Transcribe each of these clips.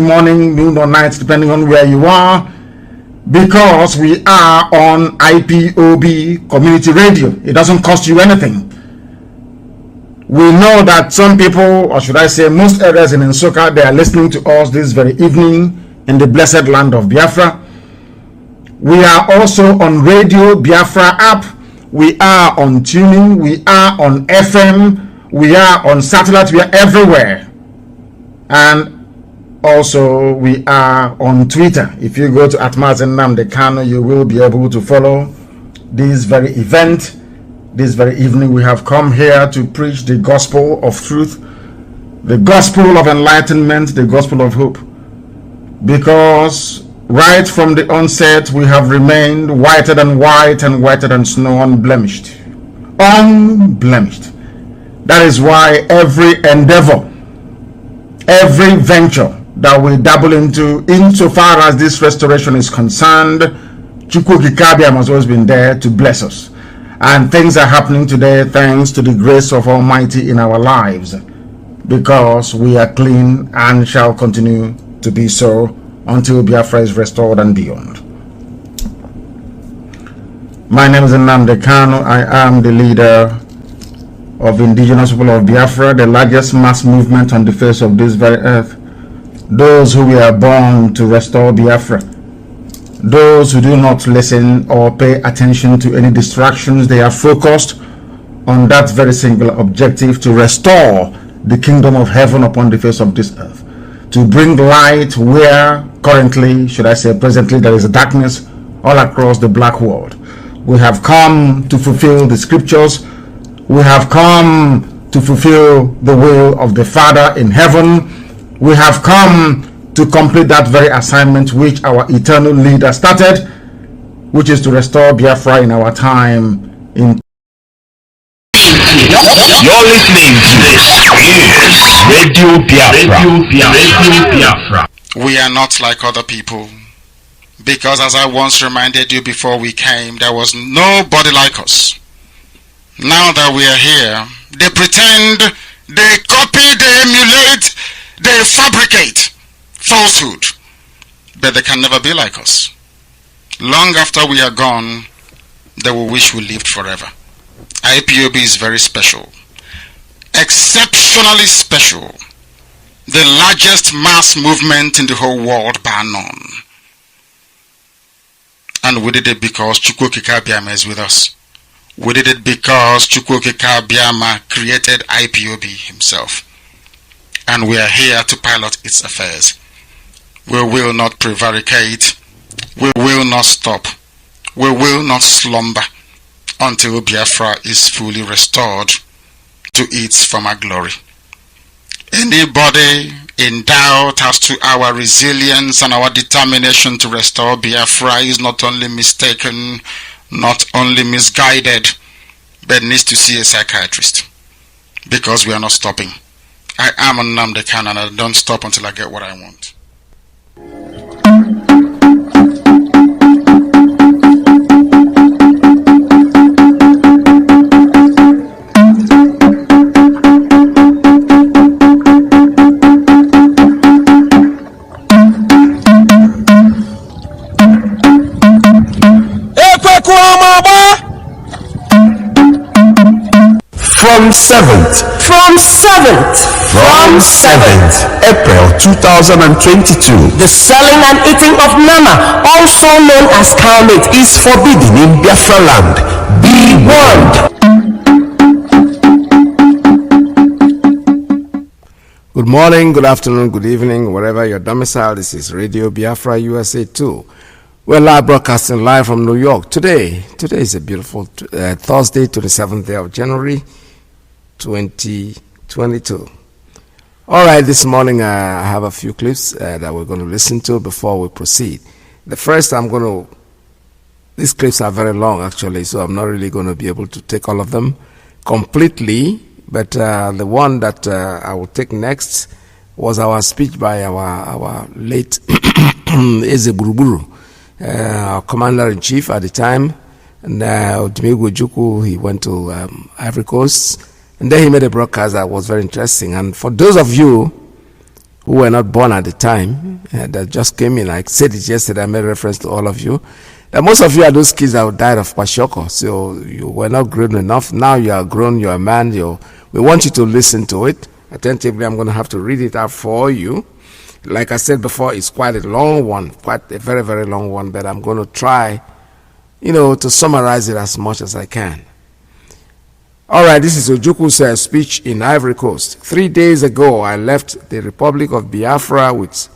morning, noon or night, depending on where you are, because we are on IPOB community radio. It doesn't cost you anything. We know that some people, or should I say most areas in Nsukka, they are listening to us this very evening in the blessed land of Biafra. We are also on Radio Biafra app. We are on tuning. We are on FM. We are on satellite. We are everywhere. And also we are on Twitter. If you go to Mazi IYKE Kanu, you will be able to follow this very event. This very evening we have come here to preach the gospel of truth, the gospel of enlightenment, the gospel of hope. Because right from the onset we have remained whiter than white and whiter than snow, unblemished. Unblemished. That is why every endeavor, every venture that we dabble into, insofar as this restoration is concerned, Chukwu Okike Abiama has always been there to bless us. And things are happening today thanks to the grace of Almighty in our lives, because we are clean and shall continue to be so until Biafra is restored and beyond. My name is Nnamdi Kanu. I am the leader of indigenous people of Biafra, the largest mass movement on the face of this very earth. Those who were born to restore Biafra. Those who do not listen or pay attention to any distractions, they are focused on that very singular objective, to restore the kingdom of heaven upon the face of this earth, to bring light where currently, should I say presently, there is darkness all across the black world. We have come to fulfill the scriptures. We have come to fulfill the will of the Father in heaven. We have come to complete that very assignment which our eternal leader started, which is to restore Biafra in our time. You're listening to this is Radio Biafra. We are not like other people, because as I once reminded you before we came, there was nobody like us. Now that we are here, they pretend, they copy, they emulate, they fabricate falsehood, but they can never be like us. Long after we are gone, they will wish we lived forever. IPOB is very special, exceptionally special, the largest mass movement in the whole world bar none. And we did it because Chukwu Okike Abiama is with us. We did it because Chukwu Okike Abiama created IPOB himself. And we are here to pilot its affairs. We will not prevaricate. We will not stop. We will not slumber until Biafra is fully restored to its former glory. Anybody in doubt as to our resilience and our determination to restore Biafra is not only mistaken, not only misguided, but needs to see a psychiatrist, because we are not stopping. I am Nnamdi Kanu, and I don't stop until I get what I want. From 7th April 2022, the selling and eating of nama, also known as cow meat, is forbidden in Biafra land. Be warned. Good morning, good afternoon, good evening, wherever you're domiciled. This is Radio Biafra USA 2. We're live broadcasting live from New York. Today is a beautiful Thursday, 27th day of January 2022. All right, this morning I have a few clips that we're going to listen to before we proceed. The first these clips are very long actually, so I'm not really going to be able to take all of them completely, but the one that I will take next was our speech by our late Eze Buruburu, our commander-in-chief at the time, and Odimegwu Ojukwu. He went to Ivory Coast, and then he made a broadcast that was very interesting. And for those of you who were not born at the time, that just came in. I said it yesterday, I made reference to all of you. That most of you are those kids that died of Pashoko, so you were not grown enough. Now you are grown, you are a man. We want you to listen to it attentively. I'm going to have to read it out for you. Like I said before, it's quite a long one, quite a very, very long one, but I'm going to try, to summarize it as much as I can. All right, this is Ojukwu's speech in Ivory Coast. 3 days ago, I left the Republic of Biafra with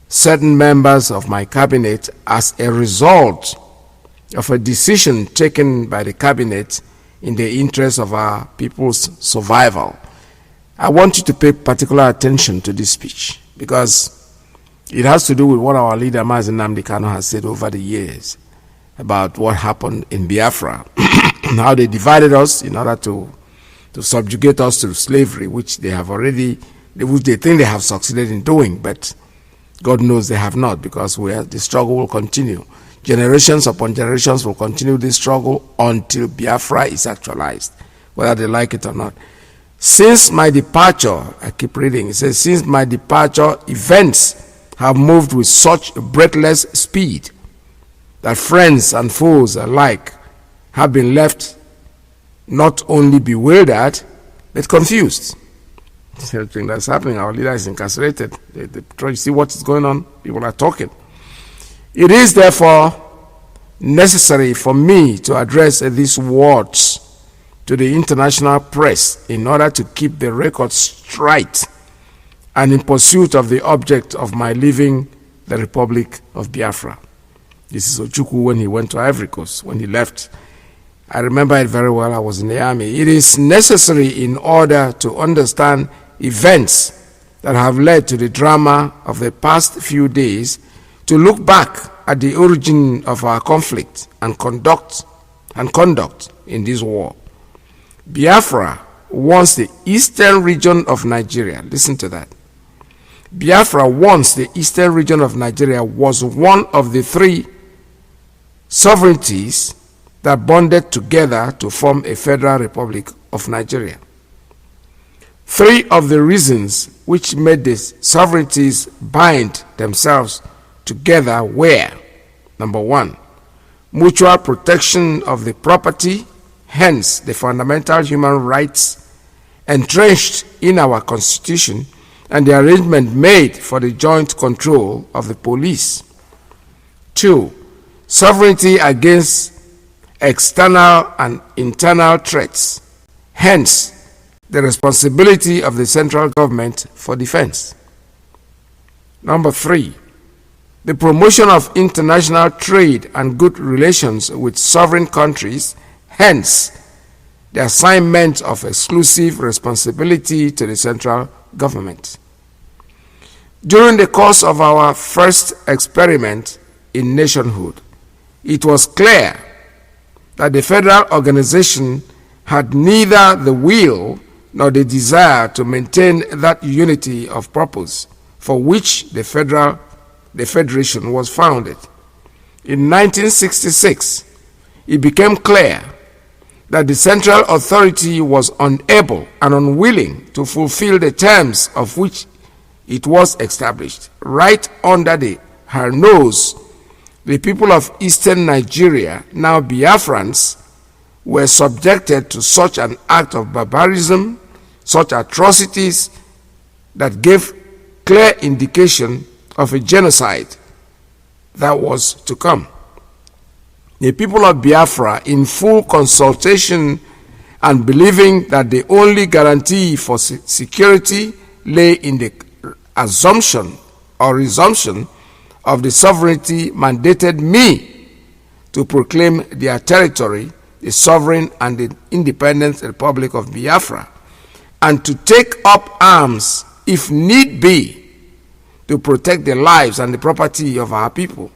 certain members of my cabinet as a result of a decision taken by the cabinet in the interest of our people's survival. I want you to pay particular attention to this speech because it has to do with what our leader Mazi Kanu has said over the years about what happened in Biafra, how they divided us in order to subjugate us to slavery, which they think they have succeeded in doing, but God knows they have not, because the struggle will continue. Generations upon generations will continue this struggle until Biafra is actualized, whether they like it or not. Since my departure, I keep reading, it says, since my departure, events have moved with such breathless speed that friends and foes alike have been left not only bewildered, but confused. Everything that's happening, our leader is incarcerated. They try to see what is going on. People are talking. It is therefore necessary for me to address these words to the international press in order to keep the record straight and in pursuit of the object of my leaving the Republic of Biafra. This is Ojukwu when he went to Ivory Coast, when he left. I remember it very well. I was in the army. It is necessary in order to understand events that have led to the drama of the past few days to look back at the origin of our conflict and conduct in this war. Biafra, once the eastern region of Nigeria, listen to that. Biafra, once the eastern region of Nigeria, was one of the three sovereignties that bonded together to form a federal republic of Nigeria. Three of the reasons which made the sovereignties bind themselves together were: number one, mutual protection of the property, hence the fundamental human rights entrenched in our constitution and the arrangement made for the joint control of the police. Two, sovereignty against external and internal threats, hence the responsibility of the central government for defense. Number three, the promotion of international trade and good relations with sovereign countries, hence the assignment of exclusive responsibility to the central government. During the course of our first experiment in nationhood, it was clear that the federal organization had neither the will nor the desire to maintain that unity of purpose for which the federation was founded. In 1966, it became clear that the central authority was unable and unwilling to fulfill the terms of which it was established. Right under her nose, the people of eastern Nigeria, now Biafrans, were subjected to such an act of barbarism, such atrocities that gave clear indication of a genocide that was to come. The people of Biafra, in full consultation and believing that the only guarantee for security lay in the assumption or resumption of the sovereignty, mandated me to proclaim their territory the sovereign and the independent Republic of Biafra, and to take up arms, if need be, to protect the lives and the property of our people,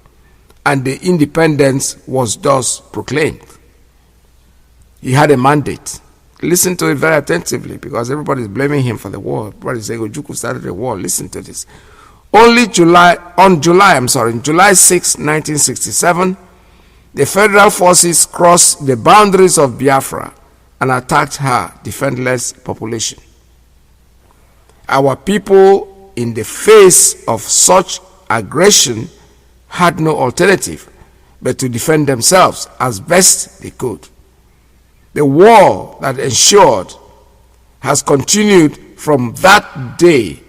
and the independence was thus proclaimed. He had a mandate. Listen to it very attentively, because everybody is blaming him for the war. Everybody is saying Ojukwu started the war. Listen to this. On July 6, 1967, the federal forces crossed the boundaries of Biafra and attacked her defenseless population. Our people in the face of such aggression, had no alternative but to defend themselves as best they could. The war that ensued has continued from that day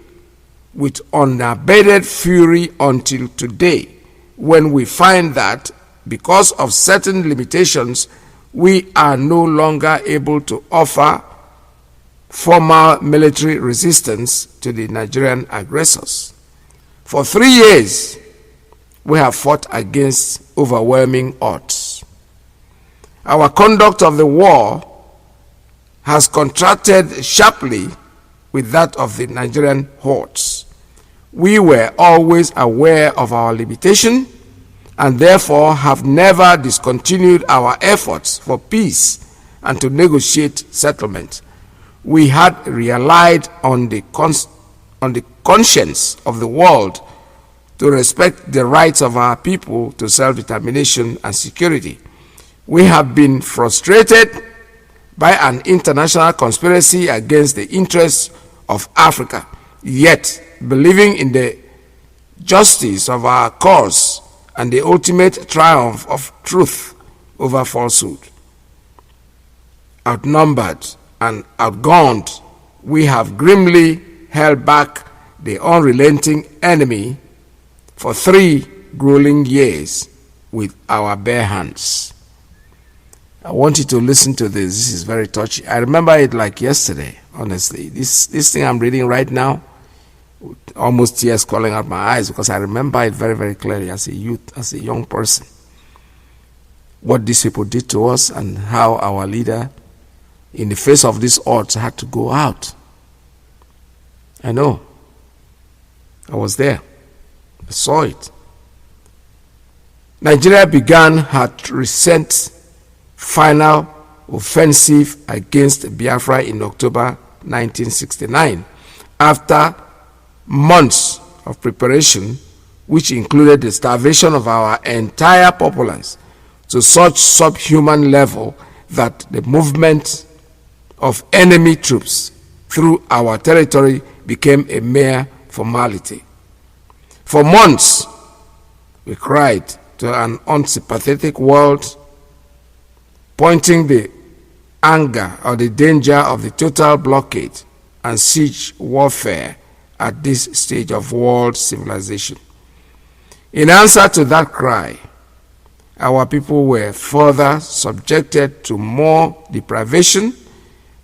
with unabated fury until today, when we find that because of certain limitations, we are no longer able to offer formal military resistance to the Nigerian aggressors. For 3 years, we have fought against overwhelming odds. Our conduct of the war has contrasted sharply with that of the Nigerian hordes. We were always aware of our limitation and therefore have never discontinued our efforts for peace and to negotiate settlement. We had relied on the conscience of the world to respect the rights of our people to self-determination and security. We have been frustrated by an international conspiracy against the interests of Africa, yet believing in the justice of our cause and the ultimate triumph of truth over falsehood. Outnumbered and outgunned, we have grimly held back the unrelenting enemy for 3 grueling years with our bare hands. I want you to listen to this. This is very touchy. I remember it like yesterday, honestly. This thing I'm reading right now, almost tears calling out my eyes, because I remember it very, very clearly as a youth, as a young person. What these people did to us and how our leader, in the face of these odds, had to go out. I know. I was there. I saw it. Nigeria began her recent final offensive against Biafra in October 1969 after months of preparation, which included the starvation of our entire populace to such subhuman level that the movement of enemy troops through our territory became a mere formality. For months, we cried to an unsympathetic world, pointing the anger or the danger of the total blockade and siege warfare at this stage of world civilization. In answer to that cry, our people were further subjected to more deprivation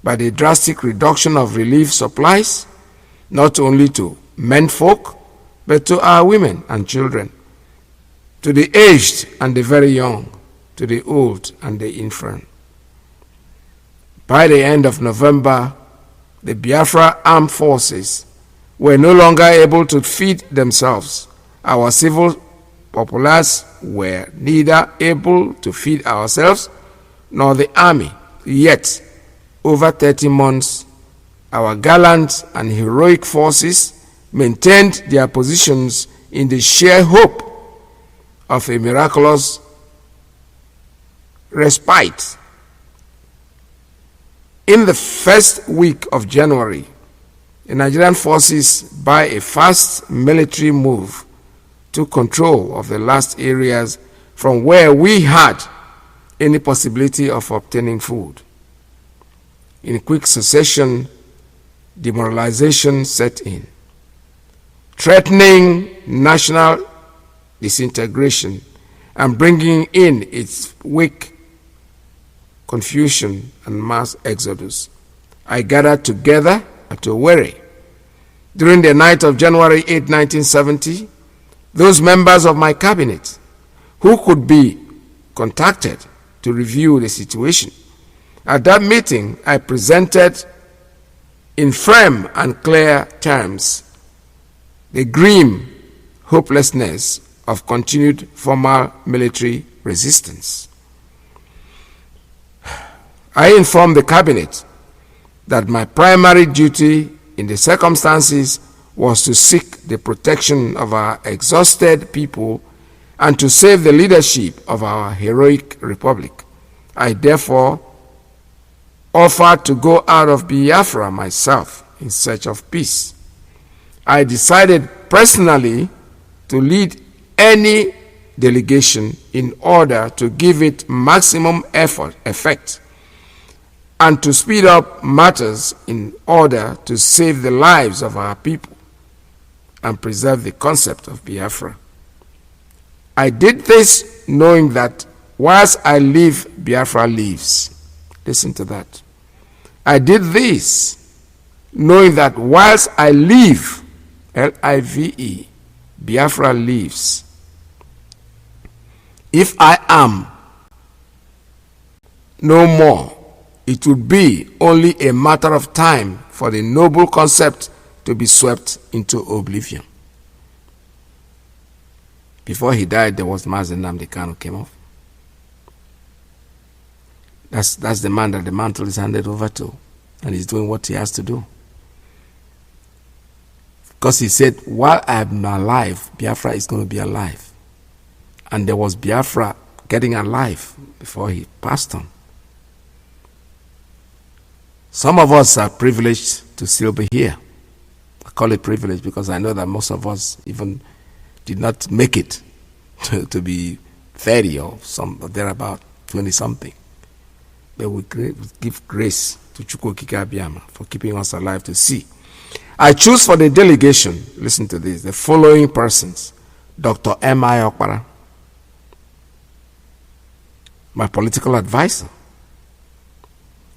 by the drastic reduction of relief supplies, not only to menfolk, but to our women and children, to the aged and the very young, to the old and the infirm. By the end of November, the Biafra armed forces were no longer able to feed themselves. Our civil populace were neither able to feed ourselves nor the army. Yet, over 30 months, our gallant and heroic forces maintained their positions in the sheer hope of a miraculous respite. In the first week of January, the Nigerian forces, by a fast military move, took control of the last areas from where we had any possibility of obtaining food. In quick succession, demoralization set in, threatening national disintegration and bringing in its wake confusion and mass exodus. I gathered together at Owerri during the night of January 8, 1970, those members of my cabinet who could be contacted to review the situation. At that meeting, I presented in firm and clear terms the grim hopelessness of continued formal military resistance. I informed the cabinet that my primary duty in the circumstances was to seek the protection of our exhausted people and to save the leadership of our heroic republic. I therefore offered to go out of Biafra myself in search of peace. I decided personally to lead any delegation in order to give it maximum effect, and to speed up matters in order to save the lives of our people and preserve the concept of Biafra. I did this knowing that whilst I live, Biafra lives. Listen to that. I did this knowing that whilst I live, L-I-V-E, Biafra lives. If I am no more, it would be only a matter of time for the noble concept to be swept into oblivion. Before he died, there was Mazi Nnamdi Kanu came off. That's the man that the mantle is handed over to, and he's doing what he has to do. Because he said, while I am alive, Biafra is going to be alive. And there was Biafra getting alive before he passed on. Some of us are privileged to still be here. I call it privilege because I know that most of us even did not make it to be 30 or thereabout, 20-something. But we give grace to Chukwu Okike Abiyama for keeping us alive to see. I choose for the delegation, listen to this, the following persons: Dr. M.I. Okpara, my political advisor;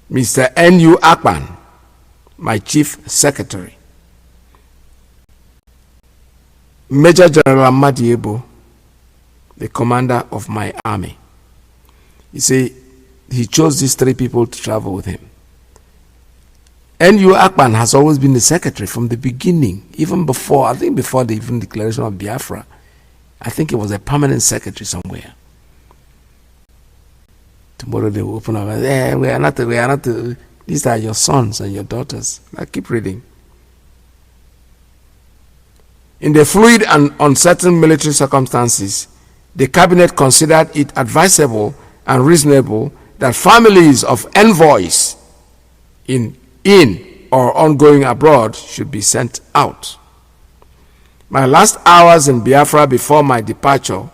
Mr. N.U. Akpan, my chief secretary; Major General Nnamdi Ebo, the commander of my army. You see, he chose these three people to travel with him. N.U. Akpan has always been the secretary from the beginning, even before, I think before the even declaration of Biafra. I think he was a permanent secretary somewhere. Tomorrow they will open up and say, we are not, these are your sons and your daughters. I keep reading. In the fluid and uncertain military circumstances, the cabinet considered it advisable and reasonable that families of envoys in or ongoing abroad should be sent out. My last hours in Biafra before my departure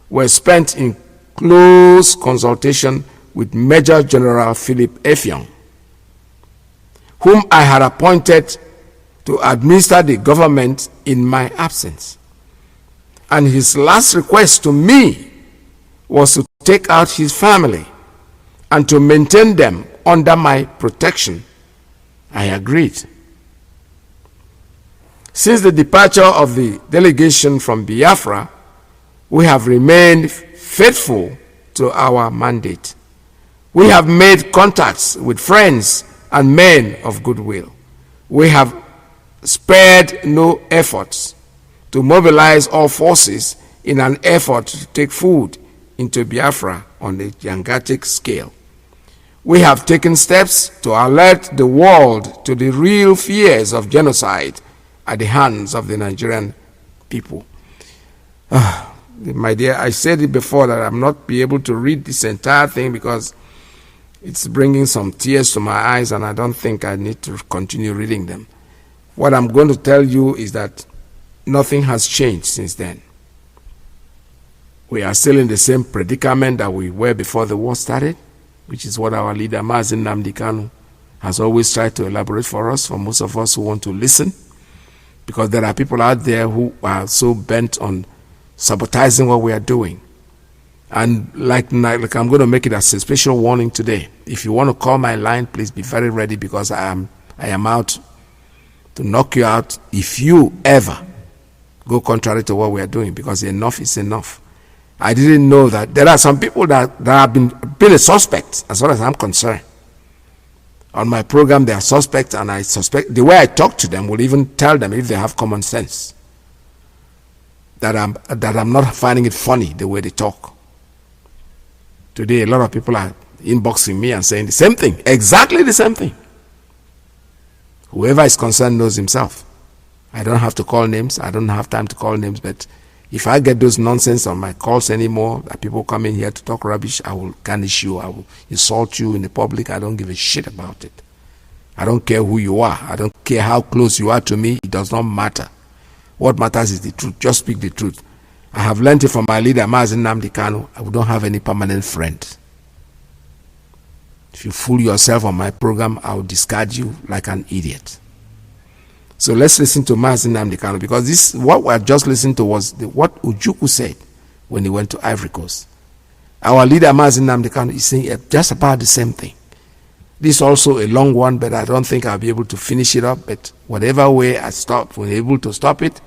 were spent in close consultation with Major General Philip Effiong, whom I had appointed to administer the government in my absence. And his last request to me was to take out his family and to maintain them under my protection. I agreed. Since the departure of the delegation from Biafra, we have remained faithful to our mandate. We have made contacts with friends and men of goodwill. We have spared no efforts to mobilize all forces in an effort to take food into Biafra on a gigantic scale. We have taken steps to alert the world to the real fears of genocide at the hands of the Nigerian people. My dear, I said it before that I'm not be able to read this entire thing because it's bringing some tears to my eyes, and I don't think I need to continue reading them. What I'm going to tell you is that nothing has changed since then. We are still in the same predicament that we were before the war started, which is what our leader Mazi Nnamdi Kanu has always tried to elaborate for us, for most of us who want to listen, because there are people out there who are so bent on sabotaging what we are doing. And like I'm going to make it as a special warning today. If you want to call my line, please be very ready, because I am out to knock you out if you ever go contrary to what we are doing, because enough is enough. I didn't know that there are some people that have been a suspect, as far as I'm concerned. On my program, they are suspects, and I suspect the way I talk to them will even tell them, if they have common sense, that I'm not finding it funny the way they talk. Today, a lot of people are inboxing me and saying the same thing, exactly the same thing. Whoever is concerned knows himself. I don't have to call names. I don't have time to call names, but if I get those nonsense on my calls anymore, that people come in here to talk rubbish, I will garnish you, I will insult you in the public. I don't give a shit about it. I don't care who you are. I don't care how close you are to me. It does not matter. What matters is the truth. Just speak the truth. I have learned it from my leader, Mazi Nnamdi Kanu. I don't have any permanent friend. If you fool yourself on my program, I will discard you like an idiot. So let's listen to Mazi Nnamdi Kanu, because this, what we are just listening to was what Ojukwu said when he went to Ivory Coast. Our leader, Mazi Nnamdi Kanu, is saying just about the same thing. This is also a long one, but I don't think I'll be able to finish it up. But whatever way I stop, we're able to stop it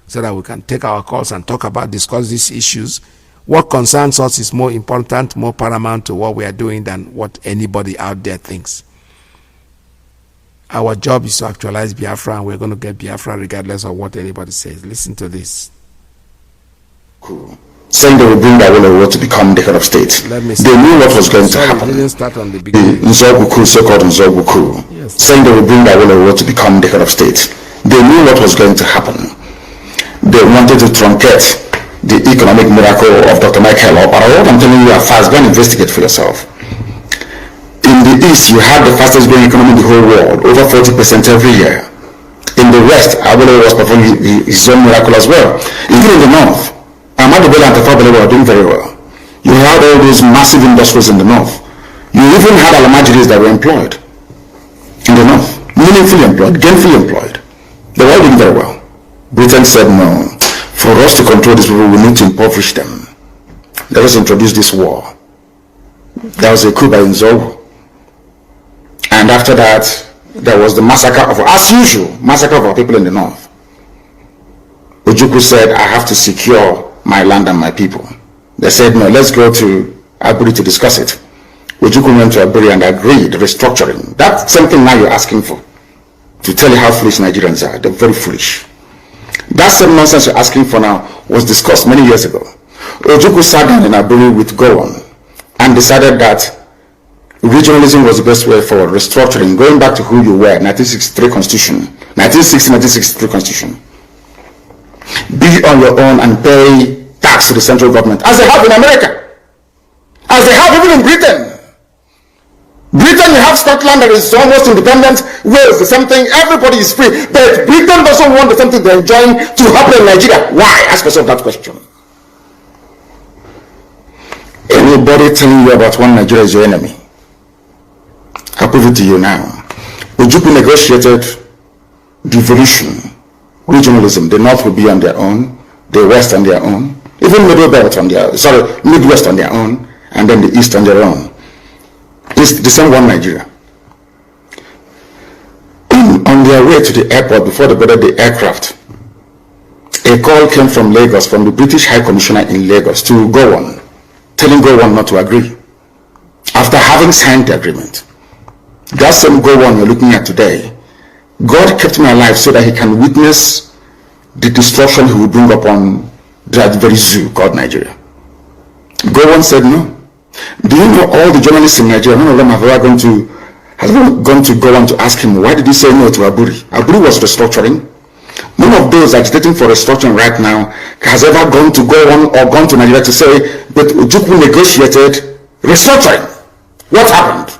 so that we can take our calls and discuss these issues. What concerns us is more important, more paramount to what we are doing than what anybody out there thinks. Our job is to actualize Biafra, and we're going to get Biafra regardless of what anybody says. Listen to this. Cool. Saying they will bring that will to become the head of state. They knew what was going to happen. Didn't start on the beginning. Nzobuku, so-called Nzobuku, yes. Saying they will bring that will to become the head of state. They knew what was going to happen. They wanted to truncate the economic miracle of Dr. Michael. But what I'm telling you are fast. Go and investigate for yourself. In the East, you have the fastest growing economy in the whole world, over 40% every year. In the West, Awolowo was performing his own miracle as well. Even in the North, Ahmadu Bello and Tafawa Balewa are doing very well. You had all those massive industries in the North. You even had Alamajiris that were employed in the North, meaningfully employed, gainfully employed. They were all doing very well. Britain said, no, for us to control these people, we need to impoverish them. Let us introduce this war. That was a coup by Nzobu. And after that, there was the massacre of, as usual, massacre of our people in the North. Ojukwu said, I have to secure my land and my people. They said, no, let's go to Aburi to discuss it. Ojukwu went to Aburi and agreed, restructuring. That's something now you're asking for. To tell you how foolish Nigerians are. They're very foolish. That same nonsense you're asking for now was discussed many years ago. Ojukwu sat down in Aburi with Gowon and decided that regionalism was the best way forward, restructuring, going back to who you were, 1963 Constitution, 1963 Constitution. Be on your own and pay tax to the central government, as they have in America, as they have even in Britain. Britain, you have Scotland that is almost independent, Wales, the same thing, everybody is free, but Britain doesn't want the same thing they're enjoying to happen in Nigeria. Why? Ask yourself that question. Anybody telling you about one Nigeria is your enemy, I'll prove it to you now. Ojukwu negotiated devolution, regionalism. The North will be on their own, the West on their own, even Middle Belt on their, Midwest on their own, and then the East on their own. It's the same one Nigeria. On their way to the airport, before they boarded the aircraft, a call came from Lagos, from the British High Commissioner in Lagos, to Gowon, telling Gowon not to agree, after having signed the agreement. That same Gowon you're looking at today, God kept him alive so that he can witness the destruction he will bring upon that very zoo called Nigeria. Gowon said no. Do you know all the journalists in Nigeria, none of them have ever gone to Gowon to ask him, why did he say no to Aburi? Aburi was restructuring. None of those agitating for restructuring right now has ever gone to Gowon or gone to Nigeria to say, but Ojukwu negotiated restructuring. What happened?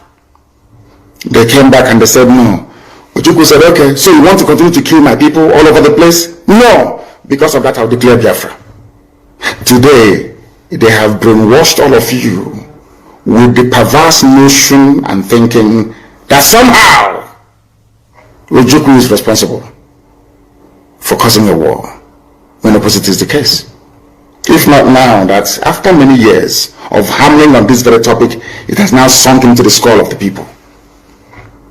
They came back and they said no. Ojukwu said, okay, so you want to continue to kill my people all over the place? No. Because of that, I'll declare Biafra. Today, they have brainwashed all of you with the perverse notion and thinking that somehow Ojukwu is responsible for causing a war, when opposite is the case. If not now, that after many years of hammering on this very topic, it has now sunk into the skull of the people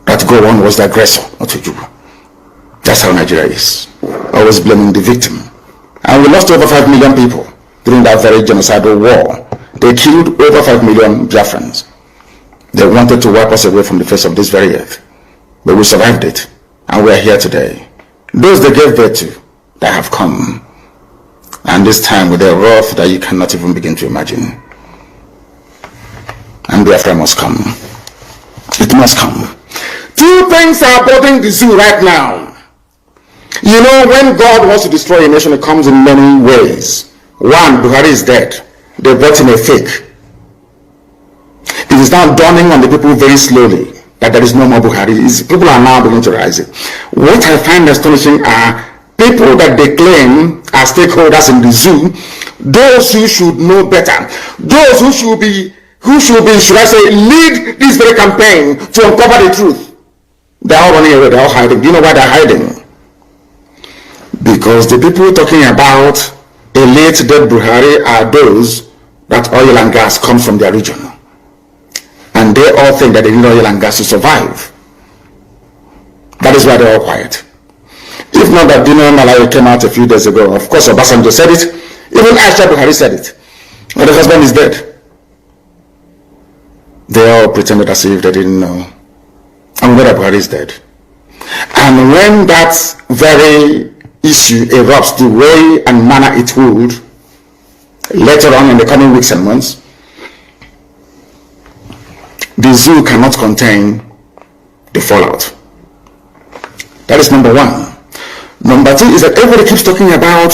that Gowon was the aggressor, not Ojukwu. That's how Nigeria is. Always blaming the victim. And we lost over 5 million people during that very genocidal war. They killed over 5 million Biafrans. They wanted to wipe us away from the face of this very earth. But we survived it. And we are here today. Those they gave birth to, that have come. And this time with a wrath that you cannot even begin to imagine. And Biafra must come. It must come. Two things are bothering the zoo right now. You know, when God wants to destroy a nation, it comes in many ways. One, Buhari is dead. They brought him a fake. It is now dawning on the people very slowly that there is no more Buhari. People are now beginning to rise it. What I find astonishing are people that they claim are stakeholders in the zoo, those who should know better, those who should be, should I say, lead this very campaign to uncover the truth, they're all running away, they're all hiding. Do you know why they're hiding? Because the people talking about a late dead Buhari are those that oil and gas comes from their region. And they all think that they need oil and gas to survive. That is why they're all quiet. If not that Dino Malawi came out a few days ago, of course Obasanjo said it, even Aisha Buhari said it, but the husband is dead. They all pretended as if they didn't know. And we know that Buhari is dead. And when that very issue erupts the way and manner it would later on in the coming weeks and months, the zoo cannot contain the fallout. That is number one. Number two is that everybody keeps talking about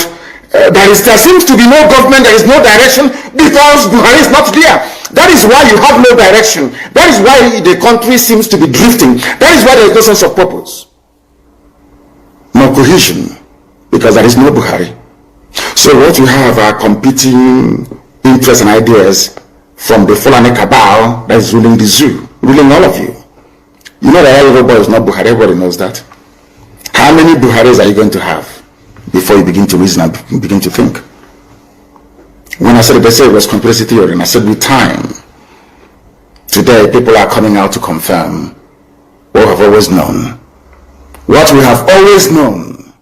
there seems to be no government, there is no direction because Buhari is not there. That is why you have no direction. That is why the country seems to be drifting. That is why there is no sense of purpose. No cohesion, because there is no Buhari. So what you have are competing interests and ideas from the Fulani cabal that is ruling the zoo, ruling all of you. You know that everybody is not Buhari, everybody knows that. How many Buharis are you going to have before you begin to reason and begin to think? When I said it, they said it was conspiracy theory, and I said with time, today people are coming out to confirm what we have always known. What we have always known,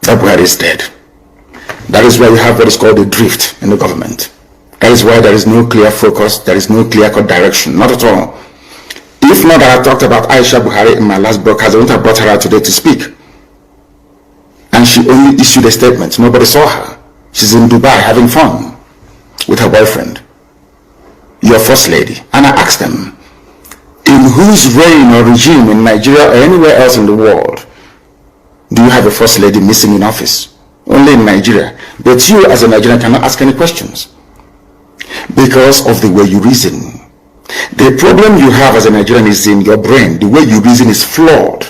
that Buhari is dead. That is why you have what is called a drift in the government. That is why there is no clear focus, there is no clear-cut direction, not at all. If not that I talked about Aisha Buhari in my last broadcast, I wouldn't have brought her out today to speak. And she only issued a statement. Nobody saw her. She's in Dubai having fun with her boyfriend, your first lady. And I asked them, in whose reign or regime in Nigeria or anywhere else in the world do you have a first lady missing in office? Only in Nigeria. But you as a Nigerian cannot ask any questions because of the way you reason. The problem you have as a Nigerian is in your brain. The way you reason is flawed.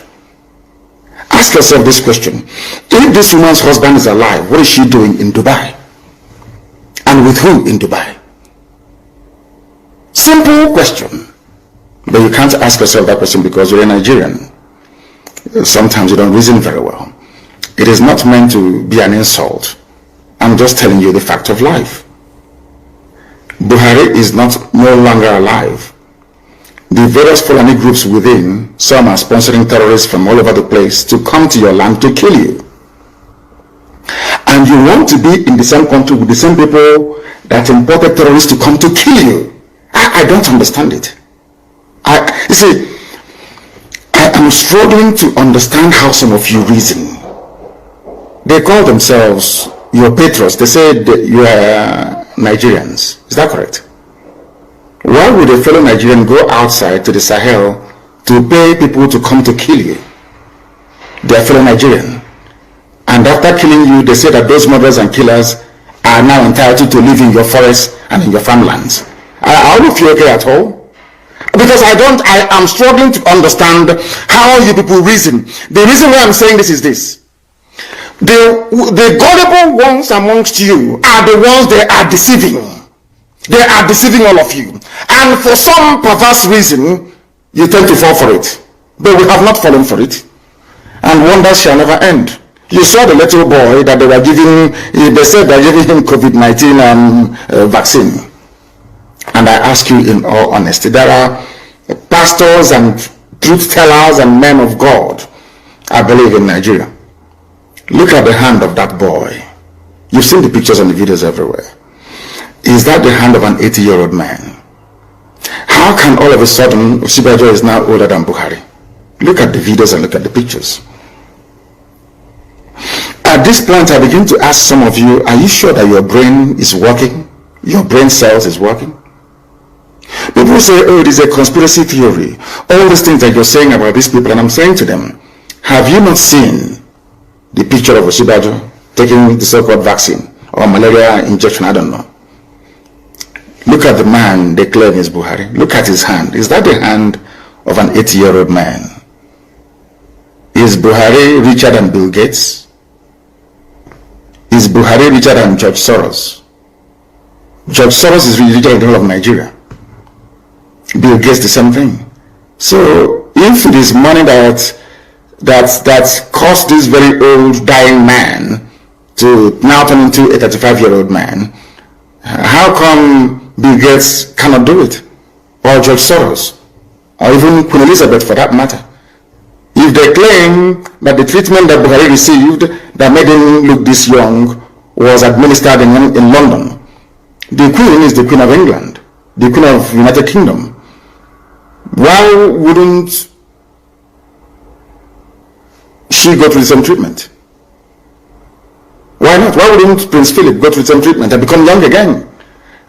Ask yourself this question. If this woman's husband is alive, what is she doing in Dubai? And with who in Dubai? Simple question. But you can't ask yourself that question because you're a Nigerian. Sometimes you don't reason very well. It is not meant to be an insult. I'm just telling you the fact of life. Buhari is no longer alive. The various Fulani groups within, some are sponsoring terrorists from all over the place to come to your land to kill you. And you want to be in the same country with the same people that imported terrorists to come to kill you. I don't understand it. You see, I am struggling to understand how some of you reason. They call themselves your PETERS. They say you are Nigerians. Is that correct? Why would a fellow Nigerian go outside to the Sahel to pay people to come to kill you? They are fellow Nigerian. And after killing you, they say that those murderers and killers are now entitled to live in your forests and in your farmlands. Are you feel okay at all? Because I am struggling to understand how you people reason. The reason why I'm saying this is this. The gullible ones amongst you are the ones they are deceiving. They are deceiving all of you. And for some perverse reason, you tend to fall for it. But we have not fallen for it. And wonders shall never end. You saw the little boy that they were giving, they said they're giving him COVID-19 vaccine. And I ask you in all honesty, there are pastors and truth tellers and men of God, I believe, in Nigeria. Look at the hand of that boy. You've seen the pictures and the videos everywhere. Is that the hand of an 80-year-old man? How can all of a sudden Osibajo is now older than Buhari? Look at the videos and look at the pictures. At this point, I begin to ask some of you, are you sure that your brain is working? Your brain cells is working? People say, oh, it is a conspiracy theory. All these things that you're saying about these people, and I'm saying to them, have you not seen the picture of Osibajo taking the so-called vaccine or malaria injection? I don't know. Look at the man they claim is Buhari. Look at his hand. Is that the hand of an 80-year-old man? Is Buhari richer than Bill Gates? Is Buhari richer than George Soros? George Soros is richer than the whole of Nigeria. Bill Gates the same thing. So if it is money that cost this very old dying man to now turn into a 35-year-old man, how come Bill Gates cannot do it? Or George Soros? Or even Queen Elizabeth for that matter? If they claim that the treatment that Buhari received that made him look this young was administered in London, the Queen is the Queen of England, the Queen of United Kingdom. Why wouldn't she go through the same treatment? Why not? Why wouldn't Prince Philip go through the same treatment and become young again?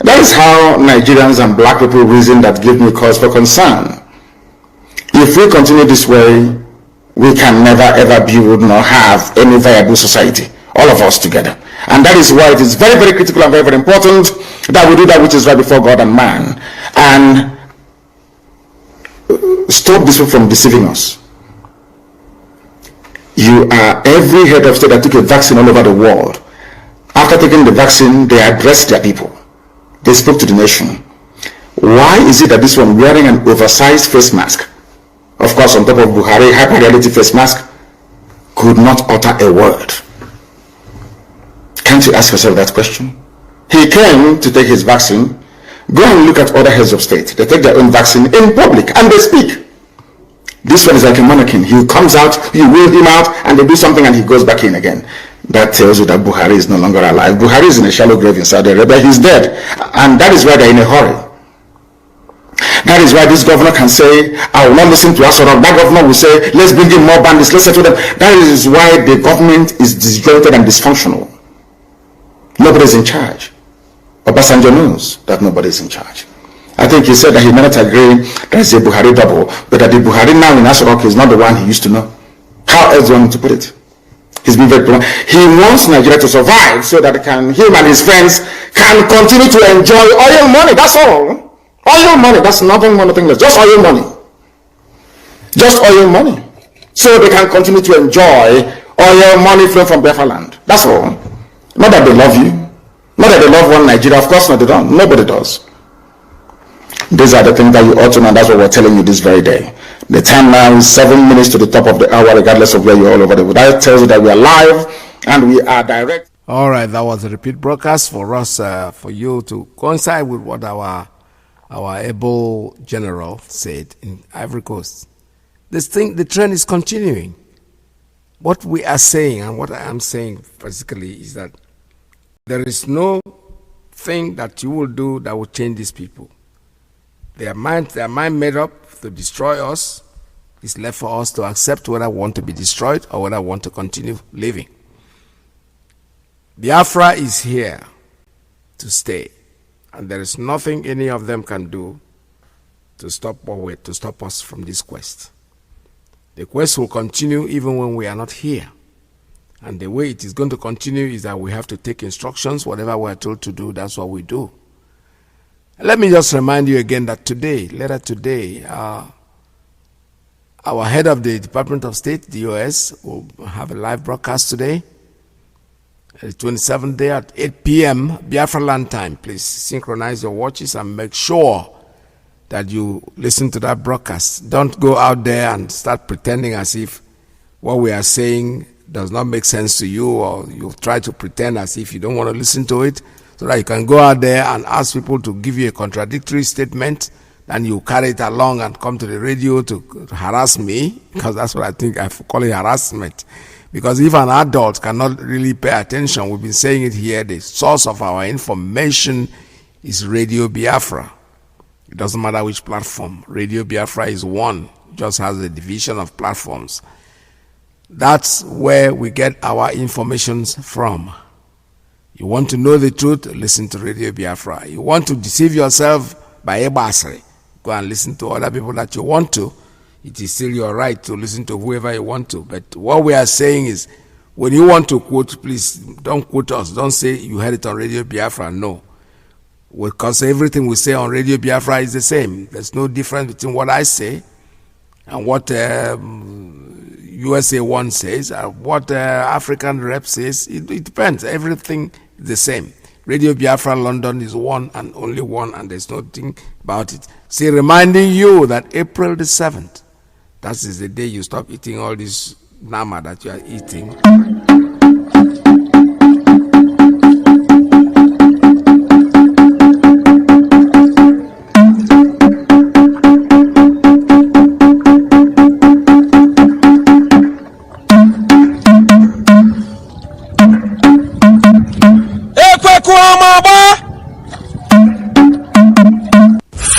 That is how Nigerians and black people reason that give me cause for concern. If we continue this way, we can never ever build nor have any viable society, all of us together. And that is why it is very, very critical and very, very important that we do that which is right before God and man, and stop this from deceiving us. You are every head of state that took a vaccine all over the world. After taking the vaccine, they addressed their people. They spoke to the nation. Why is it that this one wearing an oversized face mask, of course on top of Buhari hyper-reality face mask, could not utter a word? Can't you ask yourself that question? He came to take his vaccine. Go and look at other heads of state. They take their own vaccine in public and they speak. This one is like a mannequin. He comes out, you wheel him out, and they do something and he goes back in again. That tells you that Buhari is no longer alive. Buhari is in a shallow grave in Saudi Arabia. He's dead. And that is why they're in a hurry. That is why this governor can say, I will not listen to us. Or that governor will say, let's bring in more bandits, let's settle them. That is why the government is disjointed and dysfunctional. Nobody is in charge. Obasanjo knows that nobody is in charge. I think he said that he may not agree that it's a Buhari double, but that the Buhari now in Asorok is not the one he used to know. How else do you want to put it? He's been very blunt. He wants Nigeria to survive so that him and his friends can continue to enjoy oil money. That's all. Oil money. That's nothing more, nothing less. Just oil money. Just oil money. So they can continue to enjoy oil money flowing from Biafra land. That's all. Not that they love you. Not that they love one Nigeria. Of course not, they don't. Nobody does. These are the things that you ought to know. That's what we're telling you this very day. The time now is 7 minutes to the top of the hour, regardless of where you're all over the world. That tells you that we are live and we are direct. All right, that was a repeat broadcast for us, for you to coincide with what our able general said in Ivory Coast. The trend is continuing. What we are saying and what I am saying basically is that there is no thing that you will do that will change these people. Their mind made up to destroy us. It's left for us to accept whether we want to be destroyed or whether we want to continue living. Biafra is here to stay, and there is nothing any of them can do to stop us from this quest. The quest will continue even when we are not here. And the way it is going to continue is that we have to take instructions. Whatever we are told to do, that's what we do. Let me just remind you again that later today, our head of the Department of State, the US, will have a live broadcast today, the 27th day at 8 p.m. Biafra land time. Please synchronize your watches and make sure that you listen to that broadcast. Don't go out there and start pretending as if what we are saying does not make sense to you, or you try to pretend as if you don't want to listen to it, so that you can go out there and ask people to give you a contradictory statement, and you carry it along and come to the radio to harass me, because that's what I think I call it, harassment. Because if an adult cannot really pay attention, we've been saying it here, the source of our information is Radio Biafra. It doesn't matter which platform. Radio Biafra is one, just has a division of platforms. That's where we get our information from. You want to know the truth, listen to Radio Biafra. You want to deceive yourself by Ebasri, go and listen to other people that you want to. It is still your right to listen to whoever you want to. But what we are saying is, when you want to quote, please don't quote us. Don't say you heard it on Radio Biafra. No. Because everything we say on Radio Biafra is the same. There's no difference between what I say and what USA One says, what African Rep says. It depends. Everything is the same. Radio Biafra London is one and only one, and there's nothing about it. See, reminding you that April the 7th, that is the day you stop eating all this nama that you are eating.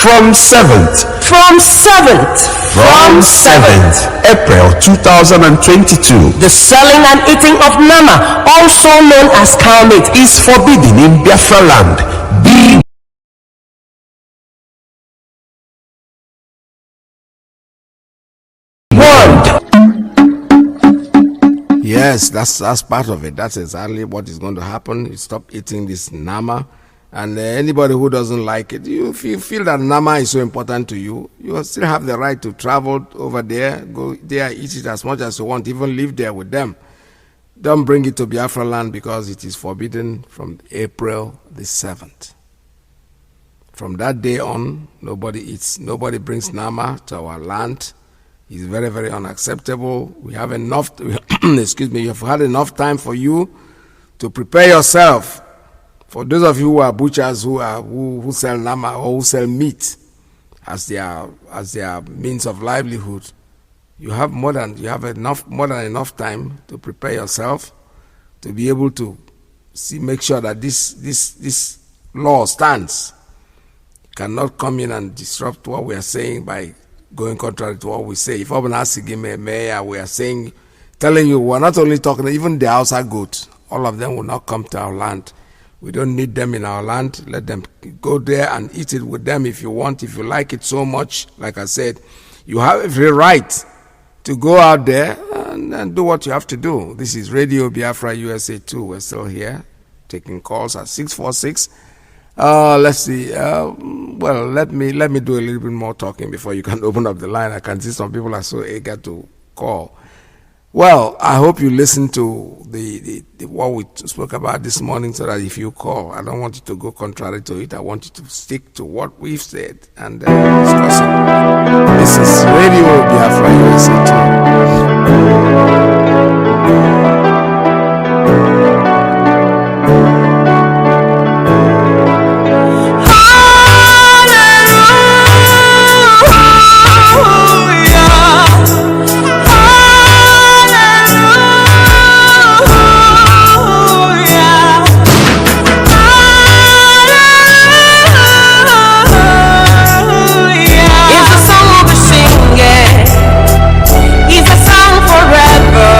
From 7th April 2022, the selling and eating of nama, also known as cow meat, is forbidden in Biafra land. Be warned. Yes, that's part of it. That's exactly what is going to happen. You stop eating this nama. And anybody who doesn't like it, if you feel that nama is so important to you, you still have the right to travel over there, go there, eat it as much as you want, even live there with them. Don't bring it to Biafra land because it is forbidden from April the 7th. From that day on, nobody eats, nobody brings nama to our land. It's very, very unacceptable. We have enough, excuse me, you've had enough time for you to prepare yourself. For those of you who are butchers, who sell nama or who sell meat as their means of livelihood, you have more than enough time to prepare yourself to be able to make sure that this law stands. You cannot come in and disrupt what we are saying by going contrary to what we say. If we are saying, telling you, we're not only talking, even the outside goats, all of them will not come to our land. We don't need them in our land. Let them go there and eat it with them if you want. If you like it so much, like I said, you have every right to go out there and do what you have to do. This is Radio Biafra USA 2. We're still here taking calls at 646. Let's see. Well, let me do a little bit more talking before you can open up the line. I can see some people are so eager to call. Well, I hope you listen to the what we spoke about this morning, so that if you call, I don't want you to go contrary to it. I want you to stick to what we've said and discuss it. This is Radio Biafra USA 2. It's a song we'll be singing. It's a song forever.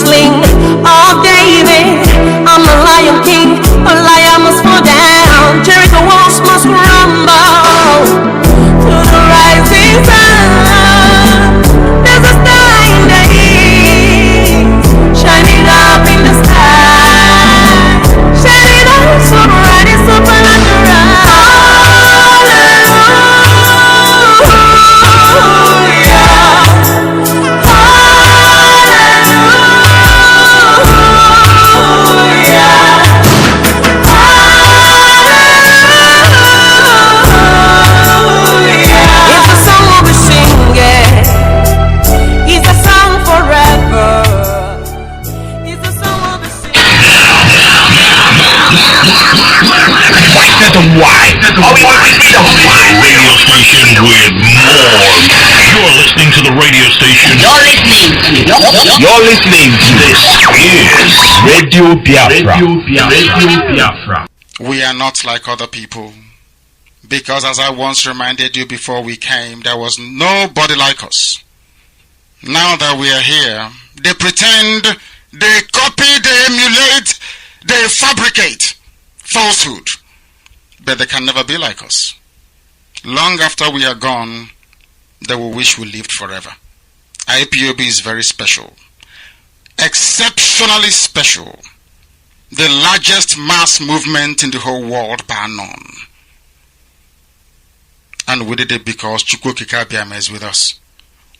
sling of David. I'm the Lion King, a lion must fall down. Jericho walls must crumble to the rising sun. There's a star in the east, shining up in the sky, shining up so bright it's supernatural. Why? Radio station with more. You're listening to the radio station. You're listening to this is Radio Biafra. Radio Biafra. We are not like other people, because as I once reminded you before we came, there was nobody like us. Now that we are here, they pretend, they copy, they emulate, they fabricate falsehood. But they can never be like us. Long after we are gone, they will wish we lived forever. IPOB is very special. Exceptionally special. The largest mass movement in the whole world bar none. And we did it because Chukwokika Biama is with us.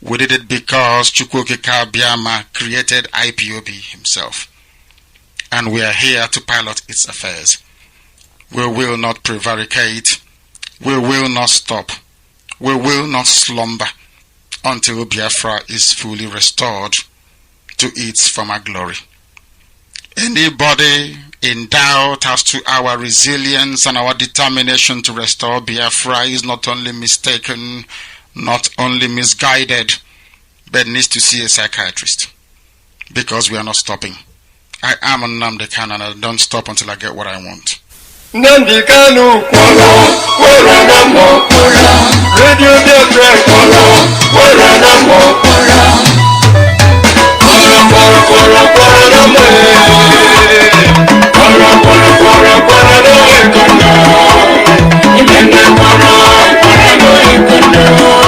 We did it because Chukwokika Biama created IPOB himself. And we are here to pilot its affairs. We will not prevaricate. We will not stop. We will not slumber until Biafra is fully restored to its former glory. Anybody in doubt as to our resilience and our determination to restore Biafra is not only mistaken, not only misguided, but needs to see a psychiatrist. Because we are not stopping. I am Nnamdi Kanu and I don't stop until I get what I want. Nnamdi Kanu kwala, wera na mo kwala. Radio Biafra kwala, wera na mo kwala. Kwala na mo. Kwala na ikona. Imene kwala na ikona. Kwala na mo.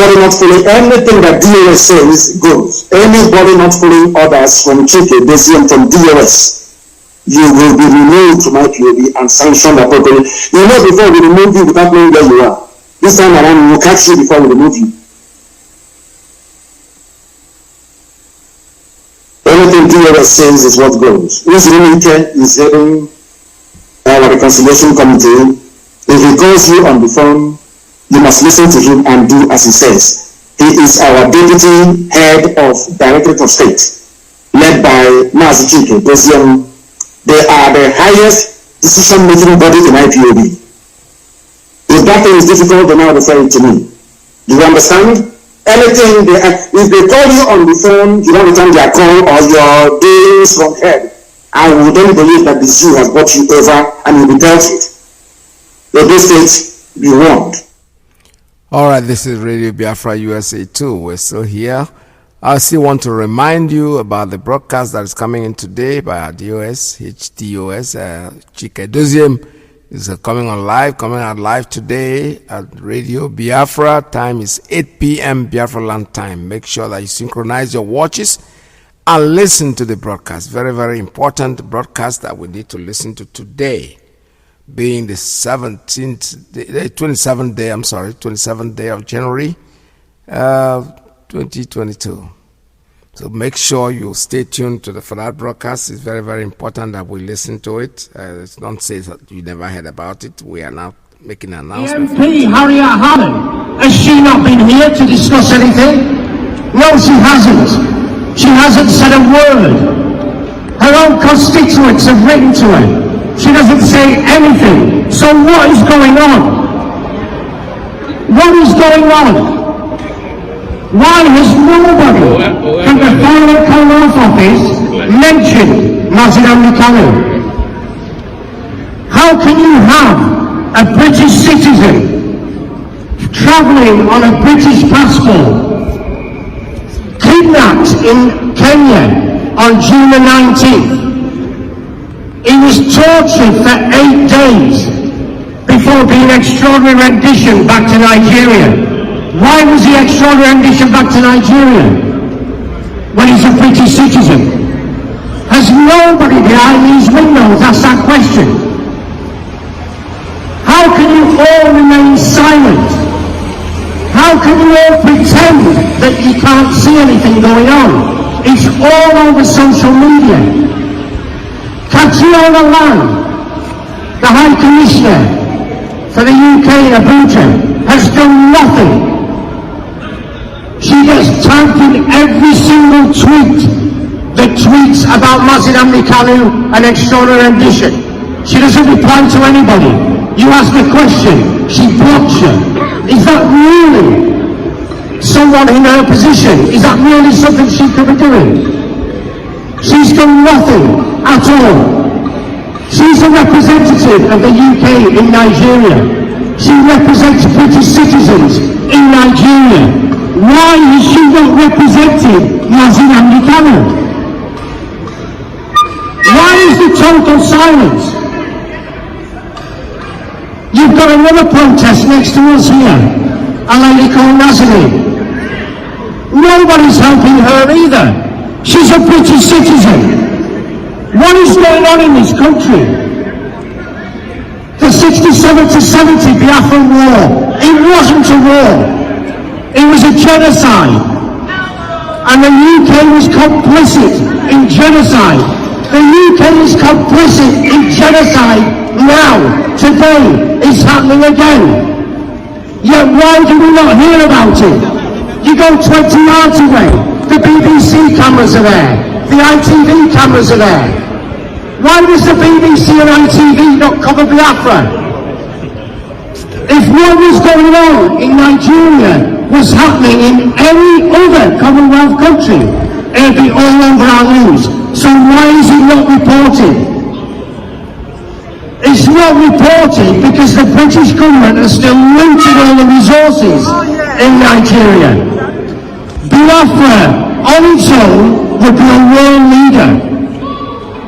Anybody not following anything that DOS says goes. Anybody not following orders from Chike, Desium, from DOS, you will be removed from IPOB and sanctioned appropriately. You know, before we remove you without knowing where you are. This time around, we will catch you before we remove you. Anything DOS says is what goes. Nnamdi is heading our reconciliation committee. If he calls you on the phone, you must listen to him and do as he says. He is our deputy head of Directorate of State, led by Mazi IYKE. They are the highest decision-making body in IPOB. If that thing is difficult, then now refer it to me. Do you understand? Anything if they call you on the phone, you don't return their call or your doings from head, I would only believe that the Jew has brought you over and you'll be dealt with. So this state, be warned. All right, this is Radio Biafra USA 2. We're still here. I still want to remind you about the broadcast that is coming in today by our DOS, HDOS, Chike Doziem is coming out live today at Radio Biafra. Time is 8 p.m. Biafra land time. Make sure that you synchronize your watches and listen to the broadcast. Very, very important broadcast that we need to listen to today, being the 27th day of January 2022. So make sure you stay tuned for that broadcast. It's very, very important that we listen to it. Don't say that you never heard about it. We are now making an announcement. MP Harriet Harman, has she not been here to discuss anything? No, she hasn't. She hasn't said a word. Her own constituents have written to her. She doesn't say anything. So what is going on? What is going on? Why has nobody from the former Kanu office mentioned Mazi Kanu? How can you have a British citizen travelling on a British passport kidnapped in Kenya on June the 19th? He was tortured for 8 days before being extraordinary rendition back to Nigeria. Why was he extraordinary rendition back to Nigeria when he's a British citizen? Has nobody behind these windows asked that question? How can you all remain silent? How can you all pretend that you can't see anything going on? It's all over social media. Catriona Land, the High Commissioner for the UK in Abuja, has done nothing. She gets tagged in every single tweet that tweets about Mazi Kanu and extraordinary rendition. She doesn't reply to anybody. You ask a question, she blocks you. Is that really someone in her position? Is that really something she could be doing? She's done nothing at all. She's a representative of the UK in Nigeria. She represents British citizens in Nigeria. Why is she not representing Mazi Kanu? Why is the total silence? You've got another protest next to us here, a lady called Nazarene. Nobody's helping her either. She's a British citizen. What is going on in this country? The 67 to 70 Biafra war, it wasn't a war. It was a genocide, and the UK was complicit in genocide. The UK is complicit in genocide now, today. It's happening again. Yet why do we not hear about it? You go 20 yards away, the BBC cameras are there, the ITV cameras are there. Why does the BBC and ITV not cover Biafra? If what was going on in Nigeria was happening in any other Commonwealth country, it would be all over our news. So why is it not reported? It's not reported because the British government has still looted all the resources in Nigeria. Biafra on its own would be a world leader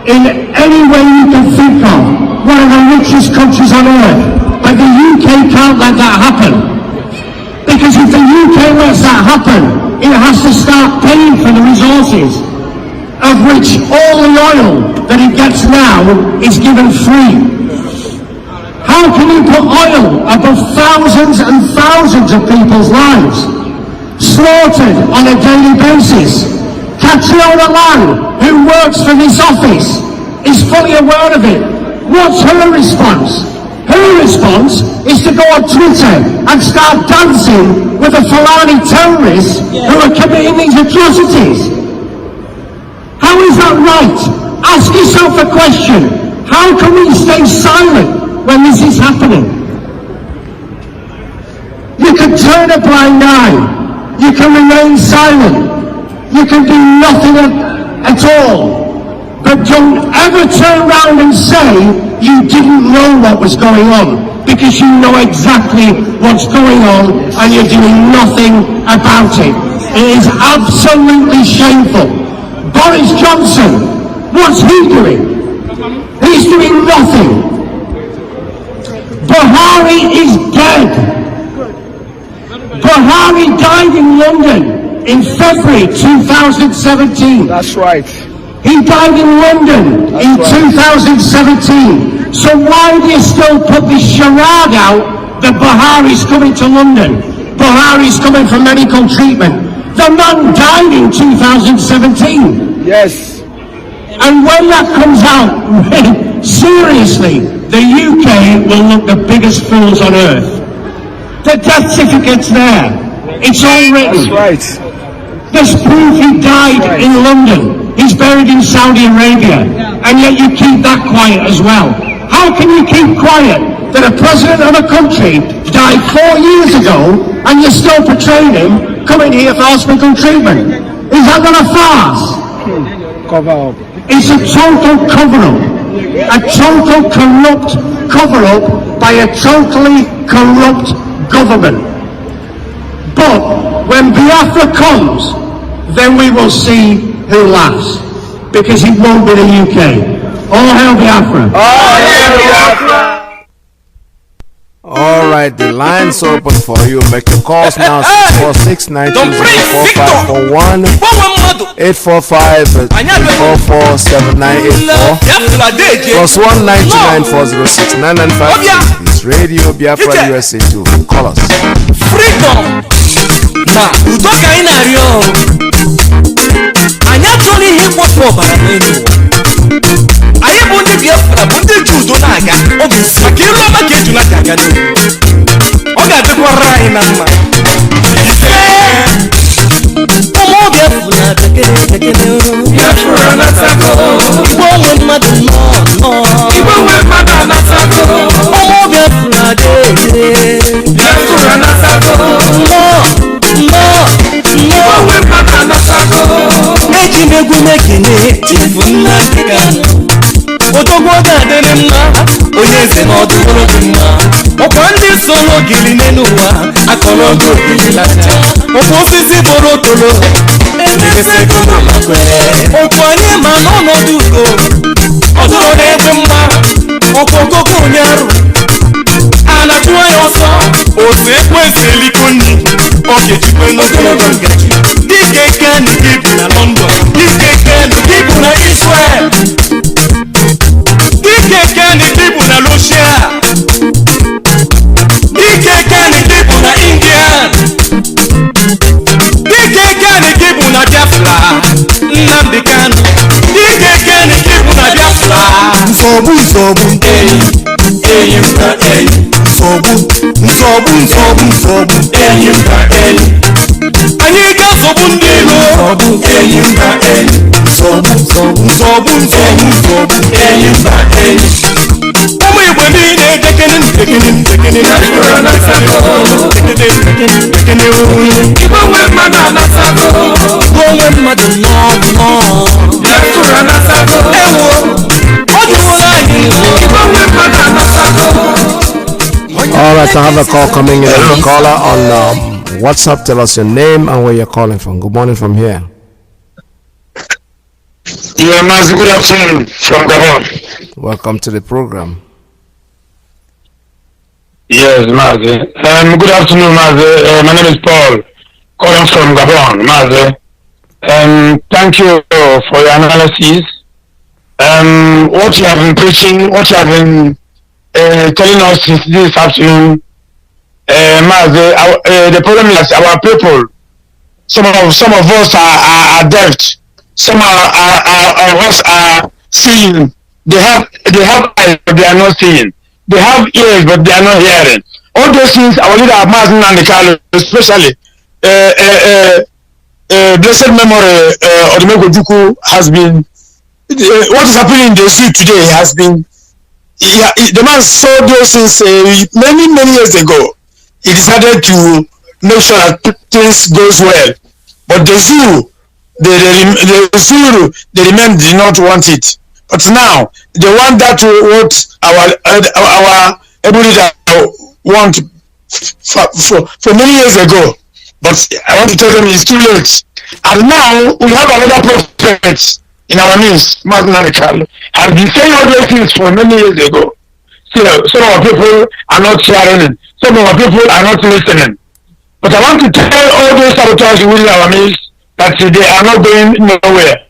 in any way you can think of, one of the richest countries on earth. But the UK can't let that happen. Because if the UK lets happen, it has to start paying for the resources, of which all the oil that it gets now is given free. How can you put oil above thousands and thousands of people's lives, slaughtered on a daily basis? Catriona Lang, who works for this office, is fully aware of it. What's her response? Her response is to go on Twitter and start dancing with the Fulani terrorists who are committing these atrocities. How is that right? Ask yourself a question. How can we stay silent when this is happening? You can turn a blind eye. You can remain silent. You can do nothing at all. But don't ever turn around and say you didn't know what was going on, because you know exactly what's going on and you're doing nothing about it. It is absolutely shameful. Boris Johnson, what's he doing? He's doing nothing. Buhari is dead. Buhari died in London in February 2017. That's right. He died in London in 2017. So why do you still put this charade out that Buhari's coming to London? Buhari's coming for medical treatment. The man died in 2017. Yes. And when that comes out, seriously, the UK will look the biggest fools on earth. The death certificate's there. It's all written. That's right. There's proof he died in London. He's buried in Saudi Arabia. And yet you keep that quiet as well. How can you keep quiet that a president of a country died 4 years ago and you're still portraying him coming here for hospital treatment? Is that not a farce? Cover up. It's a total cover-up. A total corrupt cover-up by a totally corrupt government. But when Biafra comes, then we will see who laughs. Because it won't be the UK. All hail Biafra. All hail Biafra. All right, the line's open for you. Make your calls now. 646-920-4541, 845-844-7984, +1-929-406-9956. This Radio Biafra USA 2. Call us. Freedom. Na udo ka anyị na-arịọ. Anyị achọghị ihe mkpọtụ ọbara n'elu. Anyị bụ ndị Biafra, bụ ndị ji udo na-aga. Ọ bụ maka iru ọma ka eju na-aga aga n'elu. Ọ ga-adịkwara anyị na mma. Ụmụ Biafra tekele Biafra na-atago. Igbo onwe mmadụ nọ. Igbo onwe mmadụ anatago. Ụmụ Biafra dị. Biafra na-atago. Eji megwu mekene tifu Nnamdi Kanu. Otogbo ga-adịrị mma, onye eze na ọdụbụrụ dị mma. Ọkwa ndị soro gili n'elu ụwa akọrọ oge ogili lacha. Ọkwa osisi bụrụ toro emesego n'amakwere. Ọkwa anyị ma n'ọnọdụ ugo ọ dụrụ n'ebe mma. Ọkwa okoko onye arụ a na-achụwa ya ọsọ. Otu ekwesị eliko nri ọ ga-ejikwe n'ogologo ngaji. Dike Kanu gị bụ na London, Dike Kanu gị bụ na Israel, Dike Kanu gị bụ na Russia, Dike Kanu gị bụ na India, Dike Kanu gị bụ na Biafra. Nnamdi Kanu, Dike Kanu gị bụ na Biafra. Nsogbu enyi enyi m na enyi. Nsogbu enyi m na enyi. Anyị ga-asọgbu ndị ilo. Enyi m na enyi. Nsogbu enyi m na enyi. Ụmụ Igbo niile dekene Biafra na-atago. Igbo onwe mmadụ anatago. Igbo onwe mmadụ nọ. Biafra na-atago. Ewo ọ jụrụla anyị. Igbo onwe mmadụ anatago. All right, I have a call coming in. A caller on WhatsApp. Tell us your name and where you're calling from. Good morning from here. Yeah, Mazi, good afternoon from Gabon. Welcome to the program. Yes, Mazi. Good afternoon, Mazi. My name is Paul. calling from Gabon, Mazi. Thank you for your analysis. What you have been preaching, what you have been telling us since this afternoon, Mazi, the problem is our people. Some of us are deaf. Some of us are seeing. They have eyes, but they are not seeing. They have ears, but they are not hearing. All those things our leader Mazi Nnamdi, especially blessed memory Odumegwu Ojukwu has been. What is happening in the zoo today has been. The man saw those things many years ago. He decided to make sure that things goes well, but the zoo, the remain did not want it. But now they want that what our able leader want for many years ago. But I want to tell them it's too late. And now we have another prophet in our midst, Mazi Nnamdi, has been saying all those things for many years ago. Still, some of our people are not sharing. Some of our people are not listening. But I want to tell all those saboteurs within our midst that they are not going nowhere.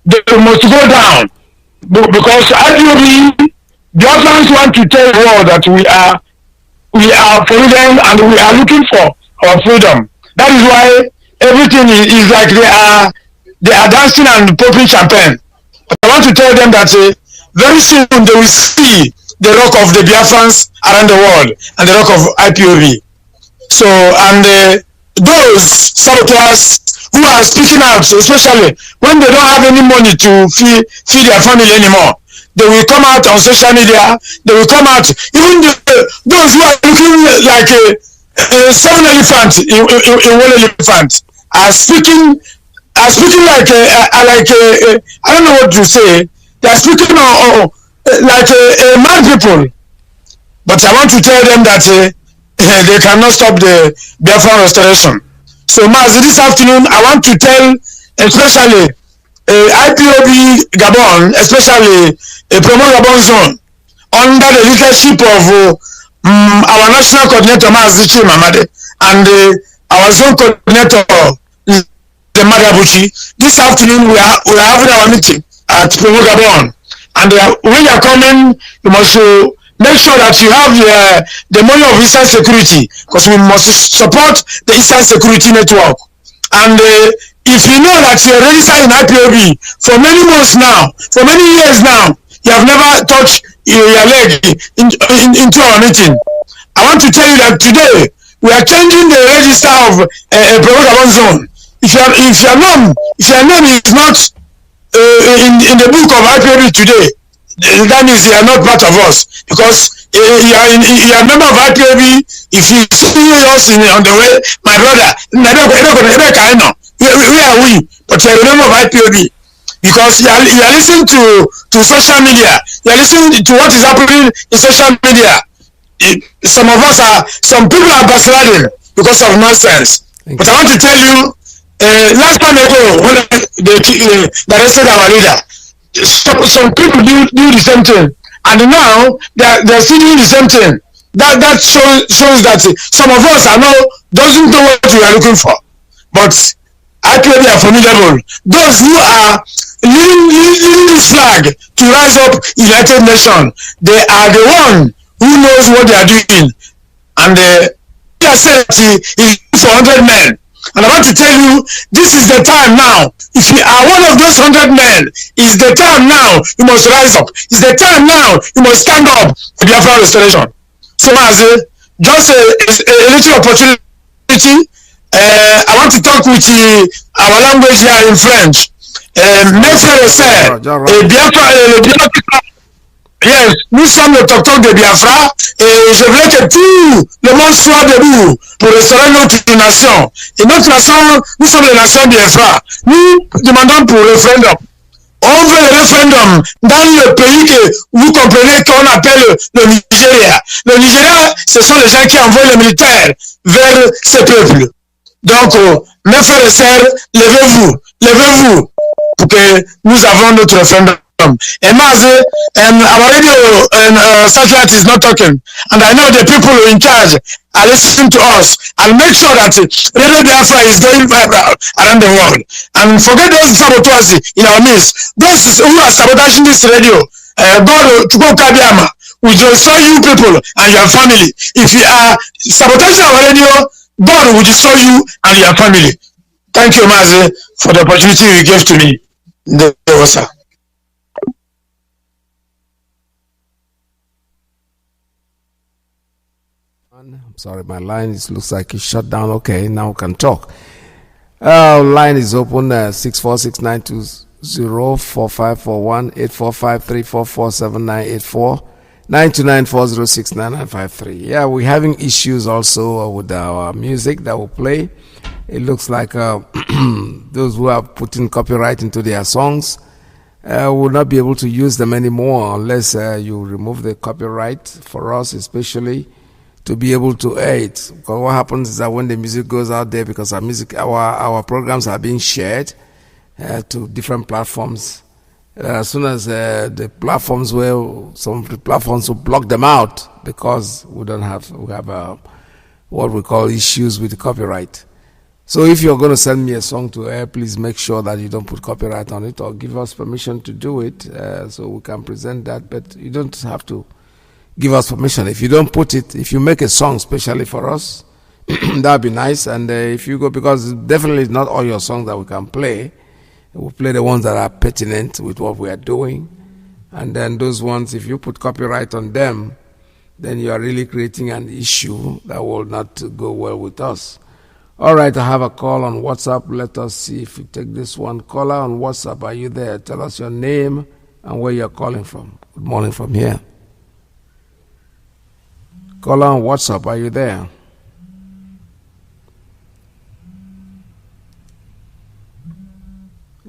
They must go down. Because IPOB, Biafrans want to tell the world that we are freedom and we are looking for our freedom. That is why everything is like they are dancing and popping champagne. But I want to tell them that very soon they will see the rock of the Biafrans around the world and the rock of IPOB. So, and those saboteurs who are speaking out, especially when they don't have any money to feed their family anymore, they will come out on social media. They will come out. Even those who are looking like seven elephants in one elephant are speaking like I don't know what to say. They are speaking like mad people. But I want to tell them that they cannot stop the Biafra restoration. So, Mazi, this afternoon, I want to tell, especially IPOB Gabon, especially Promo Gabon Zone, under the leadership of our national coordinator, Mazi Chimamade, and our zone coordinator, Madabuchi. This afternoon, we are having our meeting at Promo Gabon. And when you are coming, you must make sure that you have the money of Eastern Security, because we must support the Eastern Security Network. And if you know that you are registered in IPOB for many months now, for many years now, you have never touched your leg into our meeting, I want to tell you that today we are changing the register of Promo Zone. If your name is not in the book of IPOB today, that means you are not part of us, because you are a member of IPOB. If you see us on the way, my brother, where are we? But you are a member of IPOB, because you are listening to social media. You are listening to what is happening in social media. Some people are backsliding because of nonsense. But I want to tell you, last time ago, when they arrested our leader, some people do the same thing, and now they're still doing the same thing. That shows that some of us doesn't know what we are looking for. But IPOB are formidable. Those who are leading this flag to rise up United Nations, they are the one who knows what they are doing. And they said is for 100 men. And I want to tell you, this is the time now. If you are one of those 100 men, it's the time now you must rise up. It's the time now you must stand up for Biafra restoration. So, Mazi, just a little opportunity. I want to talk with our language here in French. Mes frères et sœurs, Biafra, yes, nous sommes le toc-toc de Biafra, et je voulais que tout le monde soit debout pour restaurer notre nation. Et notre nation, nous sommes les nations Biafra. Nous demandons pour le référendum. On veut le référendum dans le pays que vous comprenez qu'on appelle le Nigeria. Le Nigeria, ce sont les gens qui envoient les militaires vers ces peuples. Donc, mes frères et sœurs, levez-vous pour que nous avons notre référendum. Mazi, our radio satellite is not talking, and I know the people in charge are listening to us, and make sure that Radio Biafra is going viral around the world. And forget those saboteurs in our midst, those who are sabotaging this radio. God will destroy you people and your family. If you are sabotaging our radio, God will destroy you and your family. Thank you, Mazi, for the opportunity you gave to me. Sir. I'm sorry, my line looks like it's shut down. Okay, now we can talk. Line is open 646-920-4541 845-344-7984 929-406-9953. Yeah, we're having issues also with our music that we play. It looks like those who are putting copyright into their songs will not be able to use them anymore unless you remove the copyright for us, especially to be able to air it. Because what happens is that when the music goes out there, because our programs are being shared to different platforms, as soon as the platforms will block them out because we have what we call issues with the copyright. So if you're going to send me a song to air, please make sure that you don't put copyright on it, or give us permission to do it so we can present that. But you don't have to give us permission. If you don't put it, if you make a song specially for us, that'd be nice. And if you go, because definitely not all your songs that we can play. We'll play the ones that are pertinent with what we are doing. And then those ones, if you put copyright on them, then you are really creating an issue that will not go well with us. All right, I have a call on WhatsApp. Let us see if we take this one. Caller on WhatsApp, are you there? Tell us your name and where you're calling from. Good morning from here. Caller on WhatsApp, are you there?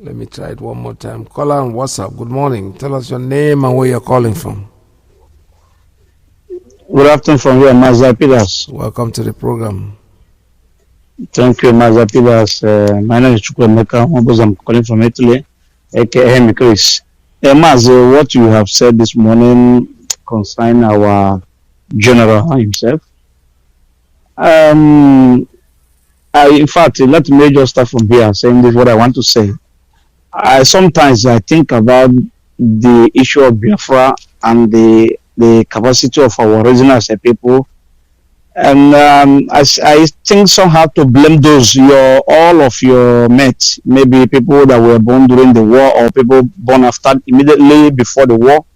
Let me try it one more time. Caller on WhatsApp, good morning. Tell us your name and where you're calling from. Good afternoon from here, Mazi IYKE. Welcome to the program. Thank you, Mazi IYKE. My name is Chukwemeka. I'm calling from Italy, aka Chris. Mazi, what you have said this morning concerning our general himself. In fact, let me just start from here saying this, what I want to say. Sometimes I think about the issue of Biafra and the capacity of our region as a people. And I think somehow to blame those, all of your mates, maybe people that were born during the war or people born after, immediately before the war,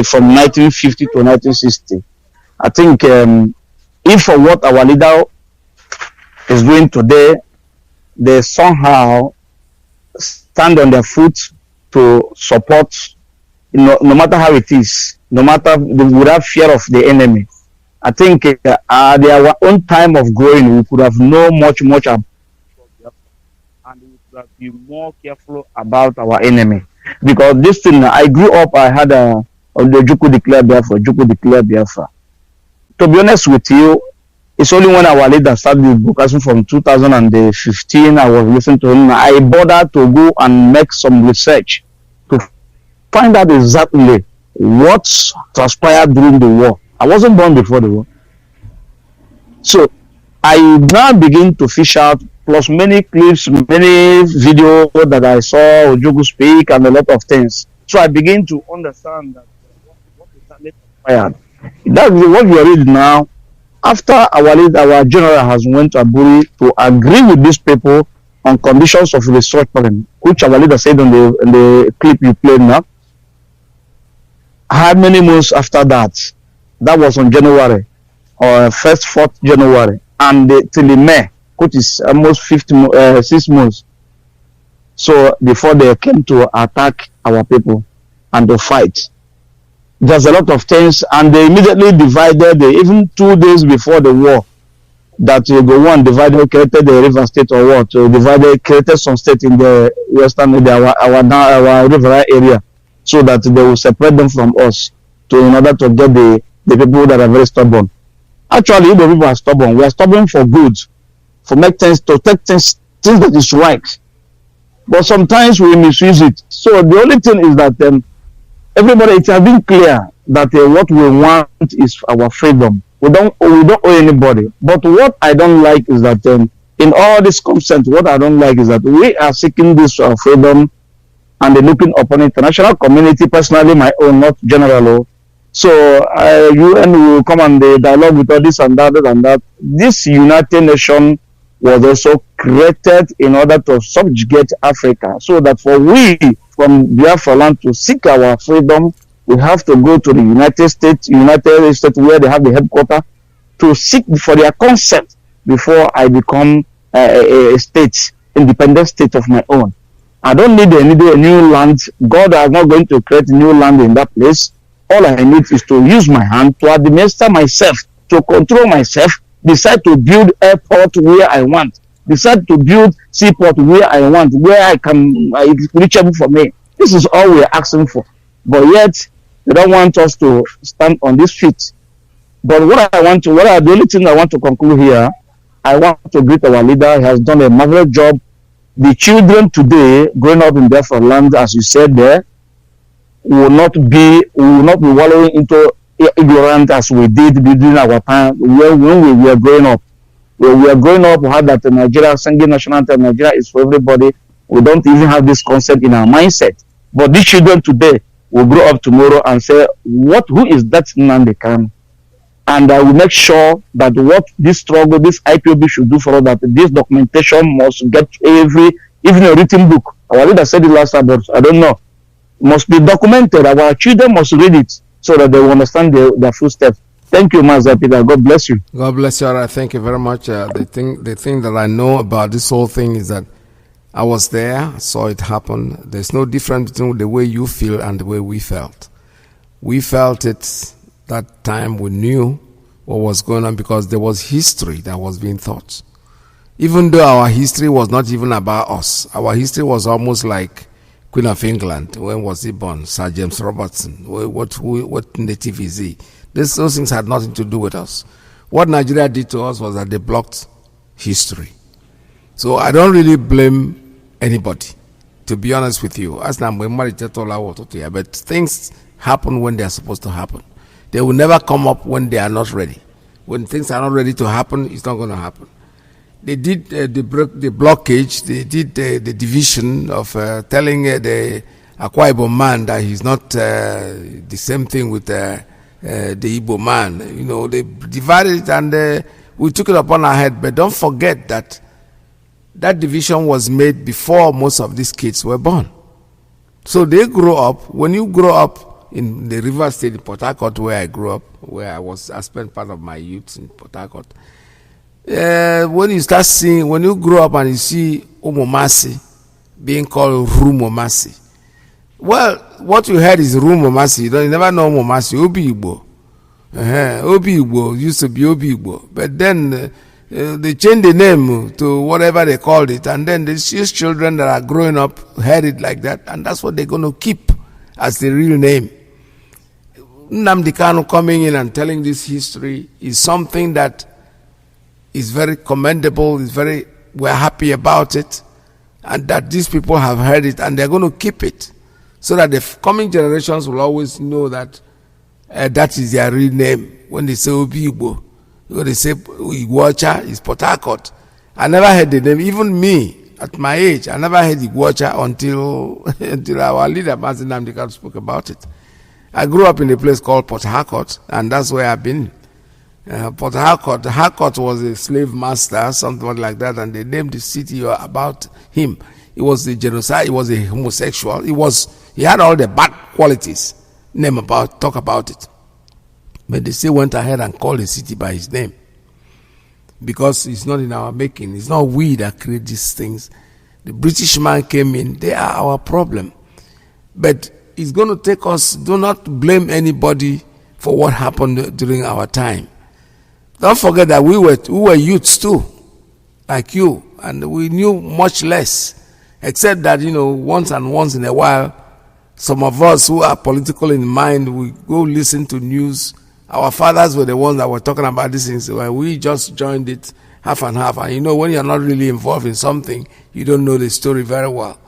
from 1950 to 1960. I think if for what our leader is doing today, they somehow stand on their foot to support, no matter how it is, no matter without fear of the enemy. I think at our own time of growing, we could have known much about, and we could have been more careful about our enemy. Because this thing, I grew up, I had the Juku declare Biafra. To be honest with you, it's only when our leader started broadcasting from 2015, I was listening to him. I bothered to go and make some research to find out exactly what transpired during the war. I wasn't born before the war. So I now begin to fish out, plus many clips, many videos that I saw Ojugu speak and a lot of things. So I begin to understand that what exactly transpired. That's what we are reading now. After our general has went to Aburi to agree with these people on conditions of restructuring, which our leader said on the clip you played now. How many months after that? That was on January, or 4th January, and till May, which is almost 6 months. So before they came to attack our people and to fight. There's a lot of things, and they immediately divided, even 2 days before the war, that the one divided, created the river state or what, created some state in the western area, our river area, so that they will separate them from us, in order to get the people that are very stubborn. Actually, the people are stubborn. We are stubborn for good, to take things that is right. But sometimes we misuse it. So the only thing is that everybody, it has been clear that what we want is our freedom. We don't owe anybody. But what I don't like is that in all this consent, what I don't like is that we are seeking this freedom and looking upon international community, personally my own, not general. So UN will come and dialogue with all this and that and that. This United Nations was also created in order to subjugate Africa, so that for we from Biafra land to seek our freedom, we have to go to the United States where they have the headquarters, to seek for their consent before I become a state, independent state of my own. I don't need a new land. God is not going to create new land in that place. All I need is to use my hand to administer myself, to control myself, decide to build airport where I want, decide to build seaport where I want, where it's reachable for me. This is all we're asking for. But yet, they don't want us to stand on this feet. But the only thing I want to conclude here, I want to greet our leader. He has done a marvelous job. The children today growing up in Biafra land, as you said there, will not be wallowing into ignorance as we did during our time when we were growing up. When we were growing up, we had that Nigeria, singing national anthem, Nigeria is for everybody. We don't even have this concept in our mindset. But these children today will grow up tomorrow and say, who is that Nnamdi Kanu? And I will make sure that what this struggle, this IPOB should do for us, that this documentation must get even a written book. Our leader said it last time, but I don't know. Must be documented. Our children must read it so that they will understand their footsteps. Thank you, Mazi Peter. God bless you. God bless you. All right. Thank you very much. The thing that I know about this whole thing is that I was there, saw it happen. There's no difference between the way you feel and the way we felt. We felt it that time. We knew what was going on because there was history that was being taught. Even though our history was not even about us, our history was almost like Queen of England. When was he born? Sir James Robertson. What native is he? Those things had nothing to do with us. What Nigeria did to us was that they blocked history. So I don't really blame anybody, to be honest with you. But things happen when they are supposed to happen. They will never come up when they are not ready. When things are not ready to happen, it's not going to happen. They did the blockage, they did the division of telling the Akwa Ibom man that he's not the same thing with the Igbo man. You know, they divided it and we took it upon our head. But don't forget that that division was made before most of these kids were born. So they grow up. When you grow up in the River State in Port Harcourt, where I grew up, I spent part of my youth in Port Harcourt. When you grow up and you see Umomasi being called Rumomasi, well, what you heard is Rumomasi. You never know Umomasi. Obi Igbo. Obi Igbo used to be Obi Igbo. But then they changed the name to whatever they called it. And then these children that are growing up heard it like that. And that's what they're going to keep as the real name. Nnamdi Kanu coming in and telling this history is something that is very commendable, we're happy about it, and that these people have heard it and they're going to keep it so that the coming generations will always know that that is their real name. When they say Obi Igbo, when they say Igwocha, is Port Harcourt. I never heard the name, even me, at my age, I never heard Igwocha until our leader, Mazi Nnamdi Kanu, spoke about it. I grew up in a place called Port Harcourt, and that's where I've been. Port Harcourt was a slave master, something like that, and they named the city about him. He was a genocide, he was a homosexual, he had all the bad qualities. Talk about it. But they still went ahead and called the city by his name. Because it's not in our making, it's not we that create these things. The British man came in, they are our problem. But it's going to take us, do not blame anybody for what happened during our time. Don't forget that we were youths too, like you, and we knew much less, except that, once in a while, some of us who are political in mind, we go listen to news. Our fathers were the ones that were talking about these things. Well, we just joined it half and half. And when you're not really involved in something, you don't know the story very well.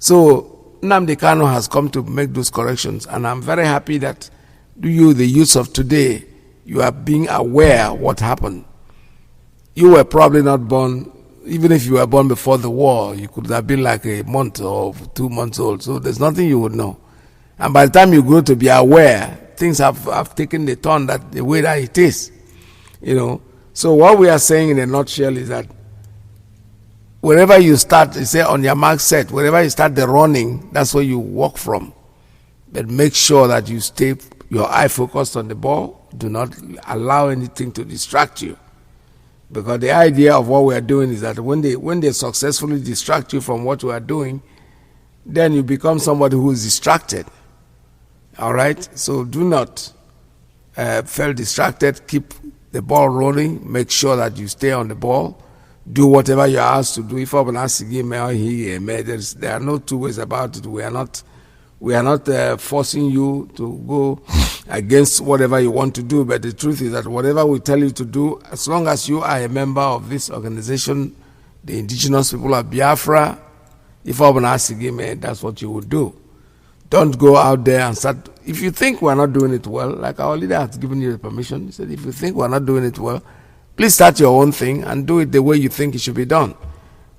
So Nnamdi Kanu has come to make those corrections, and I'm very happy that you, the youths of today, you are being aware what happened. You were probably not born, even if you were born before the war, you could have been like a month or 2 months old, so there's nothing you would know. And by the time you grow to be aware, things have taken the turn that the way that it is, you know. So what we are saying in a nutshell is that wherever you start, you say on your mark set, wherever you start the running, that's where you walk from. But make sure that you stay your eye focused on the ball. Do not allow anything to distract you. Because the idea of what we are doing is that when they successfully distract you from what we are doing, then you become somebody who is distracted. All right? So do not feel distracted. Keep the ball rolling. Make sure that you stay on the ball. Do whatever you're asked to do. If I'm asking you, there are no two ways about it. We are not forcing you to go against whatever you want to do. But the truth is that whatever we tell you to do, as long as you are a member of this organization, the indigenous people of Biafra, if I'm asking you, that's what you would do. Don't go out there and start. If you think we're not doing it well, like our leader has given you the permission, he said, if you think we're not doing it well, please start your own thing and do it the way you think it should be done.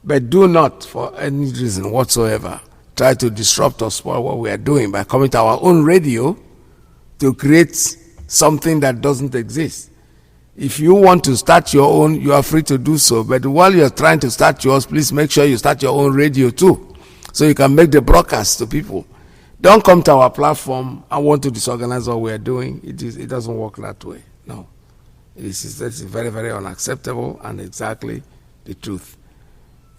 But do not, for any reason whatsoever, try to disrupt or spoil what we are doing by coming to our own radio to create something that doesn't exist. If you want to start your own, you are free to do so. But while you're trying to start yours, please make sure you start your own radio too, so you can make the broadcast to people. Don't come to our platform and want to disorganize what we are doing. It doesn't work that way. No. That's very, very unacceptable and exactly the truth.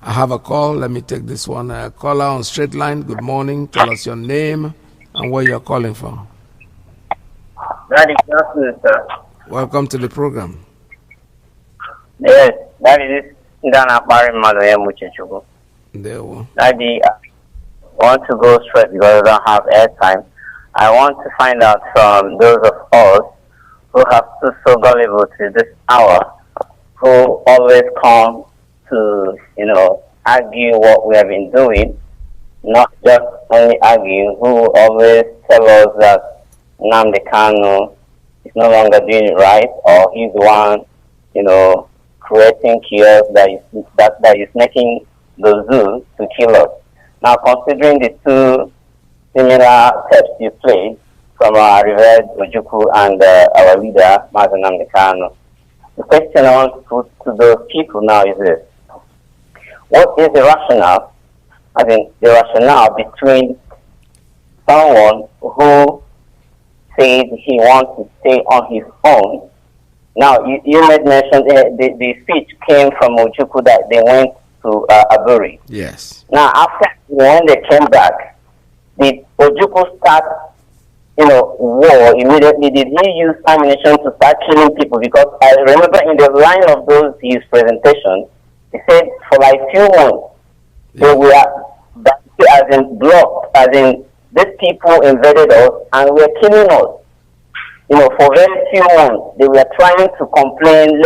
I have a call. Let me take this one. Caller on straight line. Good morning. Tell us your name and where you're calling from. That is just sir. Welcome to the program. Yes, that is Ndana Barry Maloya Muchichugo. There we go. Daddy, I want to go straight because I don't have airtime. I want to find out from those of us who have stood so gullible to this hour, who always come to, argue what we have been doing, not just only argue, who always tell us that Nnamdi Kanu is no longer doing it right, or he's the one, creating chaos that is making the zoo to kill us. Now, considering the two similar steps you played, from our revered Ojukwu and our leader, Mazi Kanu. The question I want to put to those people now is this. What is the rationale, the rationale between someone who said he wants to stay on his own? Now, you made mention, the speech came from Ojukwu that they went to Aburi. Yes. Now, after when they came back, did Ojukwu start war immediately? Did he use ammunition to start killing people? Because I remember in the line of his presentation, he said for like few months, they were as in blocked, as in these people invaded us and were killing us. For very few months, they were trying to complain,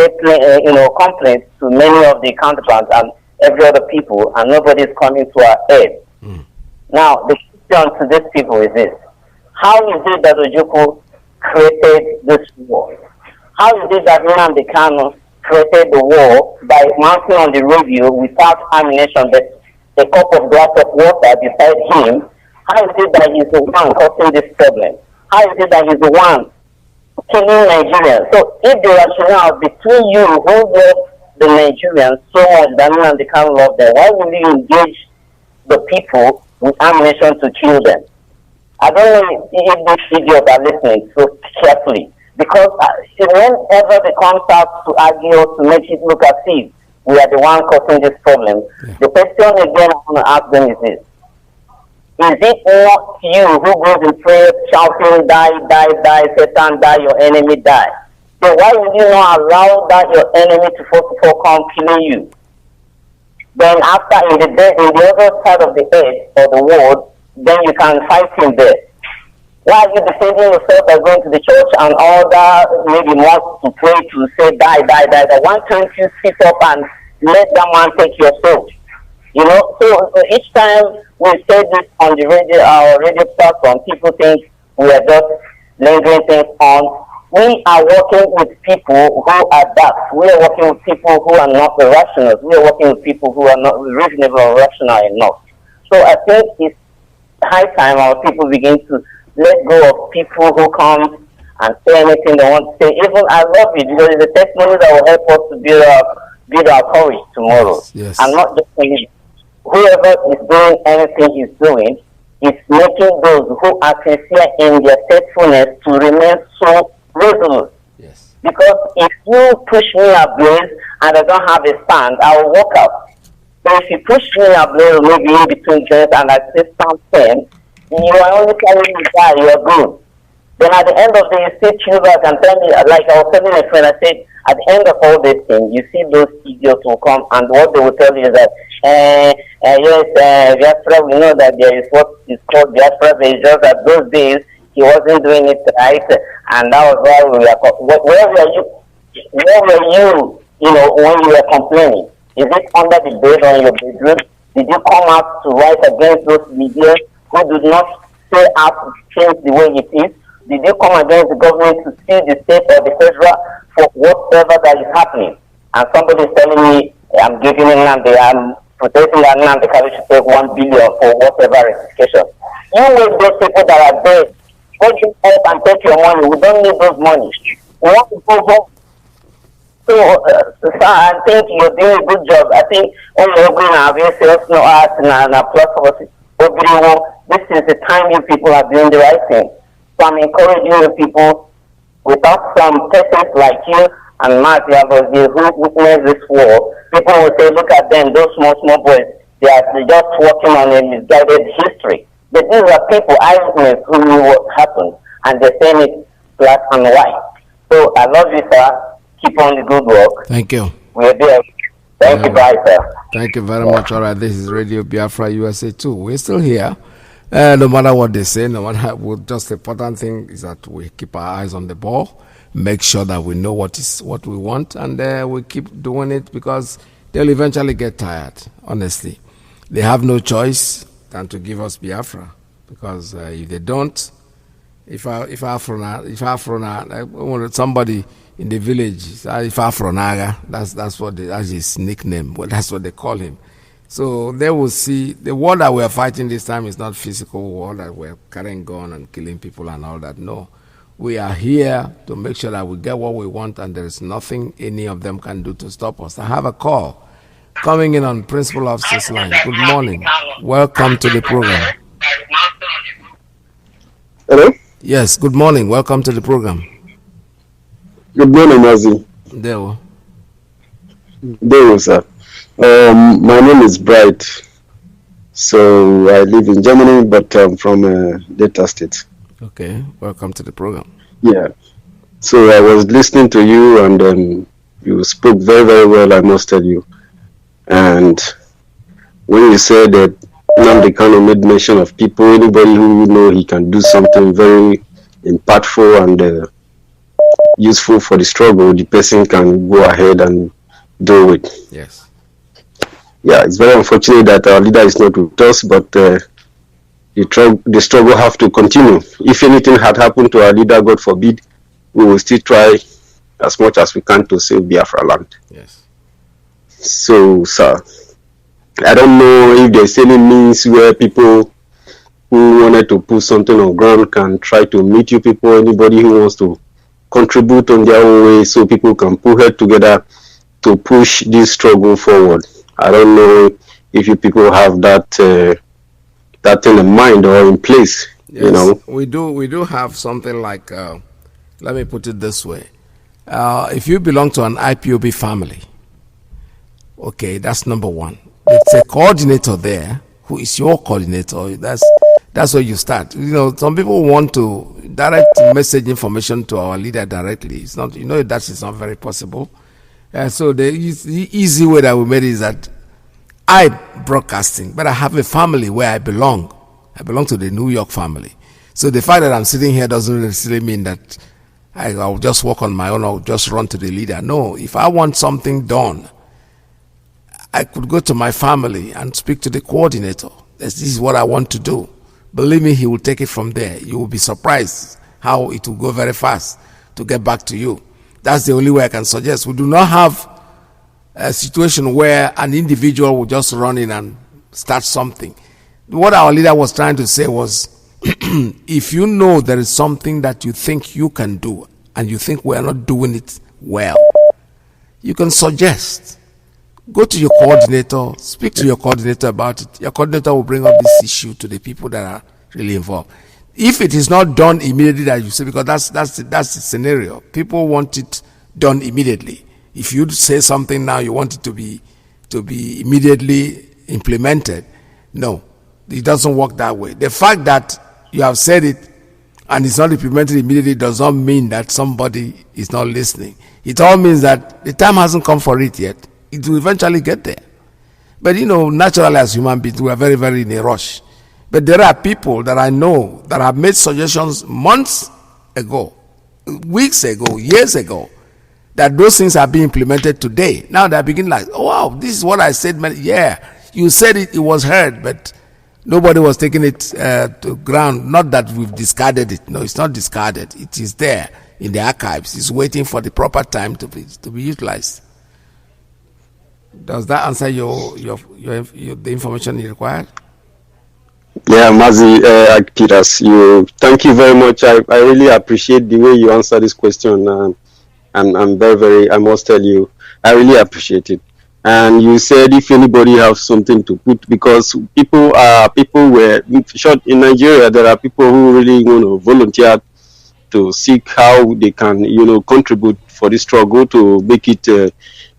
complaints to many of the counterparts and every other people, and nobody is coming to our aid. Now, the question to these people is this. How is it that Ojukwu created this war? How is it that Nnamdi Kanu created the war by mounting on the radio without ammunition, but a cup of glass of water beside him? How is it that he's the one causing this problem? How is it that he's the one killing Nigerians? So if the rationale between you who love the Nigerians so much that Nnamdi Kanu love them, why would you engage the people with ammunition to kill them? I don't know if these idiots are listening so carefully, because whenever they come out to argue to make it look as if we are the one causing this problem, the question again I want to ask them is this. Is it not you who goes in prayer shouting, die, die, die, Satan, die, your enemy, die? So why would you not allow that your enemy to first of all come killing you? Then after in the other side of the earth or the world, then you can fight him there. Why are you defending yourself by going to the church and all that, maybe more to pray to say die, die, die? Why can't you sit up and let that man take your soul? You know, so each time we say this on the radio, our radio platform, people think we are just lingering things on. We are working with people who adapt. We are working with people who are not irrational. We are working with people who are not reasonable or rational enough. So I think it's high time our people begin to let go of people who come and say anything they want to say. Even I love it because it's a testimony that will help us to build our courage tomorrow. Yes. And not just whoever is doing anything he's doing is making those who are sincere in their faithfulness to remain so resolute. Yes. Because if you push me ablaze and I don't have a stand, I will walk out. But if you push me ablaze maybe in between joints and I say stand firm, you are only telling me that you are good. Then at the end of the day, you say chill back and tell me, like I was telling a friend, I said, at the end of all this thing, you see those idiots will come and what they will tell you is that, yes, Biafra, we know that there is what is called Biafra, but it's just that those days he wasn't doing it right, and that was why we were. Where were you? Where were you? You know, when you were complaining, is it under the bed or in your bedroom? Did you come out to write against those leaders who did not say out to change the way it is? Did you come against the government to sue the state or the federal for whatever that is happening? And somebody is telling me, I'm giving Nnamdi, I'm protesting that Nnamdi should take 1 billion for whatever rectification. You make those people that are there, go you up and take your money. We don't need those money. We want to go home. So, I think you're doing a good job. I think only going to have yourself no art and plus of us. This is the time you people are doing the right thing. So I'm encouraging the people without some persons like you and Mazi IYKE who witness this war. People will say, look at them, those small boys, they're just working on a misguided history. But these are people, eyewitnesses who knew what happened, and they're saying it black and white. So I love you, sir. Keep on the good work. Thank you. We're there. Thank you, bye, sir. Thank you very much. All right, this is Radio Biafra USA 2. We're still here. No matter what they say, no matter what, just the important thing is that we keep our eyes on the ball, make sure that we know what we want, and we keep doing it because they'll eventually get tired. Honestly, they have no choice than to give us Biafra, because if they don't, if somebody in the village, if Afronaga, that's his nickname. Well, that's what they call him. So they will see the war that we are fighting this time is not physical war that we're carrying gun and killing people and all that. No, we are here to make sure that we get what we want, and there is nothing any of them can do to stop us. I have a call coming in on Principal Officer's line. Good morning. Welcome to the program. Hello? Yes, good morning. Welcome to the program. Good morning, Mazi. There, sir. My name is Bright. So I live in Germany, but I'm from Delta State. Okay, welcome to the program. Yeah. So I was listening to you, and you spoke very, very well, I must tell you. And when you said that Nnamdi Kanu made mention of people, anybody who know he can do something very impactful and useful for the struggle, the person can go ahead and do it. Yes. Yeah, it's very unfortunate that our leader is not with us, but the struggle have to continue. If anything had happened to our leader, God forbid, we will still try as much as we can to save Biafra land. Yes. So, sir, I don't know if there's any means where people who wanted to put something on ground can try to meet you people, anybody who wants to contribute on their own way so people can put head together to push this struggle forward. I don't know if you people have that thing in mind or in place. Yes, you know, we do have something like, let me put it this way. If you belong to an IPOB family, okay, that's number one. It's a coordinator there who is your coordinator. That's where you start. You know, some people want to direct message information to our leader directly. It's not, that is not very possible. So the easy way that we made is that I'm broadcasting, but I have a family where I belong. I belong to the New York family. So the fact that I'm sitting here doesn't necessarily mean that I'll just walk on my own or just run to the leader. No, if I want something done, I could go to my family and speak to the coordinator. This is what I want to do. Believe me, he will take it from there. You will be surprised how it will go very fast to get back to you. That's the only way I can suggest. We do not have a situation where an individual will just run in and start something. What our leader was trying to say was, if you know there is something that you think you can do and you think we are not doing it well, you can suggest. Go to your coordinator, speak to your coordinator about it. Your coordinator will bring up this issue to the people that are really involved. If it is not done immediately, that you say, because that's the scenario. People want it done immediately. If you say something now, you want it to be immediately implemented. No, it doesn't work that way. The fact that you have said it and it's not implemented immediately does not mean that somebody is not listening. It all means that the time hasn't come for it yet. It will eventually get there. But naturally as human beings, we are very, very in a rush. But there are people that I know that have made suggestions months ago, weeks ago, years ago, that those things are being implemented today. Now they're beginning like, oh wow, this is what I said. Yeah, you said it, it was heard, but nobody was taking it to ground. Not that we've discarded it. No, it's not discarded. It is there in the archives. It's waiting for the proper time to be utilized. Does that answer the information you required? Yeah, Mazi IYKE, thank you very much. I really appreciate the way you answer this question, and I'm very, very, I must tell you, I really appreciate it. And you said if anybody has something to put, because people were short in Nigeria, there are people who really volunteer to seek how they can contribute for the struggle to make it a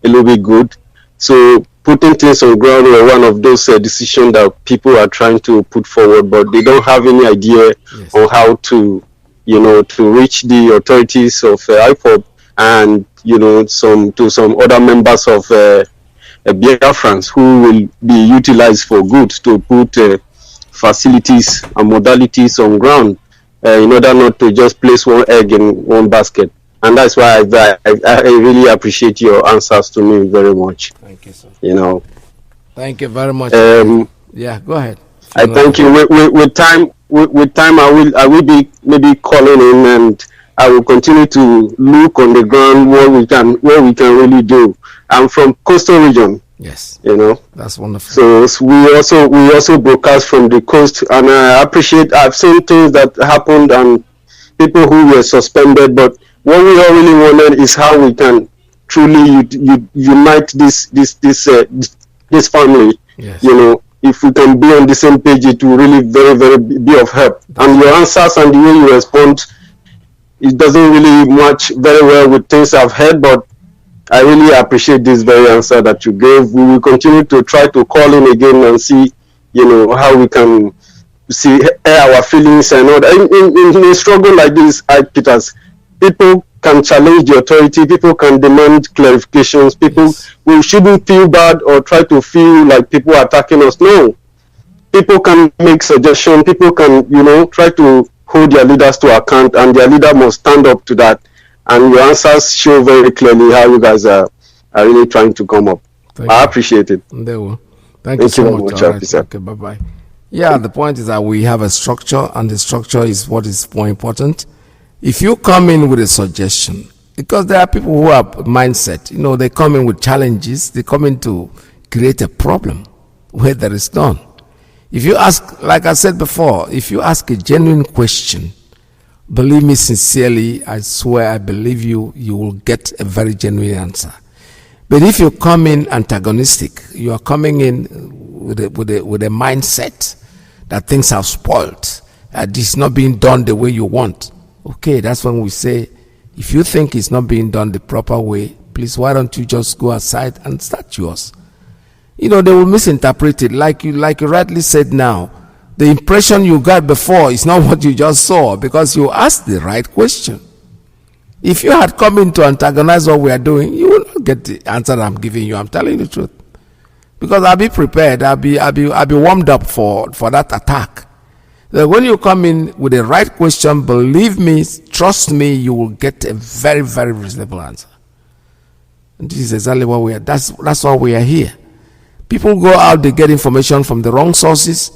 little bit good. So putting things on ground were one of those decisions that people are trying to put forward, but they don't have any idea on how to to reach the authorities of Ipob and some other members of Biafrans who will be utilized for good to put facilities and modalities on ground in order not to just place one egg in one basket. And that's why I really appreciate your answers to me very much. Thank you, sir. Thank you very much. Yeah, go ahead. I thank you. With time, I will be maybe calling in, and I will continue to look on the ground what we can really do. I'm from coastal region. Yes. That's wonderful. So we also broadcast from the coast, and I appreciate. I've seen things that happened and people who were suspended, but what we all really wanted is how we can truly unite this family. Yes. If we can be on the same page, it will really very, very be of help. And your answers and the way you respond, it doesn't really match very well with things I've heard, but I really appreciate this very answer that you gave. We will continue to try to call in again and see, how we can air our feelings and all that. In a struggle like this, PETERS, people can challenge the authority, people can demand clarifications, we shouldn't feel bad or try to feel like people are attacking us. No. People can make suggestions, people can, try to hold their leaders to account, and their leader must stand up to that. And your answers show very clearly how you guys are really trying to come up. I appreciate it. Thank you so much. Right. Okay, bye-bye. Yeah, the point is that we have a structure, and the structure is what is more important. If you come in with a suggestion, because there are people who have mindset, they come in with challenges, they come in to create a problem where there is none. If you ask, like I said before, if you ask a genuine question, believe me sincerely, I swear I believe you will get a very genuine answer. But if you come in antagonistic, you are coming in with a mindset that things are spoiled, this is not being done the way you want. Okay, that's when we say, if you think it's not being done the proper way, please, why don't you just go aside and start yours? They will misinterpret it. Like you rightly said now, the impression you got before is not what you just saw, because you asked the right question. If you had come in to antagonize what we are doing, you will not get the answer I'm giving you. I'm telling you the truth. Because I'll be prepared. I'll be warmed up for that attack. When you come in with the right question, believe me, trust me, you will get a very, very reasonable answer. And this is exactly what we are. That's why we are here. People go out, they get information from the wrong sources,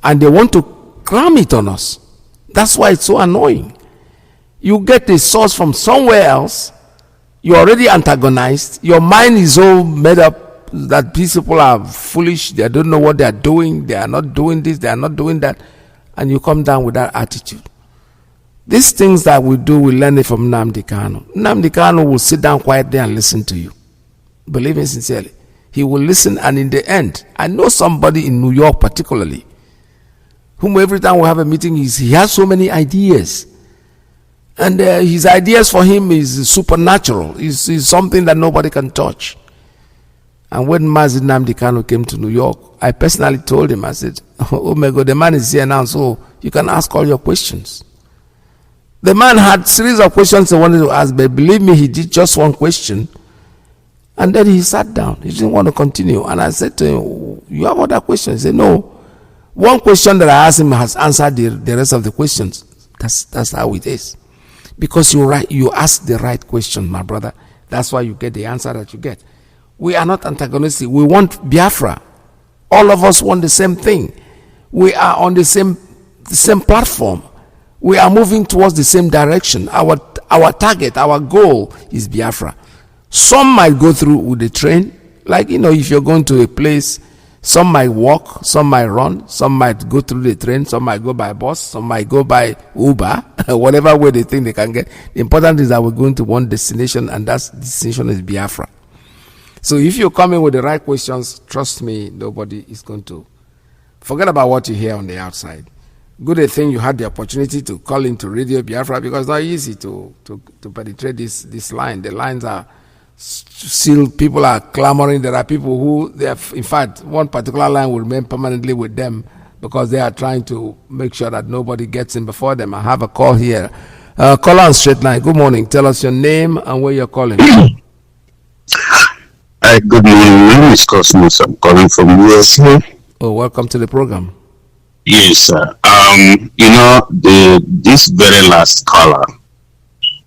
and they want to cram it on us. That's why it's so annoying. You get a source from somewhere else, you're already antagonized, your mind is all made up that these people are foolish, they don't know what they are doing, they are not doing this, they are not doing that, and you come down with that attitude. These things that we do, we learn it from Nnamdi Kanu. Nnamdi Kanu will sit down quietly and listen to you. Believe me sincerely. He will listen, and in the end, I know somebody in New York particularly, whom every time we have a meeting, he has so many ideas. And his ideas for him is supernatural. Is something that nobody can touch. And when Mazi Nnamdi Kanu came to New York, I personally told him, I said, oh my God, the man is here now, so you can ask all your questions. The man had a series of questions he wanted to ask, but believe me, he did just one question. And then he sat down. He didn't want to continue. And I said to him, you have other questions? He said, no. One question that I asked him has answered the rest of the questions. That's how it is. Because you ask the right question, my brother. That's why you get the answer that you get. We are not antagonistic. We want Biafra. All of us want the same thing. We are on the same platform. We are moving towards the same direction. Our target, our goal is Biafra. Some might go through with the train. Like, if you're going to a place, some might walk, some might run, some might go through the train, some might go by bus, some might go by Uber, whatever way they think they can get. The important is that we're going to one destination, and that destination is Biafra. So if you come in with the right questions, trust me, nobody is going to forget about what you hear on the outside. Good thing you had the opportunity to call into Radio Biafra, because it's not easy to penetrate this line. The lines are still, people are clamoring. There are people who, they have, in fact, one particular line will remain permanently with them because they are trying to make sure that nobody gets in before them. I have a call here. Call on straight line. Good morning. Tell us your name and where you're calling. Good morning. My name is Cosmos. I'm calling from USA. Oh, welcome to the program. Yes, sir. This very last caller,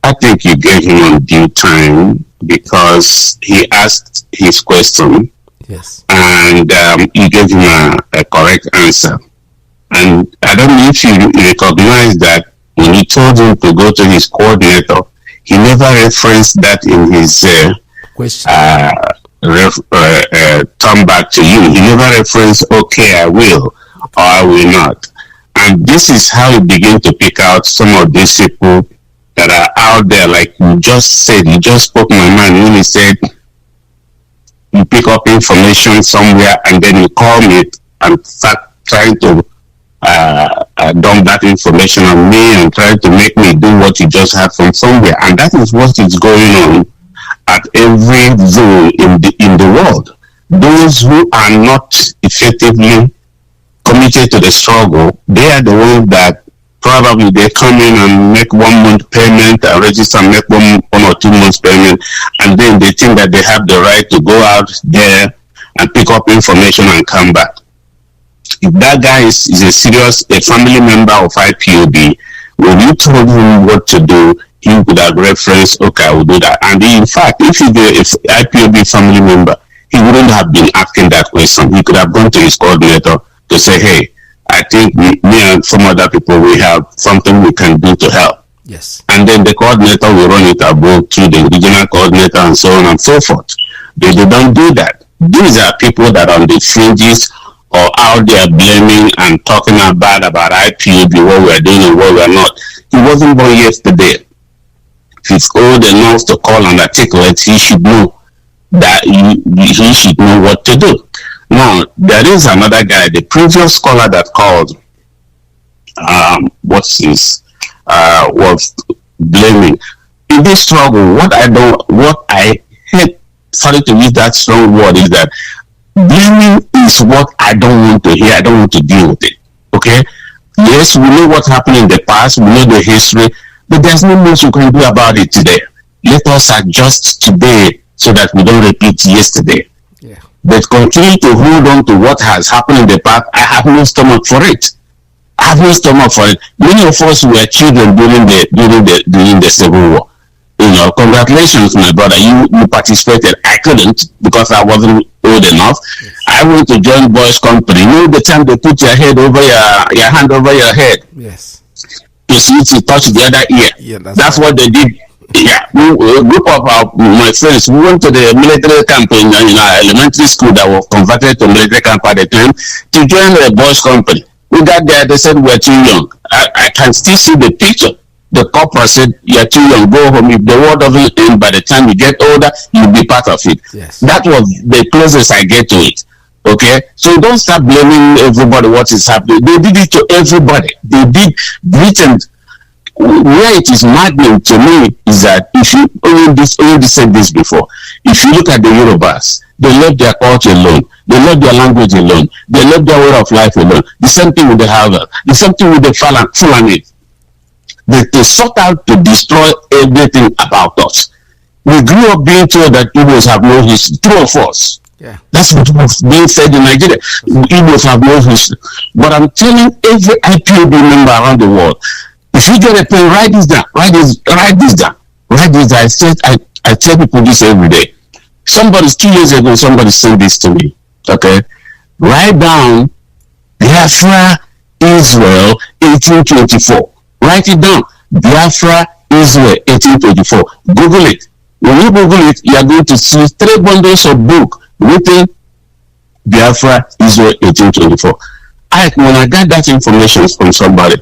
I think you gave him on due time because he asked his question. Yes. And you gave him a correct answer. And I don't know if you recognize that when he told him to go to his coordinator, he never referenced that in his question. Turn back to you. He never referenced, okay, I will, or I will not. And this is how he began to pick out some of these people that are out there, like you just said. You just spoke my mind when he said you pick up information somewhere and then you call me and start trying to dump that information on me and try to make me do what you just had from somewhere. And that is what is going on at every zone in the world. Those who are not effectively committed to the struggle, they are the ones that probably they come in and make 1 month payment and register and make one or 2 months payment, and then they think that they have the right to go out there and pick up information and come back. If that guy is a family member of IPOB, when you told him what to do, he would have referenced, okay, I will do that. And in fact, if he's an IPOB family member, he wouldn't have been asking that question. He could have gone to his coordinator to say, hey, I think me and some other people, we have something we can do to help. Yes. And then the coordinator will run it above to the regional coordinator and so on and so forth. They don't do that. These are people that are on the fringes or out there blaming and talking about IPOB, what we're doing and what we're not. He wasn't born yesterday. If he's old enough to call and articulate, he should know that he should know what to do. Now, there is another guy, the previous caller that called, was blaming. In this struggle, what I hate, sorry to use that strong word, is that blaming is what I don't want to hear. I don't want to deal with it. Okay? Yes, we know what happened in the past, we know the history, but there's no much we can do about it today. Let us adjust today so that we don't repeat yesterday. Yeah. But continue to hold on to what has happened in the past. I have no stomach for it. I have no stomach for it. Many of us were children during the Civil War. Congratulations, my brother. You participated. I couldn't because I wasn't old enough. I want to join boys' company. You know the time they put your head over your hand over your head. Yes. You see to touch the other ear. Yeah, that's what they did. Yeah, a group of my friends, we went to the military camp in our elementary school that was converted to military camp at the time to join the boys' company. We got there, they said we're too young. I can still see the picture. The corporal said, you're too young, go home. If the war doesn't end by the time you get older, you'll be part of it. Yes. That was the closest I get to it. Okay, so don't start blaming everybody what is happening. They did it to everybody. They did Britain. Where it is maddening to me is that if you already said this before, if you look at the Yorubas, they left their culture alone, they left their language alone, they left their way of life alone. The same thing with the Hausa, the same thing with the Fulani. They sought out to destroy everything about us. We grew up being told that Igbos have no history. True or false? Yeah. That's what was being said in Nigeria. Igbos have no history. But I'm telling every IPOB member around the world, if you get a pen, write this down. Write this down. I tell people this every day. 2 years ago, somebody sent this to me. Okay, write down Biafra, Israel, 1824. Write it down. Biafra, Israel, 1824. Google it. When you Google it, you are going to see 3 bundles of book written Biafra, Israel, 1824. When I got that information from somebody,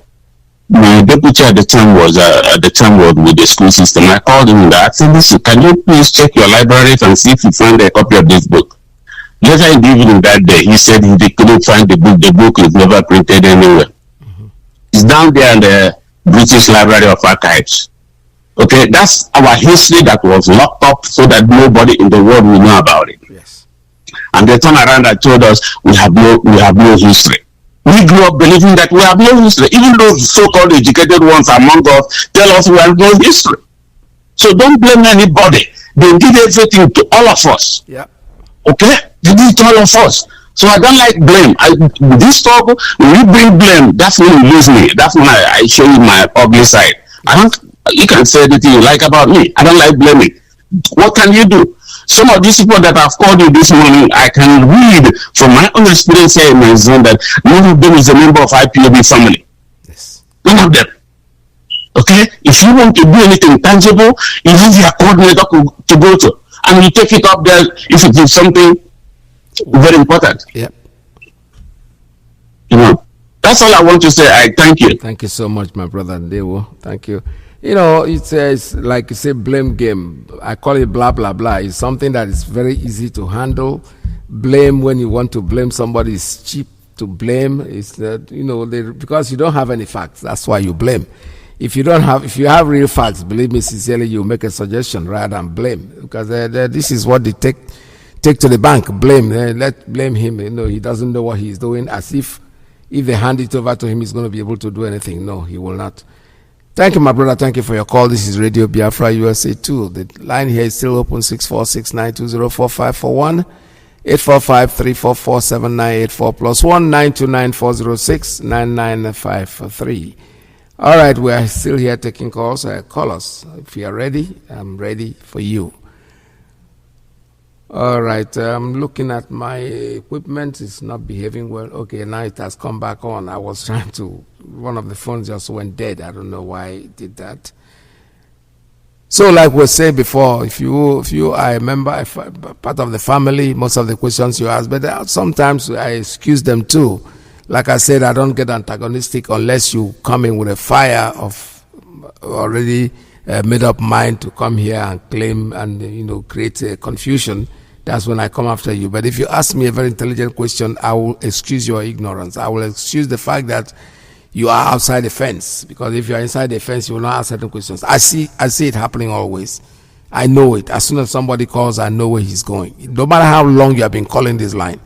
my deputy at the time was with the school system. I called him and I said, listen, can you please check your libraries and see if you find a copy of this book? Later in the evening that day, he said he couldn't find the book. The book is never printed anywhere. It's down there in the British Library of Archives. Okay, that's our history that was locked up so that nobody in the world will know about it. Yes. And they turned around and told us we have no history. We grew up believing that we have no history. Even those so-called educated ones among us tell us we have no history. So don't blame anybody. They did everything to all of us. Yeah. Okay? They did it to all of us. So I don't like blame. This talk, when you bring blame, that's when you lose me. That's when I show you my ugly side. You can say anything you like about me. I don't like blaming. What can you do? Some of these people that I've called you this morning, I can read from my own experience here in my zone that none of them is a member of IPOB family. Yes. None of them. Okay? If you want to do anything tangible, you have your coordinator to go to. And you take it up there if it is something very important. Yeah. You know, that's all I want to say. I thank you. Thank you so much, my brother Ndewo. Thank you. You know, it's like you say, blame game. I call it blah, blah, blah. It's something that is very easy to handle. Blame, when you want to blame somebody, is cheap to blame. It's that, you know, because you don't have any facts. That's why you blame. If you have real facts, believe me sincerely, you make a suggestion rather than blame. Because this is what they take to the bank. Blame. Blame him. You know, he doesn't know what he's doing, as if they hand it over to him, he's going to be able to do anything. No, he will not. Thank you, my brother. Thank you for your call. This is Radio Biafra USA 2. The line here is still open, 646-920-4541, 845-344-7984, plus 1-929-406-9953. All right, we are still here taking calls. Call us. If you are ready, I'm ready for you. All right, I'm looking at my equipment. It's not behaving well. Okay, now it has come back on. I was trying to, one of the phones just went dead. I don't know why it did that. So like we said before, if you are a member, part of the family, most of the questions you ask, but sometimes I excuse them too. Like I said, I don't get antagonistic unless you come in with a fire of already made up mind to come here and claim and, you know, create a confusion. That's when I come after you. But if you ask me a very intelligent question, I will excuse your ignorance. I will excuse the fact that you are outside the fence, because if you are inside the fence, you will not ask certain questions. I see it happening always. I know it. As soon as somebody calls, I know where he's going. No matter how long you have been calling this line,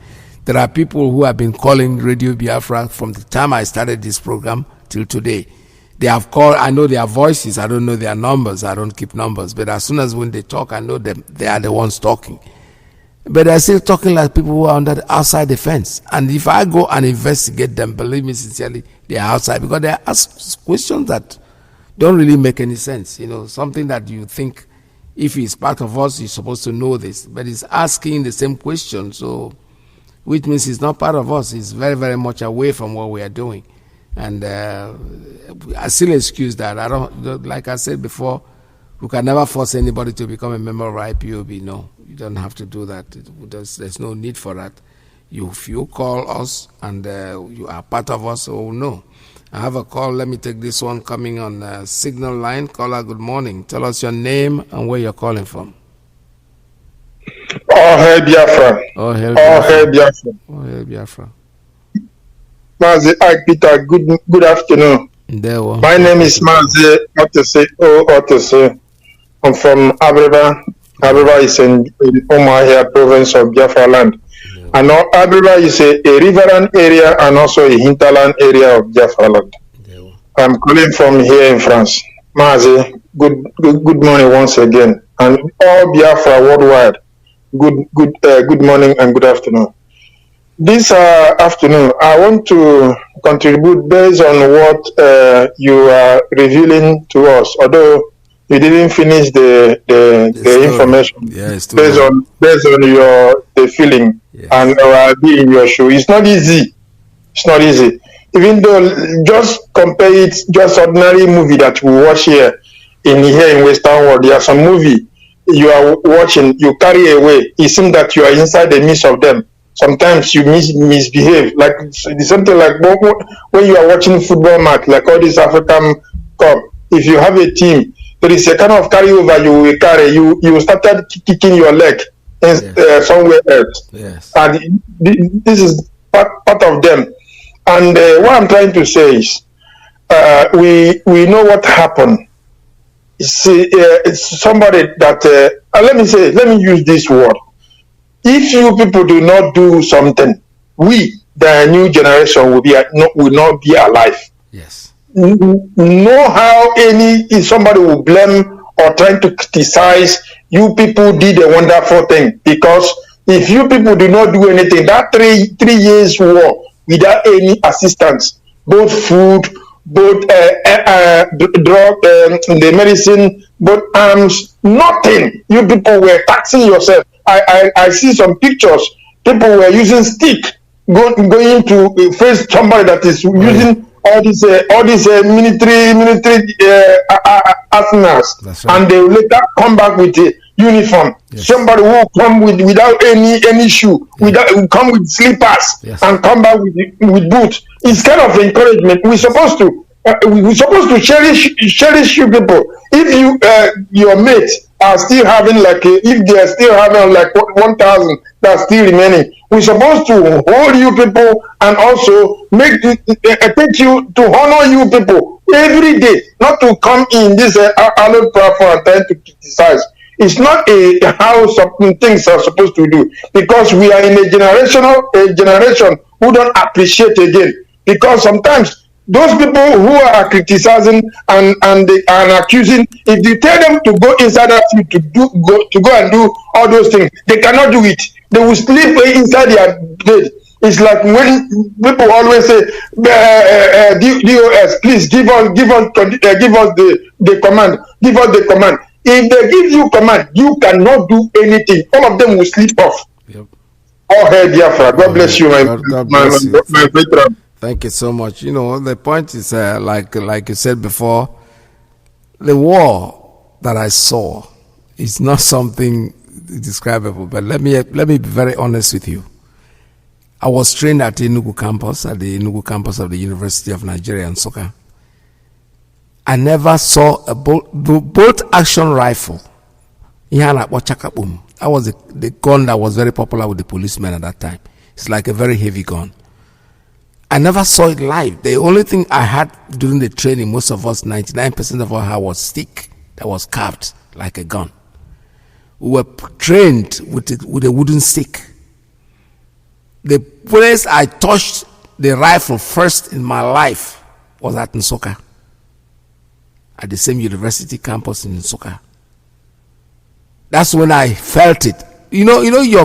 there are people who have been calling Radio Biafra from the time I started this program till today. They have called. I know their voices. I don't know their numbers. I don't keep numbers. But as soon as when they talk, I know them. They are the ones talking. But they're still talking like people who are outside the fence. And if I go and investigate them, believe me sincerely, they are outside, because they ask questions that don't really make any sense. You know, something that you think If he's part of us, he's supposed to know this. But he's asking the same question, so which means he's not part of us. He's very, very much away from what we are doing. And I still excuse that. I don't, like I said before, we can never force anybody to become a member of IPOB. No, you don't have to do that. There's no need for that. If you call us and you are part of us, oh no. I have a call. Let me take this one coming on signal line. Caller, good morning. Tell us your name and where you're calling from. Oh, hey, Biafra. Oh, hey, Biafra. Oh, hey, Biafra. Mazi IYKE, good afternoon. My name is Mazi IYKE. I'm from Abreba. Abreba is in Umuahia province of Biafra land. And Abreba is a riverine area and also a hinterland area of Biafra land. I'm calling from here in France. Mazi, good morning once again. And all Biafra worldwide, good morning and good afternoon. This afternoon, I want to contribute based on what you are revealing to us, although you didn't finish the information. Yeah, it's based on the feeling and be in your shoe. It's not easy. It's not easy. Even though just compare it, just ordinary movie that we watch here in Western world, there are some movie you are watching, you carry away. It seems that you are inside the midst of them. Sometimes you misbehave, like something like when you are watching football match, like all this African Cup. If you have a team, there is a kind of carryover you will carry. You started kicking your leg somewhere else, and this is part of them. And what I'm trying to say is, we know what happened. It's somebody that let me use this word. If you people do not do something, we, the new generation, will not be alive. Yes. Know how somebody will blame or trying to criticize you people did a wonderful thing, because if you people do not do anything, that three years war without any assistance, both food, both drug, the medicine, both arms, nothing. You people were taxing yourself. I see some pictures. People were using stick, going to face somebody that is using all these military arsenals, and they later come back with a uniform. Somebody will come without any shoe, come with slippers, and come back with boots. It's kind of encouragement. We're supposed to cherish you people. If your mates are still having if they are still having 1,000 that's still remaining, we're supposed to hold you people and also take you to honor you people every day, not to come in this hallowed platform and trying to criticize. It's not how some things are supposed to do, because we are in a generation who don't appreciate again. Because sometimes those people who are criticizing and they are accusing, if you tell them to go inside that field to go and do all those things, they cannot do it. They will sleep inside their bed. It's like when people always say, DOS, please give us the command. Give us the command. If they give you command, you cannot do anything. All of them will sleep off. Yep. Oh, hey, Biafra. God bless you, my veteran. Thank you so much. You know, the point is, like you said before, the war that I saw is not something describable. But let me be very honest with you. I was trained at the Enugu campus, of the University of Nigeria in Nsukka. I never saw a bolt action rifle. That was the gun that was very popular with the policemen at that time. It's like a very heavy gun. I never saw it live. The only thing I had during the training, most of us, 99% of us had, was stick that was carved like a gun. We were trained with a wooden stick. The place I touched the rifle first in my life was at Nsukka, at the same university campus in Nsukka. That's when I felt it. You know, you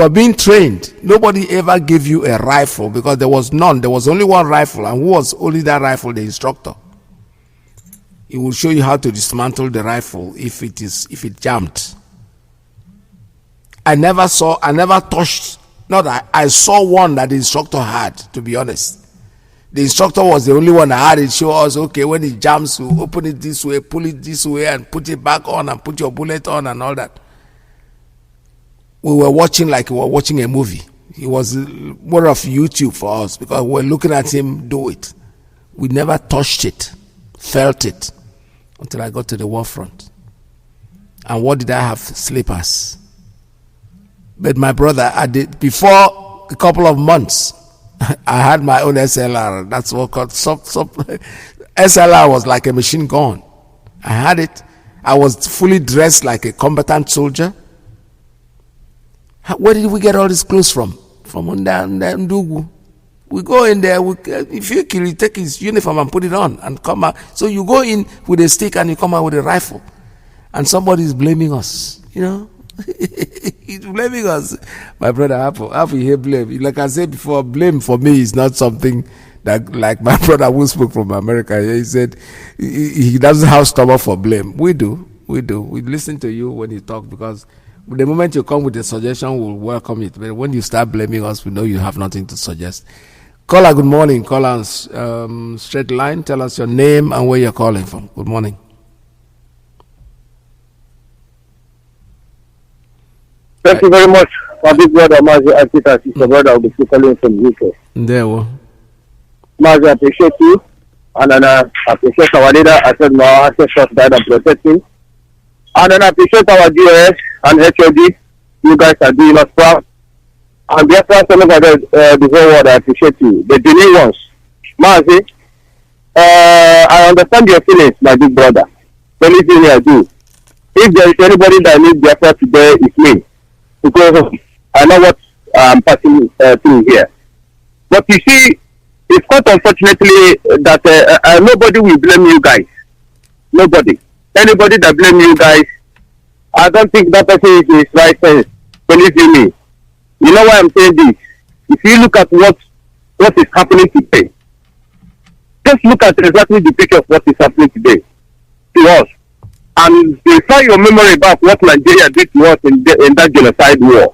are being trained. Nobody ever gave you a rifle, because there was none. There was only one rifle, and who was only that rifle? The instructor. It will show you how to dismantle the rifle if it jammed. I never touched. Not I saw one that the instructor had, to be honest. The instructor was the only one that had it show us, okay, when it jams, you open it this way, pull it this way, and put it back on, and put your bullet on, and all that. We were watching like we were watching a movie. It was more of YouTube for us because we were looking at him do it. We never touched it, felt it, until I got to the war front. And what did I have? Slippers. But my brother, before a couple of months, I had my own SLR. That's what called SLR was like a machine gun. I had it. I was fully dressed like a combatant soldier. Where did we get all these clothes from? From Ndugu. We go in there. If you kill, you take his uniform and put it on and come out. So you go in with a stick and you come out with a rifle, and somebody is blaming us. You know. He's blaming us. My brother, how you hear blame? Like I said before, blame for me is not something that, like my brother who spoke from America, he said he doesn't have stomach for blame. We do. We listen to you when you talk, because the moment you come with a suggestion, we'll welcome it. But when you start blaming us, we know you have nothing to suggest. Caller, good morning. Call us straight line. Tell us your name and where you're calling from. Good morning. Thank you very much, my big brother Mazi IYKE. He's the brother of the calling from UK. There we Mazi, I appreciate you, and then I appreciate our leader. I said my ancestors died and protecting, and then I appreciate our GOS and HOD. You guys are doing us proud, and Biafra all over the whole world. I appreciate you. The Benin ones, Mazi. I understand your feelings, my big brother. Believe me, I do. If there is anybody that needs Biafra today, it's me. Because I know what I'm passing through here. But you see, it's quite unfortunately that nobody will blame you guys. Nobody. Anybody that blame you guys, I don't think that person is right sense. Believe me. You know why I'm saying this? If you look at what is happening today, just look at exactly the picture of what is happening today to us. And refer your memory back what Nigeria did to us in that genocide war.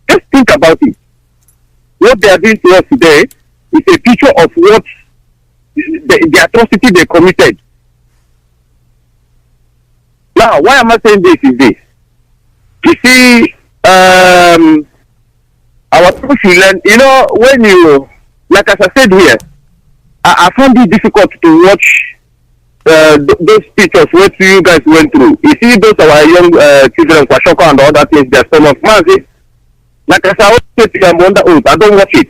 Just think about it. What they are doing to us today is a picture of what the atrocity they committed. Now, why am I saying this is this? You see, our people should learn, you know, when you, like as I said here, I found it difficult to watch those pictures what you guys went through. You see those our young children, Kwashoko and all that things, they're so much Mazi. Like I said, I'm under oath. I don't watch it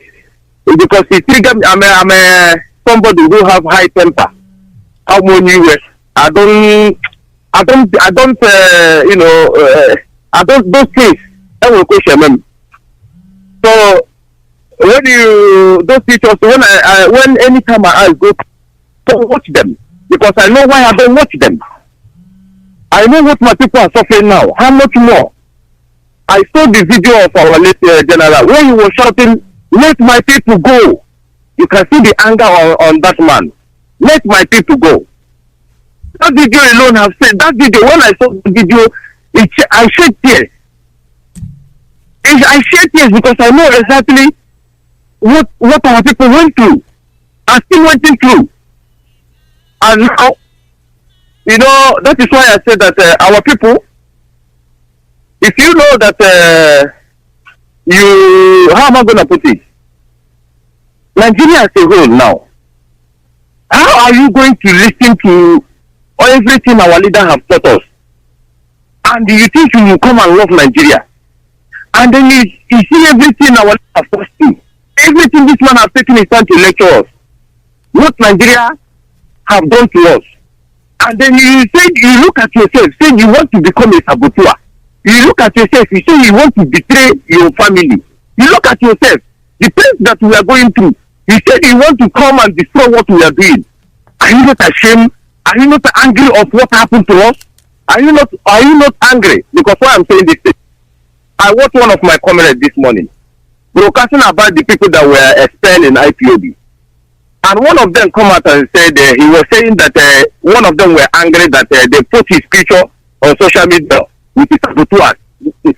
because it triggered me. I'm somebody who have high temper. How many years? I don't you know, I don't those things. That will question them. So when you those pictures, when anytime my eyes go, don't watch them. Because I know why I don't watch them. I know what my people are suffering now. How much more? I saw the video of our late general where he was shouting, "Let my people go." You can see the anger on that man. Let my people go. That video alone have said, that video, when I saw the video, I shed tears. I shed tears because I know exactly what our people went through. Are still went through. And now, you know, that is why I said that our people, if you know that how am I going to put it? Nigeria as a whole now, how are you going to listen to everything our leader have taught us? And you think you will come and love Nigeria? And then you see everything our leader have taught you. Everything this man has taken his time to lecture us. What Nigeria have done to us. And then you look at yourself, say you want to become a saboteur. You look at yourself, you say you want to betray your family. You look at yourself, the pain that we are going through, you said you want to come and destroy what we are doing. Are you not ashamed? Are you not angry of what happened to us? Are you not angry? Because why I'm saying this, I watched one of my comrades this morning broadcasting about the people that were expelled in IPOB. And one of them come out and said he was saying that one of them were angry that they put his picture on social media with the saboteurs. His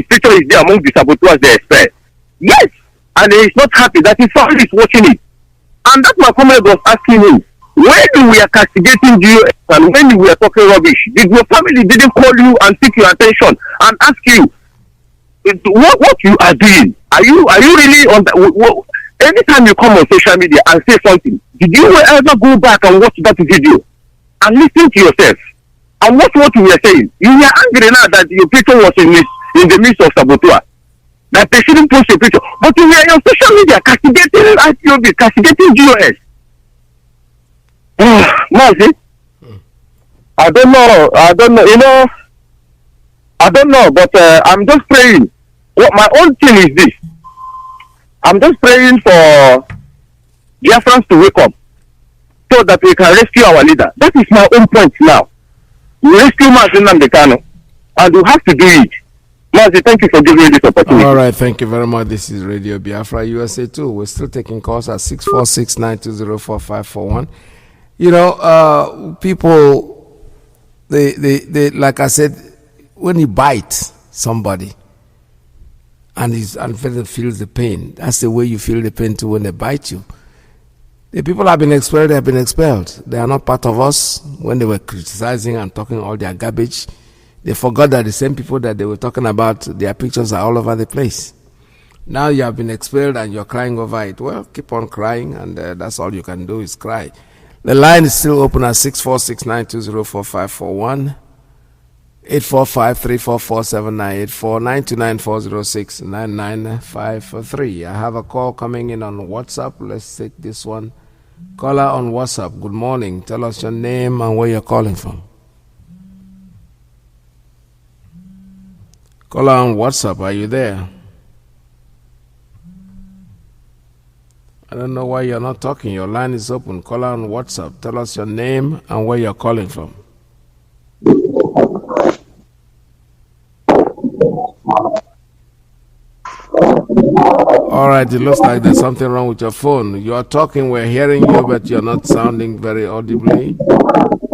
picture is there among the saboteurs they expect. Yes, and he's not happy that his family is watching it. And that my comrade was asking him, when we are castigating you and when we are talking rubbish, did your family didn't call you and seek your attention and ask you what you are doing? Are you really on that? Anytime you come on social media and say something, did you ever go back and watch that video and listen to yourself and watch what you were saying? You were angry now that your picture was in the midst of saboteur, that they shouldn't post your picture, but you were on social media castigating IPOB, castigating GOS. Mazi, I don't know, but I'm just praying. What my own thing is this. I'm just praying for Biafrans to wake up so that we can rescue our leader. That is my own point now. We rescue Mazi Nnamdi, and we have to do it. Mazi, thank you for giving me this opportunity. All right, thank you very much. This is Radio Biafra USA 2. We're still taking calls at 646-920-4541. You know, people, they like I said, when you bite somebody, and feels the pain. That's the way you feel the pain too when they bite you. The people have been expelled, they have been expelled. They are not part of us. When they were criticizing and talking all their garbage, they forgot that the same people that they were talking about, their pictures are all over the place. Now you have been expelled and you're crying over it. Well, keep on crying, and that's all you can do is cry. The line is still open at 646-920-4541. 845-344-7984 929-406-9953. I have a call coming in on WhatsApp. Let's take this one. Caller on WhatsApp. Good morning. Tell us your name and where you're calling from. Caller on WhatsApp. Are you there? I don't know why you're not talking. Your line is open. Caller on WhatsApp. Tell us your name and where you're calling from. All right, it looks like there's something wrong with your phone. You are talking, we're hearing you, but you're not sounding very audibly.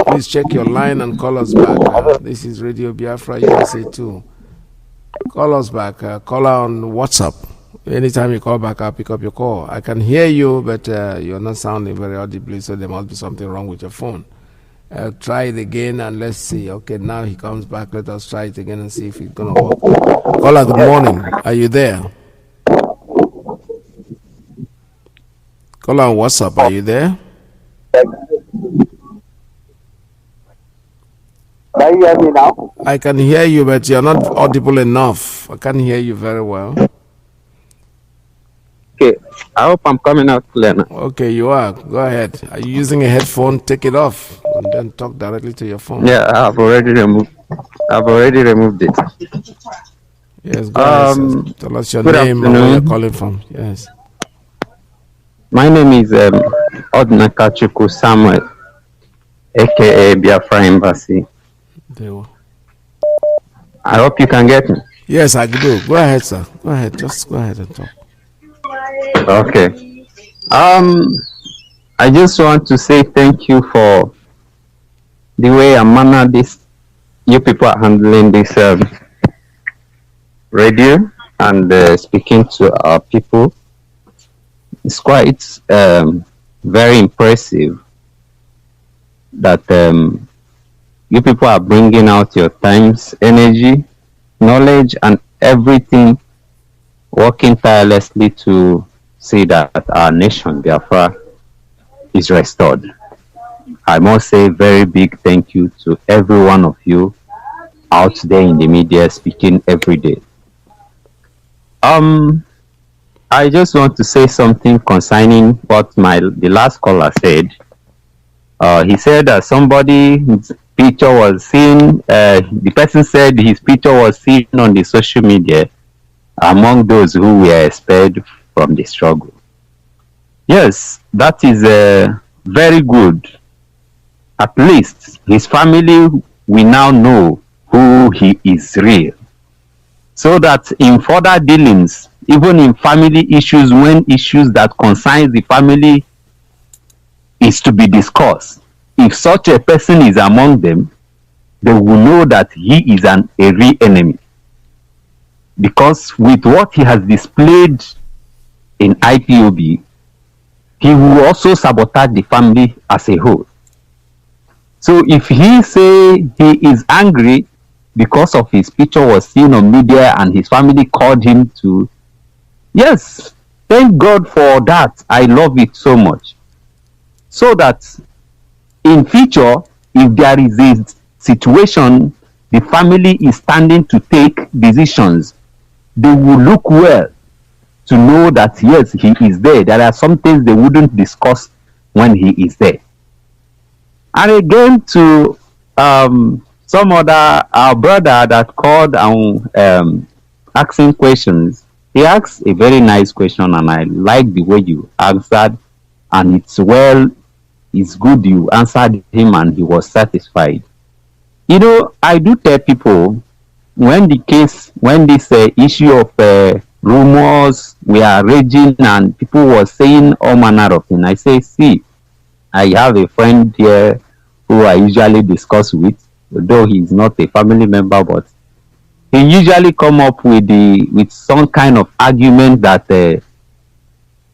Please check your line and call us back. This is Radio Biafra USA 2. Call us back. Call on WhatsApp. Anytime you call back, I'll pick up your call. I can hear you, but you're not sounding very audibly, so there must be something wrong with your phone. Try it again and let's see. Okay, now he comes back. Let us try it again and see if it's going to work. Caller, good morning. Are you there? Caller on WhatsApp, are you there? Can you hear me now? I can hear you, but you're not audible enough. I can't hear you very well. Okay, I hope I'm coming out clear now. Okay, you are. Go ahead. Are you using a headphone? Take it off and then talk directly to your phone. Yeah, I've already removed it. Yes, go ahead. Tell us your name and where you're calling from. Yes. My name is Odnakachuku Samuel, aka Biafra Embassy. I hope you can get me. Yes, I do. Go ahead, sir. Go ahead. Just go ahead and talk. Okay. I just want to say thank you for the way and manner you people are handling this radio and speaking to our people. It's quite very impressive that you people are bringing out your times, energy, knowledge, and everything, working tirelessly to see that our nation, Biafra, is restored. I must say very big thank you to every one of you out there in the media speaking every day. I just want to say something concerning what the last caller said. He said that somebody's picture was seen, the person said his picture was seen on the social media among those who were expelled from the struggle. Yes, that is very good. At least his family will now know who he is real. So that in further dealings, even in family issues, when issues that concerns the family is to be discussed. If such a person is among them, they will know that he is a real enemy. Because with what he has displayed in IPOB, he will also sabotage the family as a whole. So if he say he is angry because of his picture was seen on media and his family called him to, yes, thank God for that. I love it so much. So that in future, if there is a situation the family is standing to take decisions, they will look well to know that yes, he is there. There are some things they wouldn't discuss when he is there. And again, to some other our brother that called and asking questions, he asked a very nice question, and I like the way you answered. And it's good you answered him, and he was satisfied. You know, I do tell people when this issue of rumors we are raging and people were saying all manner of things, I say, see, I have a friend here who I usually discuss with, though he's not a family member, but he usually come up with some kind of argument that they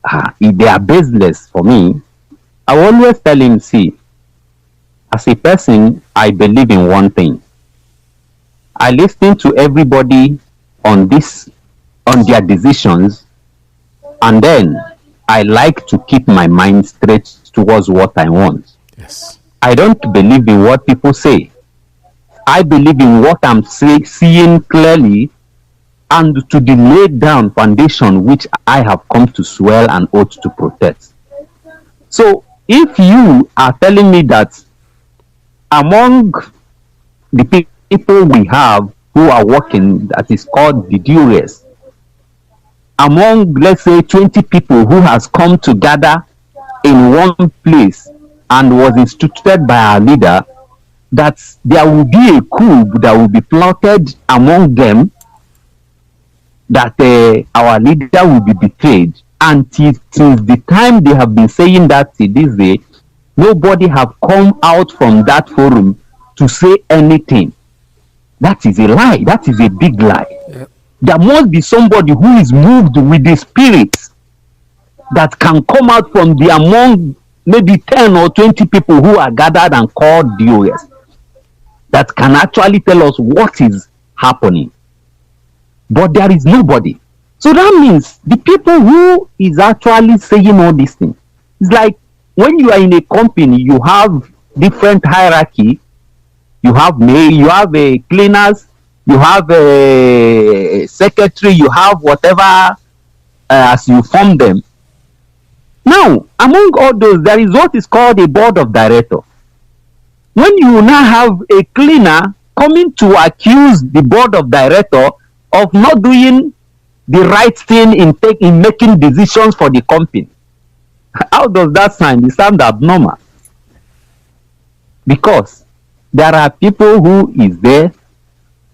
are baseless for me. I always tell him, see, as a person, I believe in one thing. I listen to everybody on their decisions, and then I like to keep my mind straight towards what I want. Yes. I don't believe in what people say. I believe in what I'm seeing clearly, and to the laid down foundation which I have come to swear and oath to protect. So if you are telling me that among the people we have who are working, that is called the duress, among let's say 20 people who has come together in one place and was instituted by our leader, that there will be a coup that will be plotted among them, that our leader will be betrayed. And since the time they have been saying that to this day, nobody have come out from that forum to say anything. That is a lie. That is a big lie. Yep. There must be somebody who is moved with the spirit that can come out from the among maybe 10 or 20 people who are gathered and called DOS, that can actually tell us what is happening. But there is nobody. So that means the people who is actually saying all these things, it's like when you are in a company, you have different hierarchy. You have a cleaners, you have a secretary, you have whatever as you form them. Now, among all those, there is what is called a board of directors. When you now have a cleaner coming to accuse the board of directors of not doing the right thing in making decisions for the company, how does that sound? It sounds abnormal. Because there are people who is there,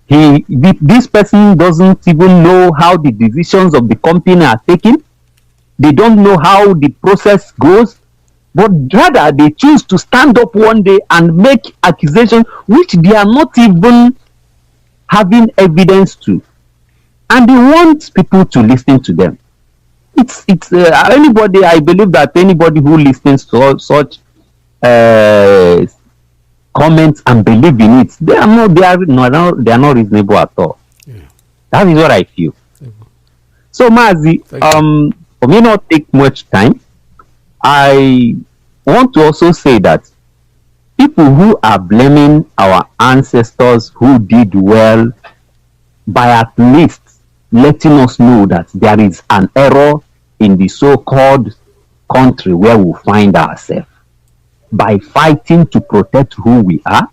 this person doesn't even know how the decisions of the company are taken. They don't know how the process goes, but rather they choose to stand up one day and make accusations which they are not even having evidence to, and they want people to listen to them. It's anybody. I believe that anybody who listens to such comments and believe in it, they are not reasonable at all. Yeah. That is what I feel. So Mazi, for me not take much time, I want to also say that people who are blaming our ancestors who did well by at least letting us know that there is an error in the so-called country where we find ourselves, by fighting to protect who we are,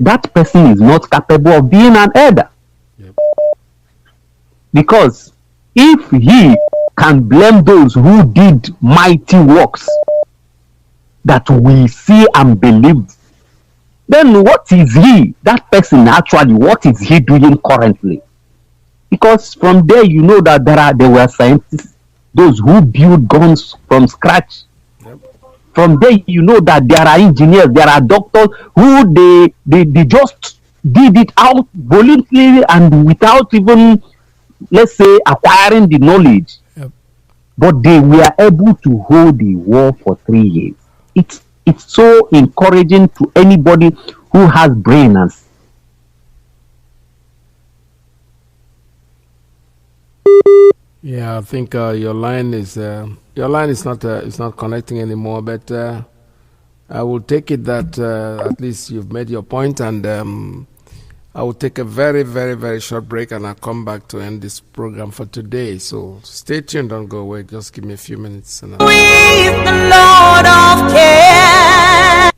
that person is not capable of being an elder. Yep. Because if he can blame those who did mighty works that we see and believe, then what is he, that person actually, what is he doing currently? Because from there you know that there were scientists, those who build guns from scratch. Yep. From there, you know that there are engineers, there are doctors who they just did it out voluntarily and without even, let's say, acquiring the knowledge. Yep. But they were able to hold the war for 3 years. It's so encouraging to anybody who has brain and Yeah, I think your line is not connecting anymore. But I will take it that at least you've made your point, and I will take a very, very, very short break, and I'll come back to end this program for today. So stay tuned, don't go away. Just give me a few minutes. And With the Lord of care.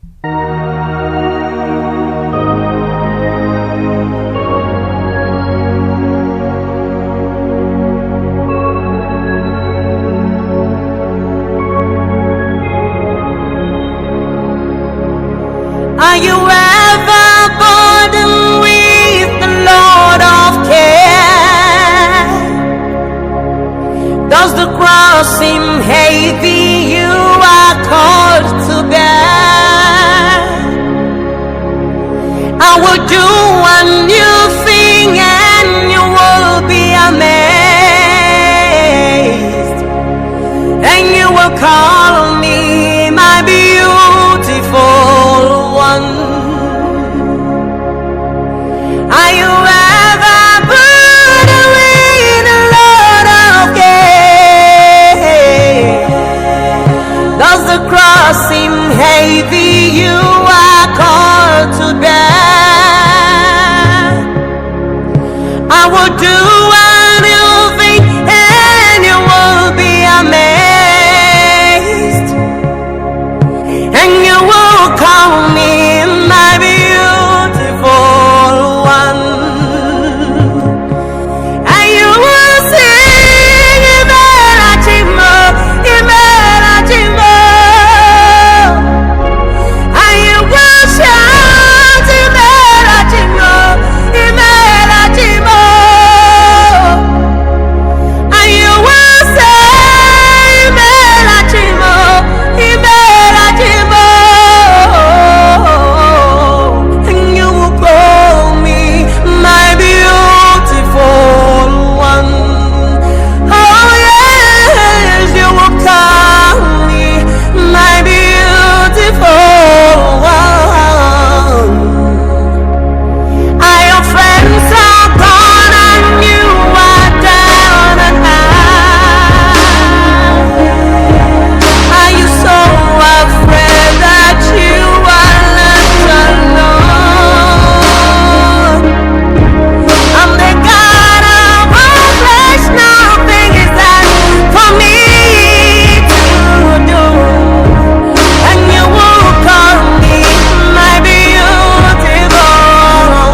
Are you ever burdened with the Lord of care? Does the cross seem heavy you are called to bear? I will do a new thing and you will be amazed, and you will call me my beautiful one. Are you ever burdened with a load of care? Does the cross seem heavy you are called to bear? I will do a new thing and you will be amazed, and you will call me my beautiful one, and you will sing Imela Chimo, Imela Chimo, and you will shout Imela Chimo, Imela Chimo, and you will say Imela Chimo, Imela Chimo, and you will call me my beautiful one. Oh yes, you will call me my beautiful one. Are your friends are gone and you are down and out? Are you so afraid that you are left alone? I'm the God of all flesh, nothing is that for me to do, and you will call me my beautiful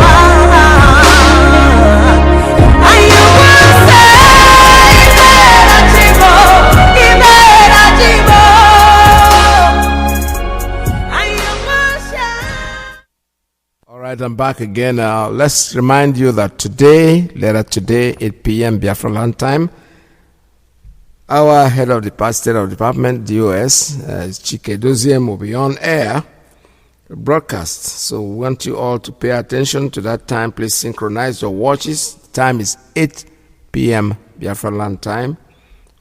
one, and you will say Imela Chimo, Imela Chimo, and you will shout. All right, I'm back again. Let's remind you that later today, 8 p.m. Biafra land time, our head of the state of department, DOS, Chike Doziem, will be on air broadcast. So we want you all to pay attention to that time. Please synchronize your watches. The time is 8 p.m. Biafra land time.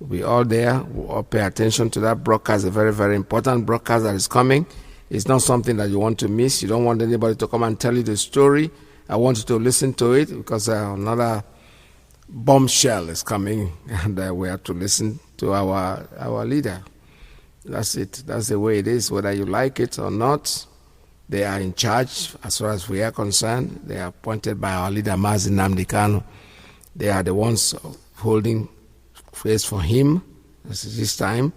We'll be all there. We'll all pay attention to that broadcast, a very, very important broadcast that is coming. It's not something that you want to miss. You don't want anybody to come and tell you the story. I want you to listen to it because another bombshell is coming, and we have to listen to our leader. That's it. That's the way it is, whether you like it or not. They are in charge as far as we are concerned. They are appointed by our leader, Mazi Kanu. They are the ones holding face for him this time.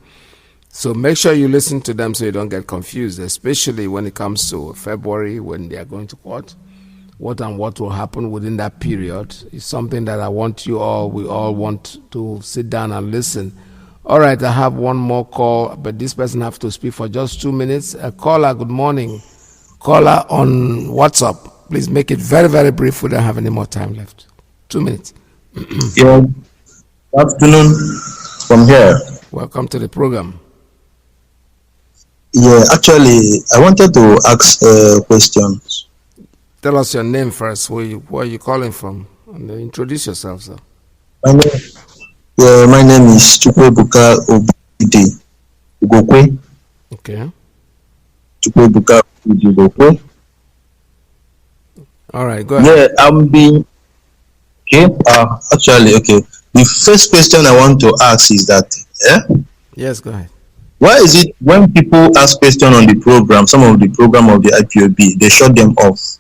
So make sure you listen to them so you don't get confused, especially when it comes to February when they are going to court. What will happen within that period is something that we all want to sit down and listen. All right, I have one more call, but this person has to speak for just 2 minutes. Caller, good morning. Caller on WhatsApp. Please make it very, very brief. We don't have any more time left. 2 minutes. Yeah. Good afternoon from here. Welcome to the program. Yeah, actually, I wanted to ask a question. Tell us your name first. Where are you calling from? And introduce yourself, sir. My name is Chukwebuka Obide Ugokwe. Okay. Chukwebuka Obide Ugokwe. All right, go ahead. Yeah, I'm being okay. Actually, okay. The first question I want to ask is that, Yes, go ahead. why is it when people ask questions on the program, some of the program of the IPOB, they shut them off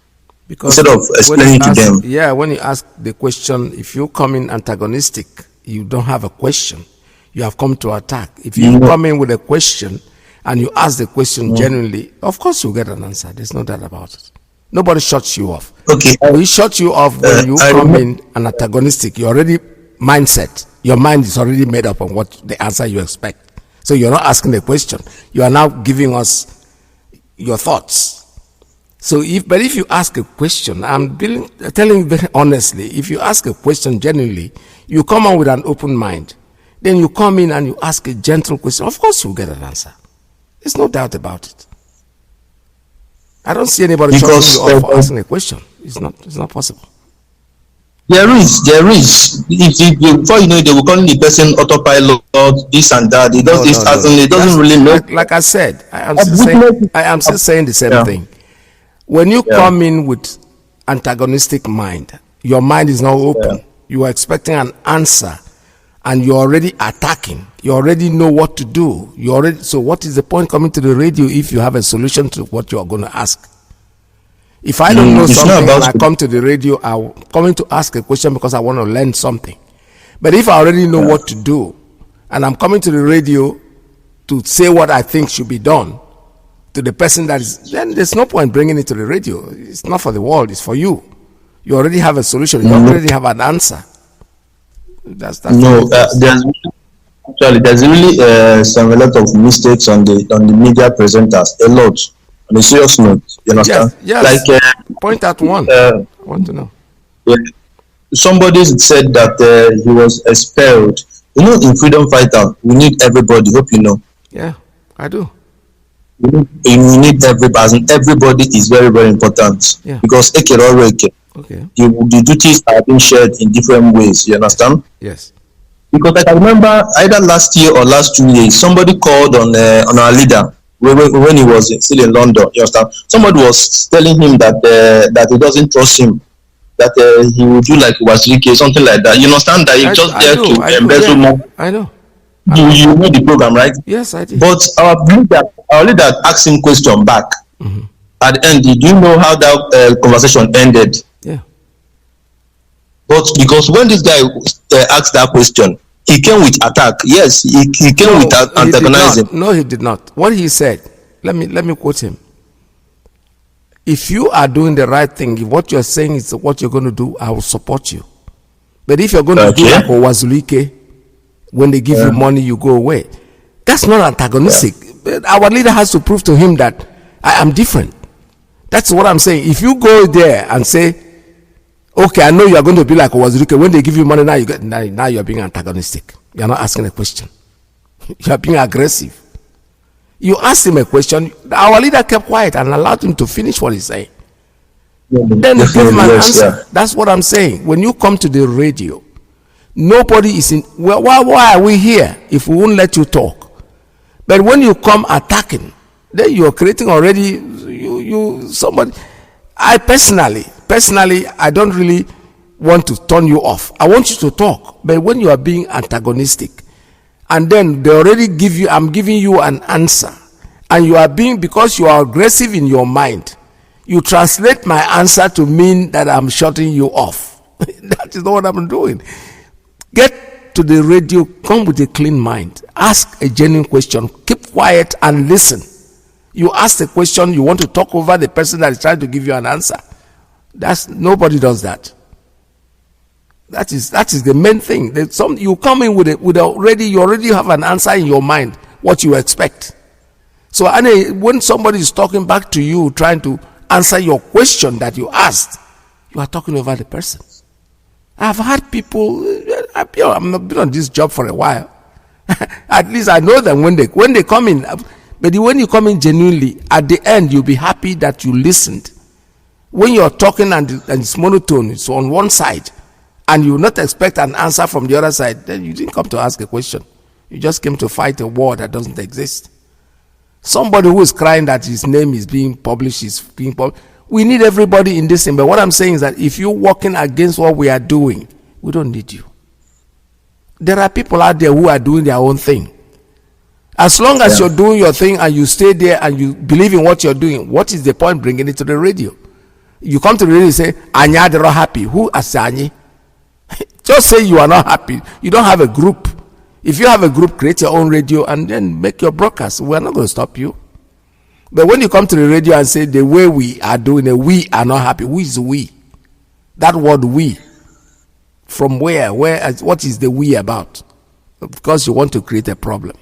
Because instead of explaining to them? Yeah, when you ask the question, if you come in antagonistic, you don't have a question. You have come to attack. If you come in with a question and you ask the question genuinely, of course you'll get an answer. There's no doubt about it. Nobody shuts you off. Okay. We shut you off when you come in an antagonistic. You're already mindset. Your mind is already made up on what the answer you expect. So you're not asking the question. You are now giving us your thoughts. So if you ask a question, I'm telling you very honestly, if you ask a question genuinely, you come on with an open mind. Then you come in and you ask a gentle question. Of course you'll get an answer. There's no doubt about it. I don't see anybody shutting you off for asking a question. It's not possible. There is. If before you know it, they will call the person autopilot, this and that. It does this, it doesn't really know. Like I said, I am still saying the same thing. When you come in with antagonistic mind, your mind is now open. You are expecting an answer, and you're already attacking. You already know what to do. So what is the point coming to the radio if you have a solution to what you are going to ask? If I don't know something and I come to the radio, I'm coming to ask a question because I want to learn something. But if I already know what to do, and I'm coming to the radio to say what I think should be done to the person that is, then there's no point bringing it to the radio. It's not for the world, it's for you. You already have a solution. You already have an answer. There's really some a lot of mistakes on the media presenters, a lot. On a serious note, you understand? Yes. Like point out one. I want to know. Yeah. Somebody said that he was expelled. You know, in freedom fighter, we need everybody. Hope you know. Yeah, I do. We need everybody. Everybody is very, very important. Yeah. Because okay. The duties are being shared in different ways. You understand? Yes. Because I can remember either last year or last 2 years, somebody called on our leader when he was still in London. You understand? Somebody was telling him that he doesn't trust him, that he would do like Wazirike, something like that. You understand that he's just there to embezzle more. I know. You know the program, right? Yes, I did. But our leader asked him question back. Mm-hmm. At the end, did you know how that conversation ended? Yeah. But because when this guy asked that question, he came with attack. Yes, he came with antagonizing. No, he did not. What he said, let me quote him. If you are doing the right thing, if what you're saying is what you're going to do, I will support you. But if you're going to do like Wazulike, when they give you money, you go away. That's not antagonistic. Our leader has to prove to him that I am different. That's what I'm saying. If you go there and say, okay, I know you are going to be like Wazirike. When they give you money, now you are being antagonistic. You are not asking a question. You are being aggressive. You asked him a question. Our leader kept quiet and allowed him to finish what he's saying. Then he gave him an answer. That's what I'm saying. When you come to the radio, nobody is in. Well, why are we here if we won't let you talk? But when you come attacking, then you are creating already somebody. I personally, I don't really want to turn you off. I want you to talk. But when you are being antagonistic, and then they already give you, I'm giving you an answer, and you are being, because you are aggressive in your mind, you translate my answer to mean that I'm shutting you off. That is not what I'm doing. Get to the radio, come with a clean mind. Ask a genuine question. Keep quiet and listen. You ask the question, you want to talk over the person that is trying to give you an answer. Nobody does that. That is the main thing. You come in you already have an answer in your mind, what you expect. So when somebody is talking back to you, trying to answer your question that you asked, you are talking over the person. I've had people, I've been on this job for a while. At least I know them when they come in. But when you come in genuinely, at the end, you'll be happy that you listened. When you're talking and it's monotone, it's on one side, and you not expect an answer from the other side, then you didn't come to ask a question. You just came to fight a war that doesn't exist. Somebody who is crying that his name is being published is being published. We need everybody in this thing. But what I'm saying is that if you're working against what we are doing, we don't need you. There are people out there who are doing their own thing. As long as you're doing your thing and you stay there and you believe in what you're doing, what is the point bringing it to the radio? You come to the radio and say, Anya, they're not happy. Who is Anyi? Just say you are not happy. You don't have a group. If you have a group, create your own radio and then make your broadcast. We're not going to stop you. But when you come to the radio and say the way we are doing it, we are not happy. Who is we? That word we. From where? What is the we about? Because you want to create a problem.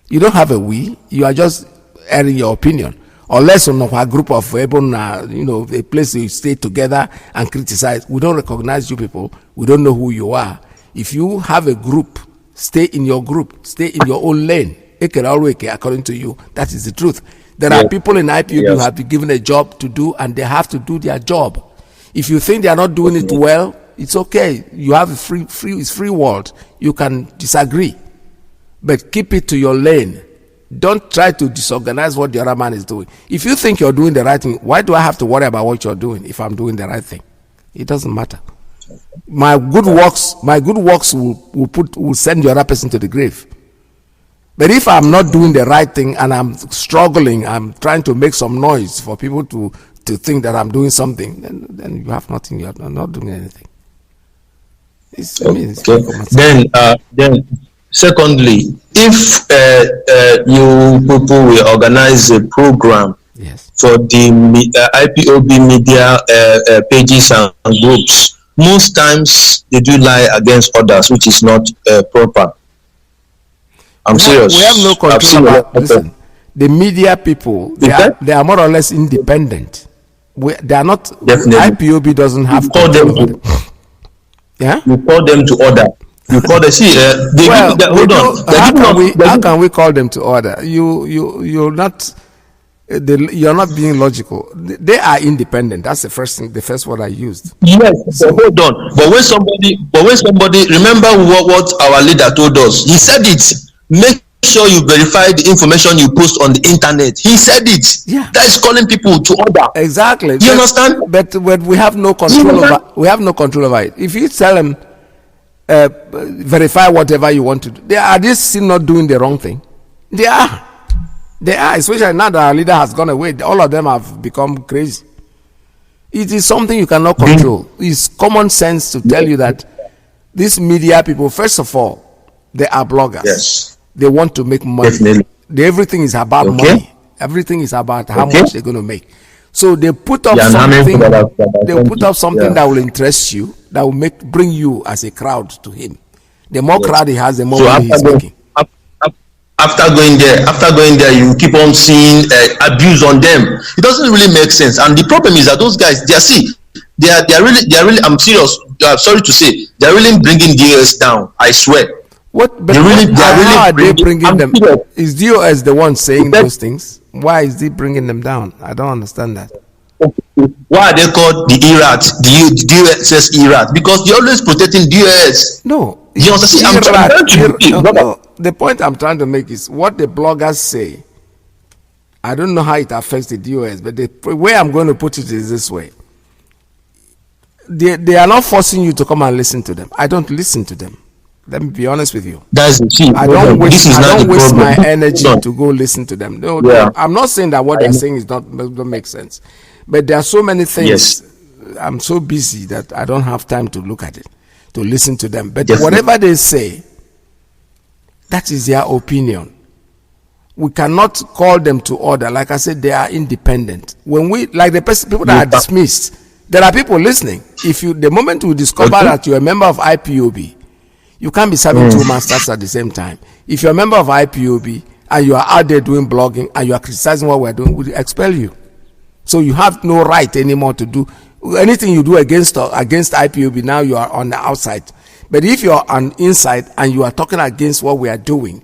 You don't have a we. You are just airing your opinion. Unless a group of people, a place you stay together and criticize. We don't recognize you people. We don't know who you are. If you have a group, stay in your group. Stay in your own lane. According to you. That is the truth. There are people in IPOB who have been given a job to do and they have to do their job. If you think they are not doing it well, it's okay. You have a free world. You can disagree. But keep it to your lane. Don't try to disorganize what the other man is doing. If you think you're doing the right thing, why do I have to worry about what you're doing if I'm doing the right thing? It doesn't matter. My good works will send the other person to the grave. But if I'm not doing the right thing and I'm struggling, I'm trying to make some noise for people to think that I'm doing something, then you have nothing. You're not doing anything. Then, secondly, if you people will organize a program for the IPOB media pages and groups, most times they do lie against others, which is not proper. I'm serious. We have no control about. Listen, the media people, they are more or less independent. They are not. Definitely. IPOB doesn't have. You call them. Yeah. You call them to order. You call them. See, hold on. How can we call them to order? You're not. You're not being logical. They are independent. That's the first thing. The first word I used. Yes, so, hold on. But when somebody remember what our leader told us. He said it. Make sure you verify the information you post on the internet. He said it. Yeah. That is calling people to order. Exactly. Do you understand? But we have no control over. We have no control over it. If you tell them verify whatever you want to do, are they still not doing the wrong thing? They are. They are. Especially now that our leader has gone away, all of them have become crazy. It is something you cannot control. It's common sense to tell you that these media people, first of all, they are bloggers. Yes. They want to make money. Definitely. Everything is about money. Everything is about how much they're going to make. So they put up something. They put up something that will interest you, that will bring you as a crowd to him. The more crowd he has, the more money he's making. After going there, you keep on seeing abuse on them. It doesn't really make sense. And the problem is that those guys, they are really. I'm serious. Sorry to say, they are really bringing DOS down. I swear. How are they bringing them? Is DOS the one saying those things? Why is he bringing them down? I don't understand that. Why are they called the ERAT? The DOS ERAT? Because they're always protecting DOS. No. You understand? The point I'm trying to make is what the bloggers say. I don't know how it affects the DOS, but the way I'm going to put it is this way. They are not forcing you to come and listen to them. I don't listen to them. Let me be honest with you. That's the key. I don't waste my energy to go listen to them. No, I'm not saying that what they're saying don't make sense. But there are so many things. Yes. I'm so busy that I don't have time to look at it, to listen to them. But whatever they say, that is their opinion. We cannot call them to order. Like I said, they are independent. When people that are dismissed, there are people listening. The moment we discover that you're a member of IPOB, you can't be serving two masters at the same time. If you're a member of IPOB and you are out there doing blogging and you are criticizing what we're doing, we'll expel you. So you have no right anymore to do anything you do against IPOB. Now you are on the outside. But if you're on inside and you are talking against what we are doing,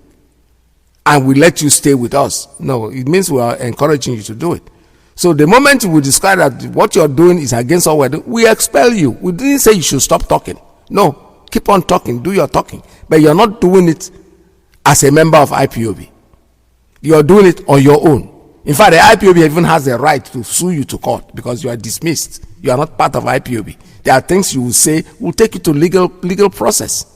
and we let you stay with us. No, it means we are encouraging you to do it. So the moment we describe that what you're doing is against what we're doing, we expel you. We didn't say you should stop talking. No, keep on talking, do your talking. But you're not doing it as a member of IPOB. You're doing it on your own. In fact, the IPOB even has the right to sue you to court because you are dismissed. You are not part of IPOB. There are things you will say will take you to legal process.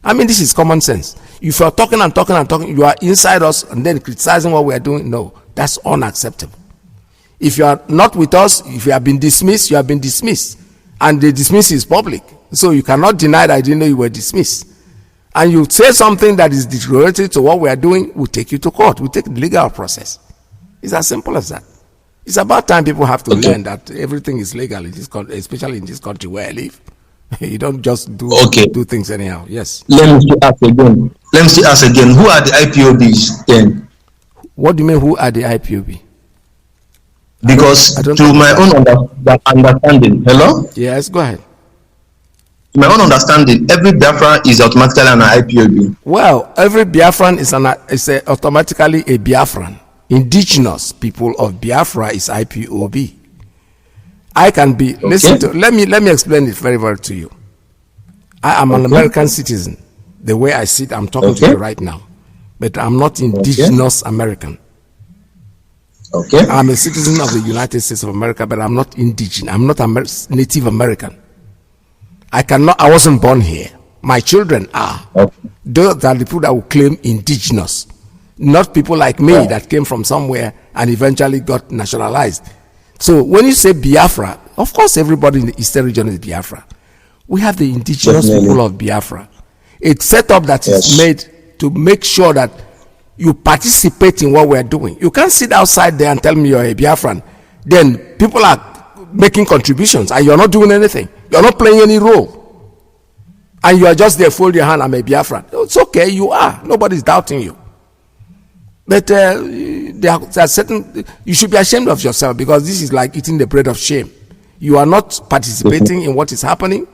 I mean, this is common sense. If you're talking and talking and talking, you are inside us and then criticizing what we are doing. No, that's unacceptable. If you are not with us, if you have been dismissed, you have been dismissed. And the dismissal is public. So you cannot deny that I didn't know you were dismissed. And you say something that is derogatory to what we are doing, we'll take you to court. We'll take the legal process. It's as simple as that. It's about time people have to learn that everything is legal in this country, especially in this country where I live. You don't just do things anyhow. Yes. Let me ask again. Who are the IPOBs then? What do you mean, who are the IPOB? Because to my own understanding, hello? Yes, go ahead. To my own understanding, every Biafran is automatically an IPOB. Well, every Biafran is automatically a Biafran. Indigenous people of Biafra is IPOB. I can be, listen to, let me explain it very well to you. I am an American citizen. The way I sit, I'm talking to you right now. But I'm not indigenous American. I'm a citizen of the United States of America, but I'm not indigenous. I'm not a Native American. I wasn't born here. My children are. Those are the people that will claim indigenous. Not people like me that came from somewhere and eventually got nationalized. So when you say Biafra, of course everybody in the eastern region is Biafra. We have the indigenous people of Biafra. It's set up that is made to make sure that you participate in what we're doing. You can't sit outside there and tell me you're a Biafran. Then people are making contributions and you're not doing anything. You're not playing any role. And you are just there, fold your hand, I'm a Biafran. It's okay, you are. Nobody's doubting you. But there are certain, you should be ashamed of yourself because this is like eating the bread of shame. You are not participating in what is happening.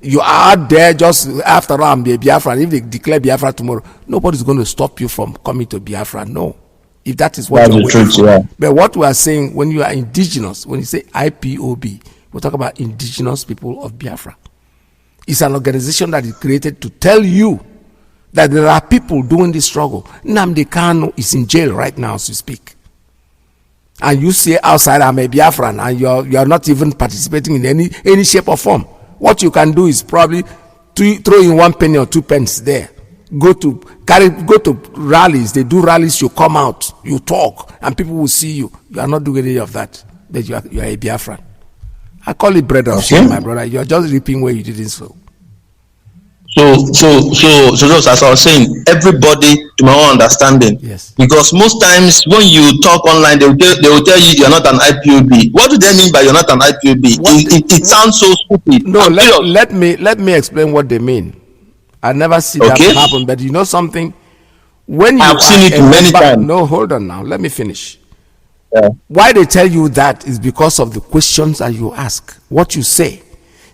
You are out there just after all, I'm a Biafran. If they declare Biafra tomorrow, nobody's going to stop you from coming to Biafra. No. If that is what you're waiting for. But what we are saying, when you are indigenous, when you say IPOB, we talk about indigenous people of Biafra. It's an organization that is created to tell you that there are people doing this struggle. Nnamdi Kanu is in jail right now as we speak. And you say outside, I'm a Biafran, and you're not even participating in any shape or form. What you can do is probably throw in 1 penny or 2 pence there. Go to rallies. They do rallies, you come out, you talk, and people will see you. You are not doing any of that. But you are a Biafran. I call it bread of shame, my brother. You are just reaping where you didn't sow. So as I was saying, everybody, to my own understanding, because most times when you talk online, they will tell you you're not an IPOB. What do they mean by you're not an IPOB? It sounds so stupid. No, let me explain what they mean. I never see that happen, but you know something? When you I've seen it many times. No, hold on now. Let me finish. Why they tell you that is because of the questions that you ask, what you say.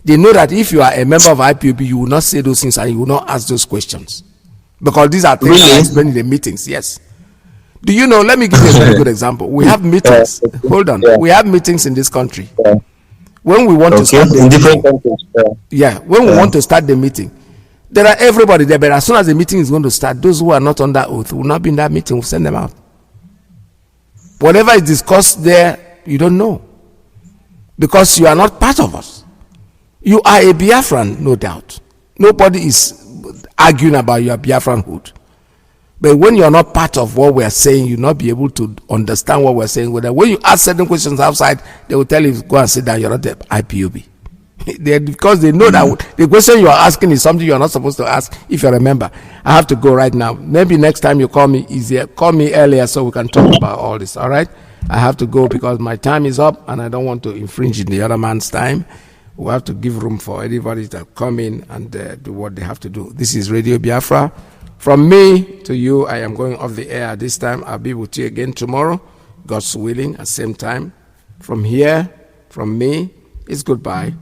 They know that if you are a member of IPOB, you will not say those things and you will not ask those questions. Because these are things I explain in the meetings, yes. Do you know, let me give you a very good example. We have meetings, hold on, we have meetings in this country. When we want to start the meeting, when we want to start the meeting, there are everybody there, but as soon as the meeting is going to start, those who are not on that oath will not be in that meeting, we'll send them out. Whatever is discussed there, you don't know. Because you are not part of us. You are a Biafran, no doubt. Nobody is arguing about your Biafranhood. But when you're not part of what we're saying, you'll not be able to understand what we're saying. When you ask certain questions outside, they will tell you, go and sit down, you're not the IPOB. Because they know that the question you are asking is something you're not supposed to ask if you remember. I have to go right now. Maybe next time you call me easier. Call me earlier so we can talk about all this, all right? I have to go because my time is up and I don't want to infringe in the other man's time. We have to give room for anybody to come in and do what they have to do. This is Radio Biafra. From me to you, I am going off the air this time. I'll be with you again tomorrow, God's willing, at same time. From here, from me, it's goodbye.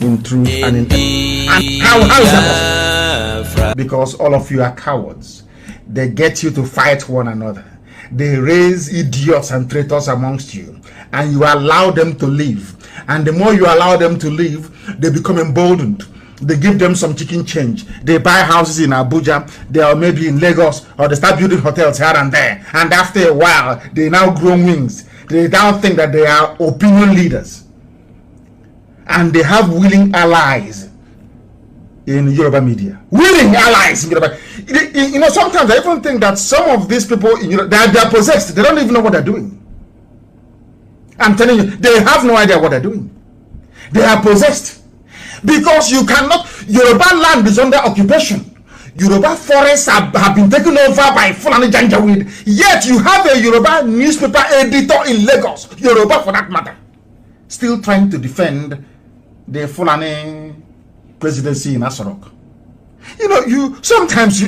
in truth and in faith. And how is that possible? Because all of you are cowards. They get you to fight one another. They raise idiots and traitors amongst you, and you allow them to live. And the more you allow them to live, they become emboldened. They give them some chicken change. They buy houses in Abuja. They are maybe in Lagos, or they start building hotels here and there. And after a while, they now grow wings. They now think that they are opinion leaders. And they have willing allies in Yoruba media. Willing allies in Yoruba. You know, sometimes I even think that some of these people in Yoruba, they are possessed. They don't even know what they're doing. I'm telling you, they have no idea what they're doing. They are possessed. Because you cannot, Yoruba land is under occupation. Yoruba forests have been taken over by Fulani Janjaweed. Yet you have a Yoruba newspaper editor in Lagos, Yoruba for that matter, still trying to defend the Fulani presidency in Asorok. You know, sometimes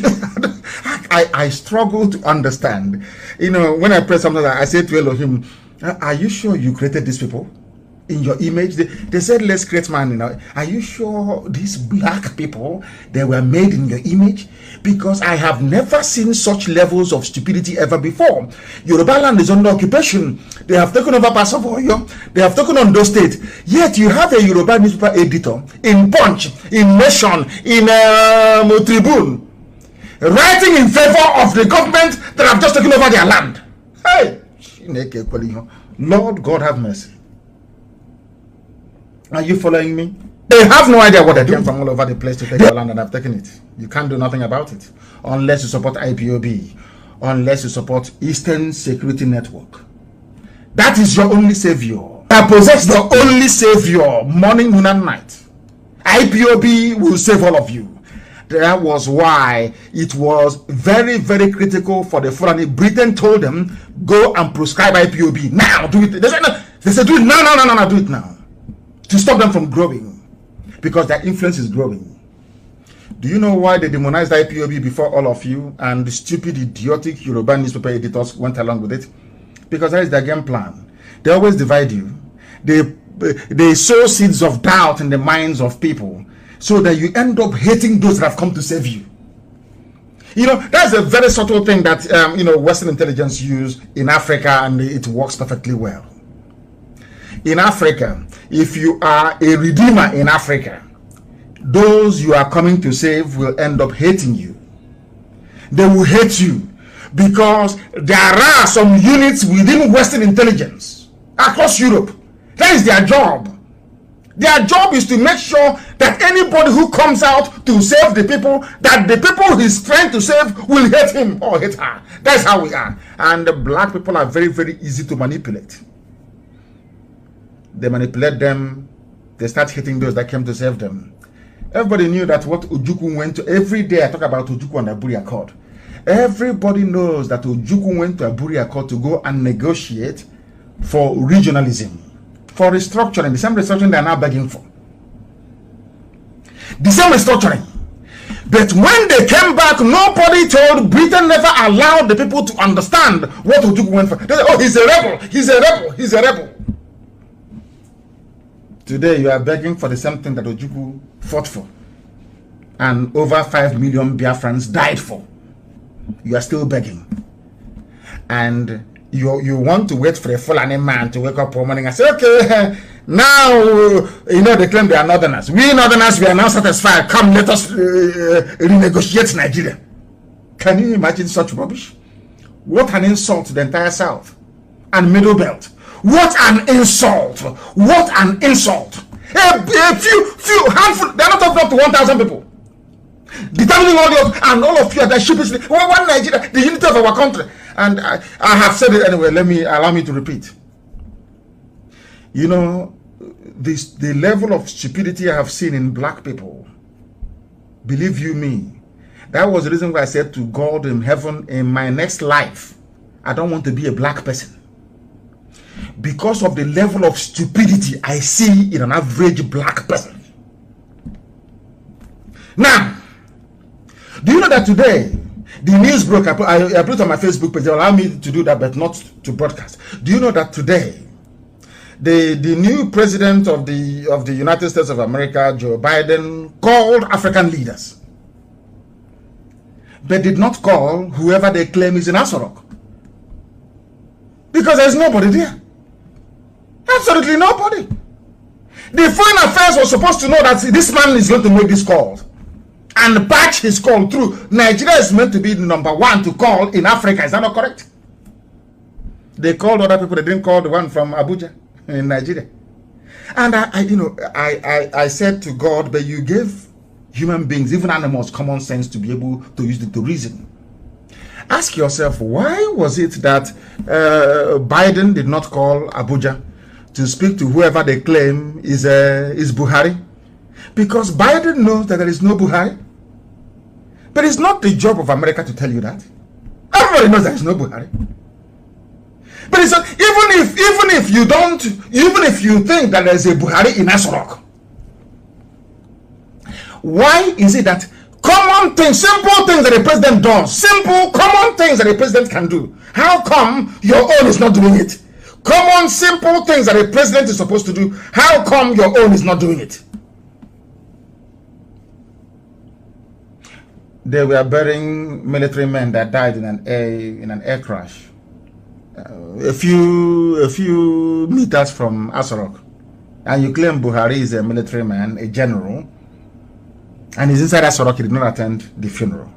I struggle to understand. You know, when I pray something, I say to Elohim, are you sure you created these people in your image? They said, let's create man. You know, are you sure these black people, they were made in your image? Because I have never seen such levels of stupidity ever before. Yoruba land is under occupation. They have taken over Pasovoyo. They have taken on those states. Yet you have a Yoruba newspaper editor in Punch, in Nation, in Tribune, writing in favor of the government that have just taken over their land. Hey, Lord God have mercy. Are you following me? They have no idea what they're doing from all over the place to take your land, and have taken it. You can't do nothing about it unless you support IPOB, unless you support Eastern Security Network. That is your only savior. I possess the only savior, morning, noon, and night. IPOB will save all of you. That was why it was very, very critical for the Fulani. Britain told them, go and prescribe IPOB now. Do it. They said, do it now, no, do it now, to stop them from growing, because their influence is growing. Do you know why they demonized IPOB before all of you, and the stupid, idiotic Yoruba newspaper editors went along with it? Because that is their game plan. They always divide you. They sow seeds of doubt in the minds of people, so that you end up hating those that have come to save you. You know, that's a very subtle thing that Western intelligence use in Africa, and it works perfectly well. In Africa, if you are a redeemer in Africa, those you are coming to save will end up hating you. They will hate you because there are some units within Western intelligence across Europe. That is their job. Their job is to make sure that anybody who comes out to save the people, that the people he's trying to save will hate him or hate her. That's how we are. And the black people are very, very easy to manipulate. They manipulate them. They start hitting those that came to save them. Everybody knew that what Ojukwu went to. Every day I talk about Ojukwu and Aburi Accord. Everybody knows that Ojukwu went to Aburi Accord to go and negotiate for regionalism, for restructuring, the same restructuring they are now begging for. The same restructuring. But when they came back, nobody told, Britain never allowed the people to understand what Ojukwu went for. They said, oh, he's a rebel, he's a rebel, he's a rebel. Today you are begging for the same thing that Ojukwu fought for, and over 5 million Biafrans died for. You are still begging, and you want to wait for a Fulani man to wake up one morning and say, okay, now they claim they are Northerners. We Northerners, we are now satisfied. Come, let us renegotiate Nigeria. Can you imagine such rubbish? What an insult to the entire South and Middle Belt. What an insult! What an insult! A few handful, they're not talking up to 1,000 people. Determining all of you are the sheepishly. One Nigeria, the unity of our country. And I have said it anyway, allow me to repeat. You know, the level of stupidity I have seen in black people, believe you me, that was the reason why I said to God in heaven, in my next life, I don't want to be a black person. Because of the level of stupidity I see in an average black person. Now, do you know that today, the news broke, I put it on my Facebook page, they allow me to do that, but not to broadcast. Do you know that today, the new president of the United States of America, Joe Biden, called African leaders, but did not call whoever they claim is in Asorok, because there's nobody there. Absolutely nobody. The Foreign Affairs was supposed to know that this man is going to make this call and patch his call through. Nigeria is meant to be the #1 to call in Africa. Is that not correct? They called other people. They didn't call the one from Abuja in Nigeria. And I said to God, but you gave human beings, even animals, common sense to be able to use it to reason. Ask yourself, why was it that Biden did not call Abuja to speak to whoever they claim is Buhari? Because Biden knows that there is no Buhari. But it's not the job of America to tell you that. Everybody knows there is no Buhari. But it's not, even if you think that there is a Buhari in Asorok, why is it that common things, simple things that the president does, simple common things that the president can do, how come your own is not doing it? Common simple things that the president is supposed to do, how come your own is not doing it? They were burying military men that died in an air crash a few meters from Asorok, and you claim Buhari is a military man, a general, and he's inside Asorok. He did not attend the funeral.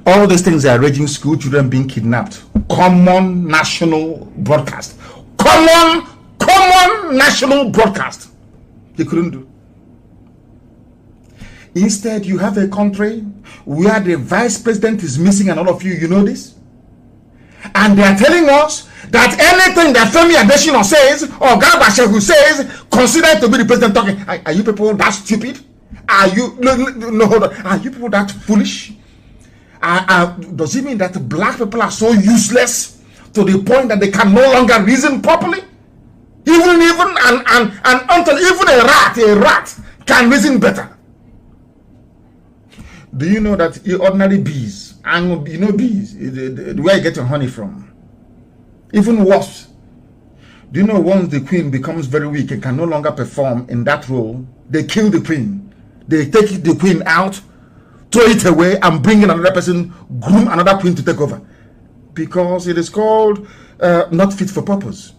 All these things are raging, school children being kidnapped. Common national broadcast. Common national broadcast. He couldn't do. Instead, you have a country where the vice president is missing, and all of you know this. And they are telling us that anything that Femi Adesina says or Garba Shehu says, consider to be the president talking. Are you people that stupid? Are you hold on. Are you people that foolish? Does it mean that black people are so useless to the point that they can no longer reason properly? Even until even a rat can reason better. Do you know that ordinary bees, and you know bees, where you get your honey from, even wasps, do you know once the queen becomes very weak and can no longer perform in that role, they kill the queen. They take the queen out, throw it away, and bring in another person, groom another queen to take over, because it is called not fit for purpose.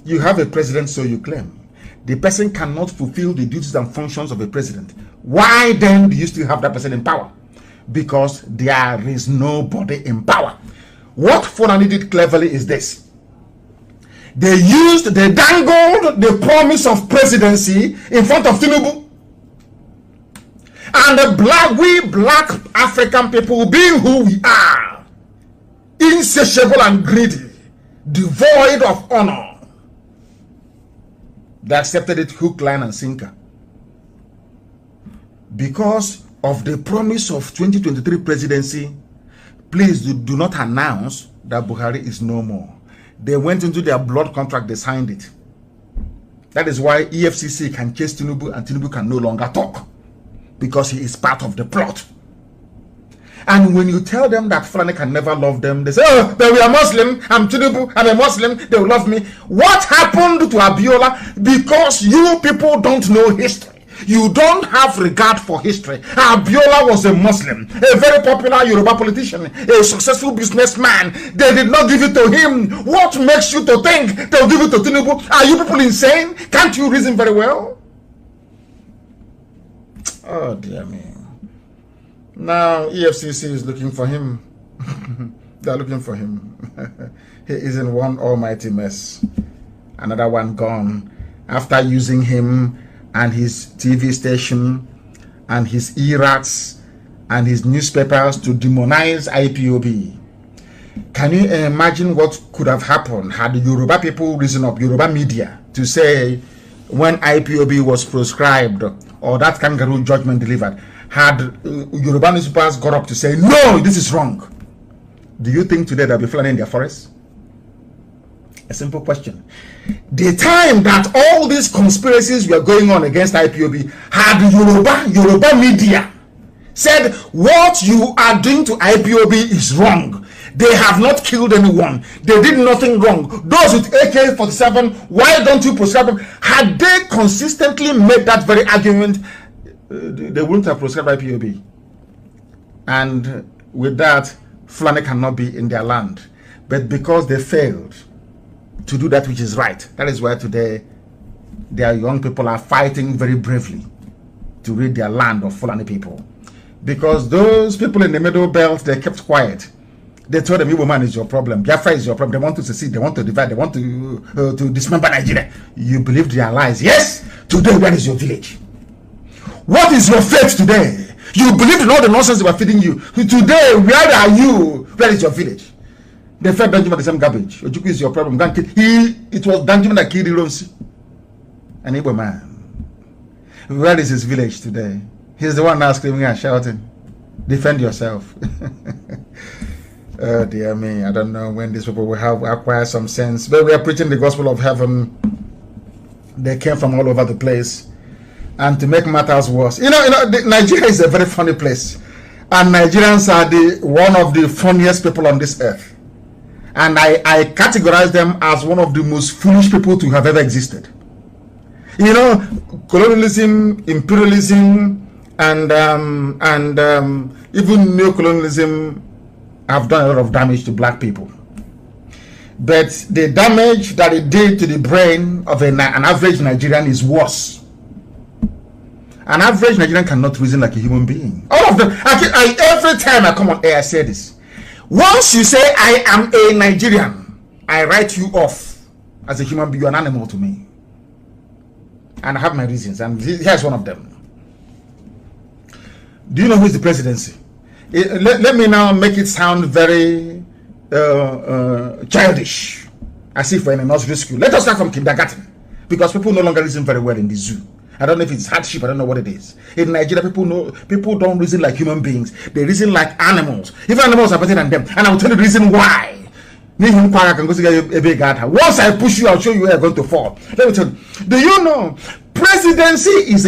You have a president, so you claim. The person cannot fulfill the duties and functions of a president. Why then do you still have that person in power? Because there is nobody in power. What Fulani did cleverly is this: they dangled the promise of presidency in front of Tinubu. And we black African people, being who we are, insatiable and greedy, devoid of honor, they accepted it hook, line, and sinker. Because of the promise of 2023 presidency, please do not announce that Buhari is no more. They went into their blood contract, they signed it. That is why EFCC can chase Tinubu and Tinubu can no longer talk, because he is part of the plot. And when you tell them that Fulani can never love them, they say, oh, but we are Muslim, I'm Tinubu, I'm a Muslim, they will love me. What happened to Abiola? Because you people don't know history. You don't have regard for history. Abiola was a Muslim, a very popular Yoruba politician, a successful businessman. They did not give it to him. What makes you to think they'll give it to Tinubu? Are you people insane? Can't you reason very well? Oh dear me. Now EFCC is looking for him. They're looking for him. He is in one almighty mess. Another one gone. After using him and his TV station and his e-rats and his newspapers to demonize IPOB. Can you imagine what could have happened had the Yoruba people risen up, Yoruba media, to say when IPOB was proscribed or that kangaroo judgment delivered, had Yoruba newspapers got up to say, no, this is wrong? Do you think today they'll be flying in their forests? A simple question. The time that all these conspiracies were going on against IPOB, had Yoruba media said what you are doing to IPOB is wrong, They have not killed anyone. They did nothing wrong. Those with AK-47, why don't you proscribe them? Had they consistently made that very argument, they wouldn't have proscribed IPOB. And with that, Fulani cannot be in their land. But because they failed to do that which is right, that is why today their young people are fighting very bravely to rid their land of Fulani people. Because those people in the middle belt, they kept quiet. They told them, Igbo man is your problem, Biafra is your problem. They want to secede, they want to divide, they want to dismember Nigeria. You believed their lies. Yes, today where is your village? What is your faith today? You believed in all the nonsense they were feeding you. Today, where are you? Where is your village? They fed Benjamin the same garbage. Ojukwu is your problem. It was Benjamin that killed Ironsi. An Igbo man. Where is his village today? He's the one now screaming and shouting. Defend yourself. Oh dear me, I don't know when these people will have acquired some sense. But we are preaching the gospel of heaven. They came from all over the place. And to make matters worse, Nigeria is a very funny place. And Nigerians are one of the funniest people on this earth. And I categorize them as one of the most foolish people to have ever existed. Colonialism, imperialism, and even neocolonialism have done a lot of damage to black people. But the damage that it did to the brain of an average Nigerian is worse. An average Nigerian cannot reason like a human being. All of them. Every time I come on air, I say this. Once you say I am a Nigerian, I write you off as a human being. You're an animal to me. And I have my reasons. And here's one of them. Do you know who is the presidency? Let me now make it sound very childish. As if we're in a nursery school. Let us start from kindergarten. Because people no longer reason very well in the zoo. I don't know if it's hardship, I don't know what it is. In Nigeria, people don't reason like human beings. They reason like animals. Even animals are better than them. And I'll tell you the reason why. Once I push you, I'll show you where you're going to fall. Let me tell you. Do you know presidency is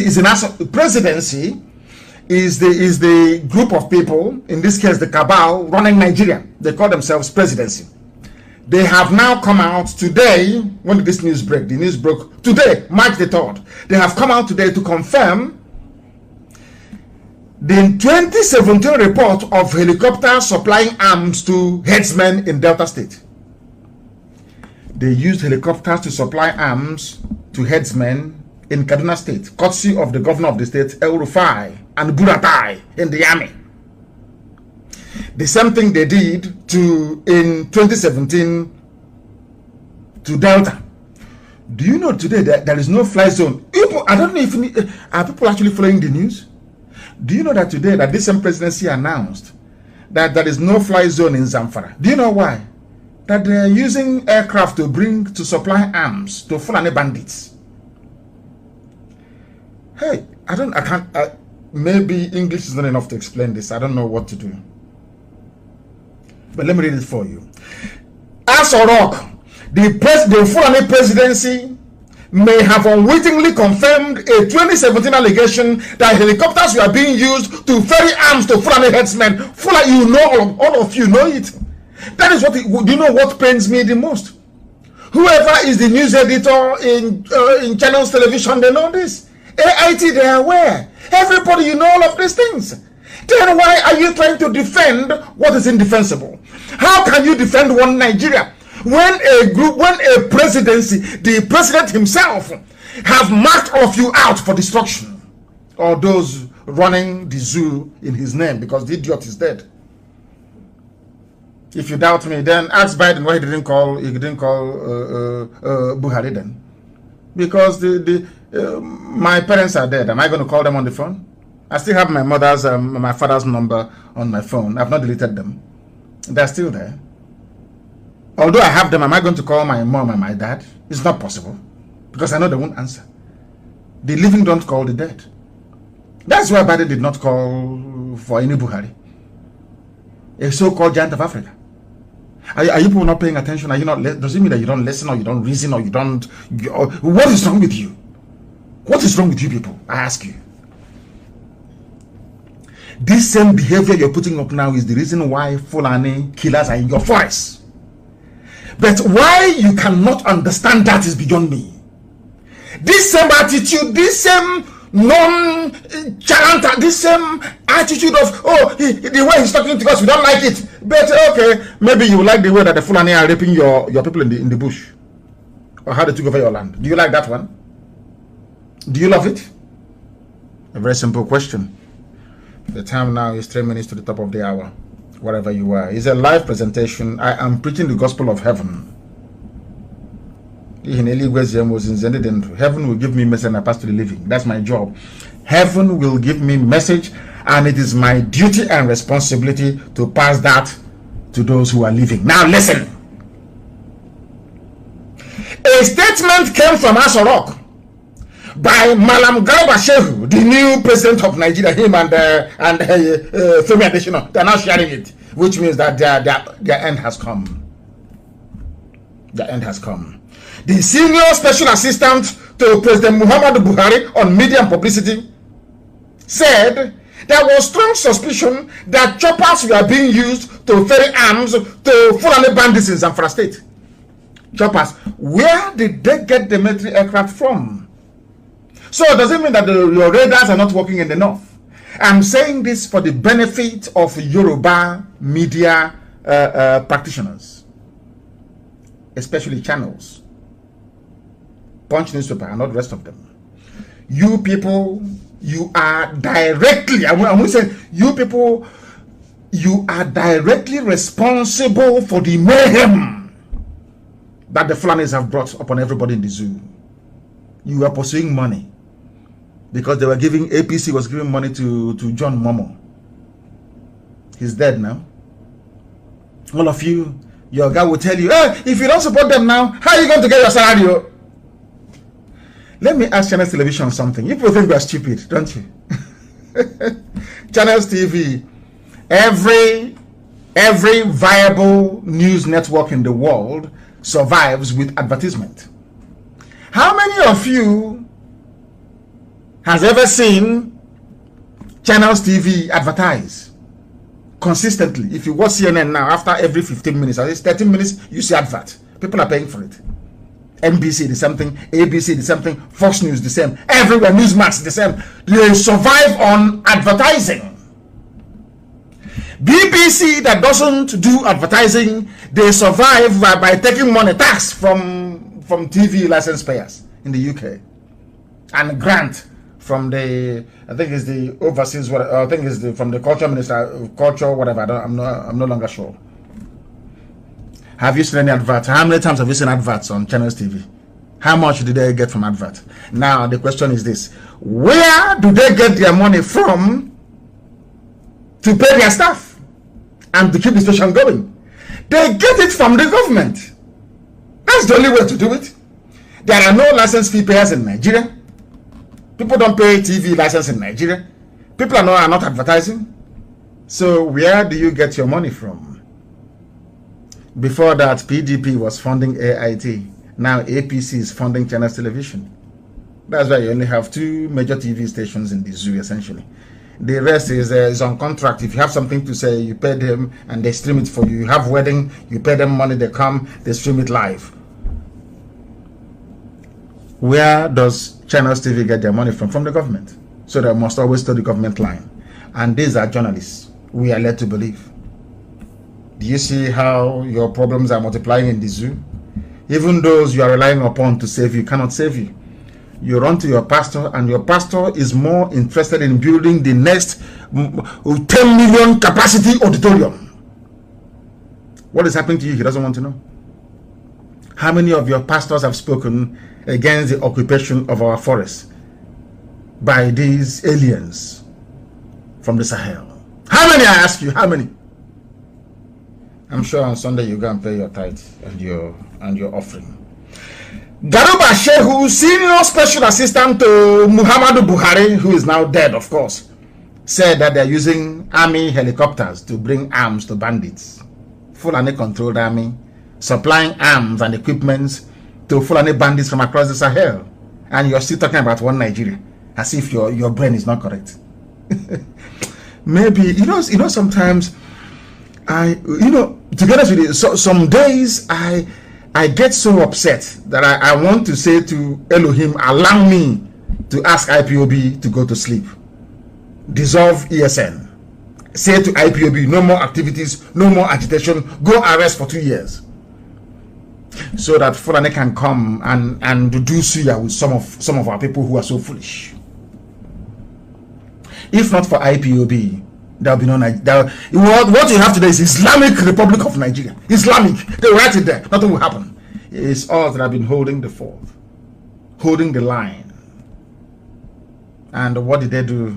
the group of people, in this case the cabal, running Nigeria. They call themselves presidency. They have now come out today. When did this news break? The news broke today, March the 3rd. They have come out today to confirm the 2017 report of helicopters supplying arms to headsmen in Delta State. They used helicopters to supply arms to headsmen in Kaduna State, courtesy of the governor of the state, El Rufai, and Buratai in the army. The same thing they did in 2017 to Delta. Do you know today that there is no fly zone? I don't know if are people actually following the news. Do you know that today that this same presidency announced that there is no fly zone in Zamfara? Do you know why? That they are using aircraft to supply arms to Fulani bandits. Hey, maybe English is not enough to explain this. I don't know what to do. But let me read it for you. As a rock, the Fulani presidency may have unwittingly confirmed a 2017 allegation that helicopters were being used to ferry arms to Fulani headsmen. Fulani, all of you know it. That is what, you know what pains me the most? Whoever is the news editor in channels television, they know this. AIT, they are aware. Everybody, you know all of these things. Then why are you trying to defend what is indefensible? How can you defend one Nigeria when a presidency, the president himself, have marked all of you out for destruction? Or those running the zoo in his name, because the idiot is dead. If you doubt me, then ask Biden why he didn't call Buhari then. Because my parents are dead. Am I going to call them on the phone? I still have my mother's, my father's number on my phone. I've not deleted them. They're still there. Although I have them, am I going to call my mom and my dad? It's not possible. Because I know they won't answer. The living don't call the dead. That's why Biden did not call for any Buhari, a so-called giant of Africa. Are you people not paying attention? Are you not? Does it mean that you don't listen, or you don't reason, or you don't? What is wrong with you? What is wrong with you people? I ask you. This same behavior you're putting up now is the reason why Fulani killers are in your forest. But why you cannot understand that is beyond me. This same attitude, this same non-chant, this same attitude of, oh, the way he's talking to us, we don't like it. But okay, maybe you like the way that the Fulani are raping your people in the bush. Or how they took over your land. Do you like that one? Do you love it? A very simple question. The time now is 3 minutes to the top of the hour. Wherever you are. It's a live presentation. I am preaching the gospel of heaven. Heaven will give me message and I pass to the living. That's my job. Heaven will give me message, and it is my duty and responsibility to pass that to those who are living. Now listen. A statement came from Asorok by Malam Garba Shehu, the new president of Nigeria. Him and Femi Adesina, they're now sharing it, which means that their end has come. The end has come. The senior special assistant to President Muhammadu Buhari on media and publicity said there was strong suspicion that choppers were being used to ferry arms to Fulani bandits in Zamfara State. Choppers, where did they get the military aircraft from? So does it mean that your radars are not working in the north? I'm saying this for the benefit of Yoruba media practitioners, especially channels, Punch newspaper, and not the rest of them. You people, you are directly, I'm going to say, you people, you are directly responsible for the mayhem that the Fulanis have brought upon everybody in the zoo. You are pursuing money because they were giving, APC was giving money to John Momo. He's dead now. All of you, your guy will tell you, hey, if you don't support them now, how are you going to get your salary? Let me ask Channels Television something. You people think we are stupid, don't you? Channels TV, every viable news network in the world survives with advertisement. How many of you has ever seen Channels TV advertise consistently? If you watch CNN now, after every 15 minutes, at least 13 minutes, you see advert. People are paying for it. NBC the same thing, ABC the same thing, Fox News the same, everywhere, Newsmax the same. They survive on advertising. BBC that doesn't do advertising, they survive by taking money tax from TV license payers in the UK and grant from the, I think it's the overseas, I think it's from the culture minister, culture, whatever. I'm no longer sure. Have you seen any adverts? How many times have you seen adverts on Channels TV? How much did they get from advert? Now the question is this: where do they get their money from to pay their staff and to keep the station going? They get it from the government. That's the only way to do it. There are no license fee payers in Nigeria. People don't pay TV license in Nigeria. People are not advertising. So where do you get your money from? Before that, PDP was funding AIT. Now APC is funding Channels Television. That's why you only have 2 major TV stations in the zoo, essentially. The rest is on contract. If you have something to say, you pay them and they stream it for you. You have wedding, you pay them money, they come, they stream it live. Where does Channels TV get their money from? From the government. So they must always toe the government line. And these are journalists. We are led to believe. Do you see how your problems are multiplying in the zoo? Even those you are relying upon to save you cannot save you. You run to your pastor, and your pastor is more interested in building the next 10 million capacity auditorium. What is happening to you? He doesn't want to know. How many of your pastors have spoken against the occupation of our forests by these aliens from the Sahel? How many, I ask you, how many? I'm sure on Sunday you go and pay your tithe and your offering. Garuba Shehu, senior special assistant to Muhammadu Buhari, who is now dead, of course, said that they're using army helicopters to bring arms to bandits. Fulani controlled army, supplying arms and equipment to Fulani bandits from across the Sahel. And you're still talking about one Nigeria, as if your brain is not correct. maybe, you know, sometimes to be honest with you, some days I get so upset that I want to say to Elohim, allow me to ask IPOB to go to sleep. Dissolve ESN. Say to IPOB, no more activities, no more agitation, go arrest for 2 years. So that Fulani can come and do suya with some of our people who are so foolish. If not for IPOB, there will be no Nigeria. What you have today is Islamic Republic of Nigeria. Islamic. They write it there. Nothing will happen. It's us that have been holding the fort, holding the line. And what did they do?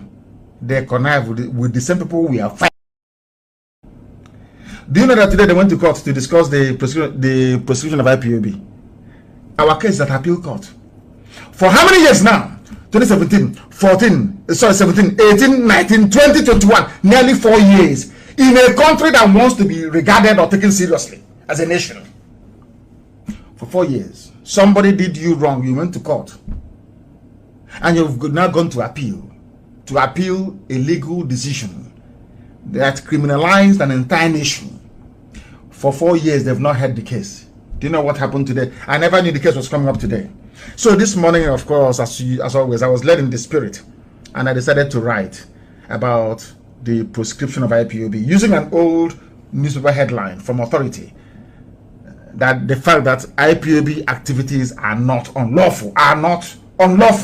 They connive with the same people we are fighting. Do you know that today they went to court to discuss the prosecution of IPOB? Our case is at appeal court. For how many years now? 2017, 17, 18, 19, 20, 21. Nearly 4 years. In a country that wants to be regarded or taken seriously as a nation. For 4 years. Somebody did you wrong. You went to court. And you've now gone to appeal. To appeal a legal decision that criminalized an entire nation. For 4 years, they've not had the case. Do you know what happened today? I never knew the case was coming up today. So this morning, of course, as always, I was led in the spirit, and I decided to write about the proscription of IPOB using an old newspaper headline from Authority, that the fact that IPOB activities are not unlawful,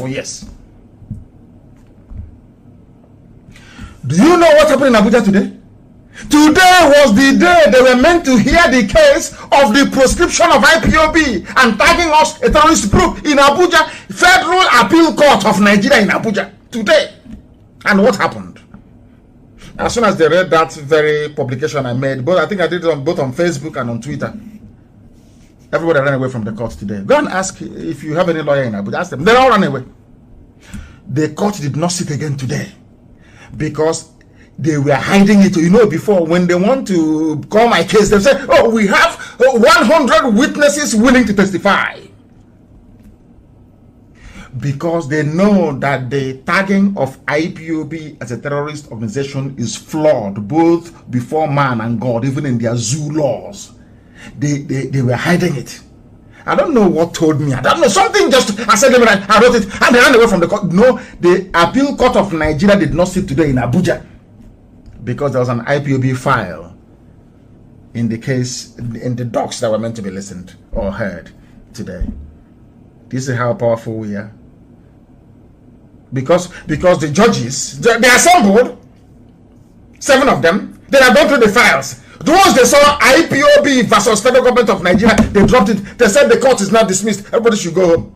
yes. Do you know what happened in Abuja today? Today was the day they were meant to hear the case of the proscription of IPOB and tagging us a terrorist group in Abuja, Federal Appeal Court of Nigeria in Abuja today. And what happened? As soon as they read that very publication I made, I think I did it both on Facebook and on Twitter, everybody ran away from the court today. Go and ask if you have any lawyer in Abuja. Ask them. They all ran away. The court did not sit again today because they were hiding it. You know, before, when they want to call my case, they say, oh, we have 100 witnesses willing to testify. Because they know that the tagging of IPOB as a terrorist organization is flawed, both before man and God, even in their zoo laws. They were hiding it. I don't know what told me. I don't know. Something just, I said, I wrote it, and they ran away from the court. No, the Appeal Court of Nigeria did not sit today in Abuja, because there was an IPOB file in the case, in the docs that were meant to be listened or heard today. This is how powerful we are. Because the judges, they assembled, 7 of them, they have gone through the files. Once they saw IPOB versus Federal Government of Nigeria, they dropped it. They said the court is now dismissed. Everybody should go home.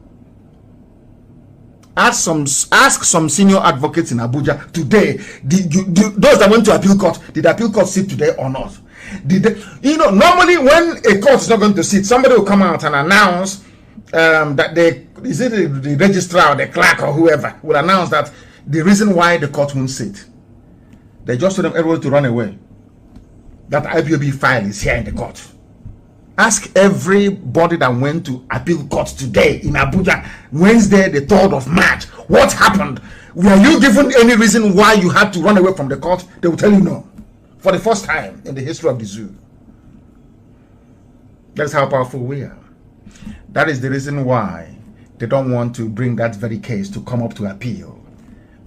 Ask some senior advocates in Abuja today. Those that went to appeal court, did the appeal court sit today or not? Normally when a court is not going to sit, somebody will come out and announce that the registrar or the clerk or whoever will announce that the reason why the court won't sit. They just told everyone to run away. That IPOB file is here in the court. Ask everybody that went to appeal court today in Abuja, Wednesday, the 3rd of March, what happened? Were you given any reason why you had to run away from the court? They will tell you no. For the first time in the history of the zoo. That's how powerful we are. That is the reason why they don't want to bring that very case to come up to appeal.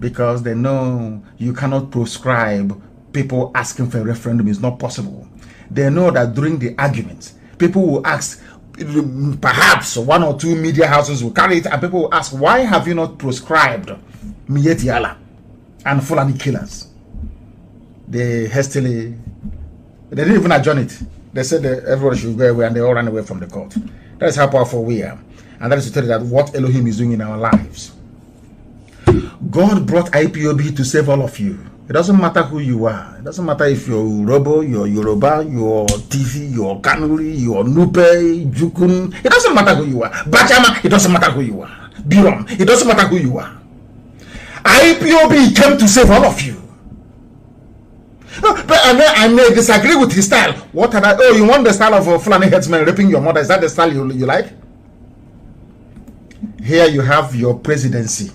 Because they know you cannot proscribe people asking for a referendum. Is not possible. They know that during the arguments, people will ask, perhaps 1 or 2 media houses will carry it, and people will ask, why have you not proscribed Miyetti Allah and Fulani killers? They hastily, they didn't even adjourn it. They said that everyone should go away, and they all ran away from the court. That is how powerful we are. And that is to tell you that what Elohim is doing in our lives. God brought IPOB to save all of you. It doesn't matter who you are. It doesn't matter if you're Urobo, you're Yoruba, you're TV, you're Kanuri, you're Nupe, Jukun. It doesn't matter who you are. Bachama, it doesn't matter who you are. Birom, it doesn't matter who you are. IPOB came to save all of you. But I may disagree with his style. What are that? Oh, you want the style of Fulani headsman raping your mother? Is that the style you like? Here you have your presidency.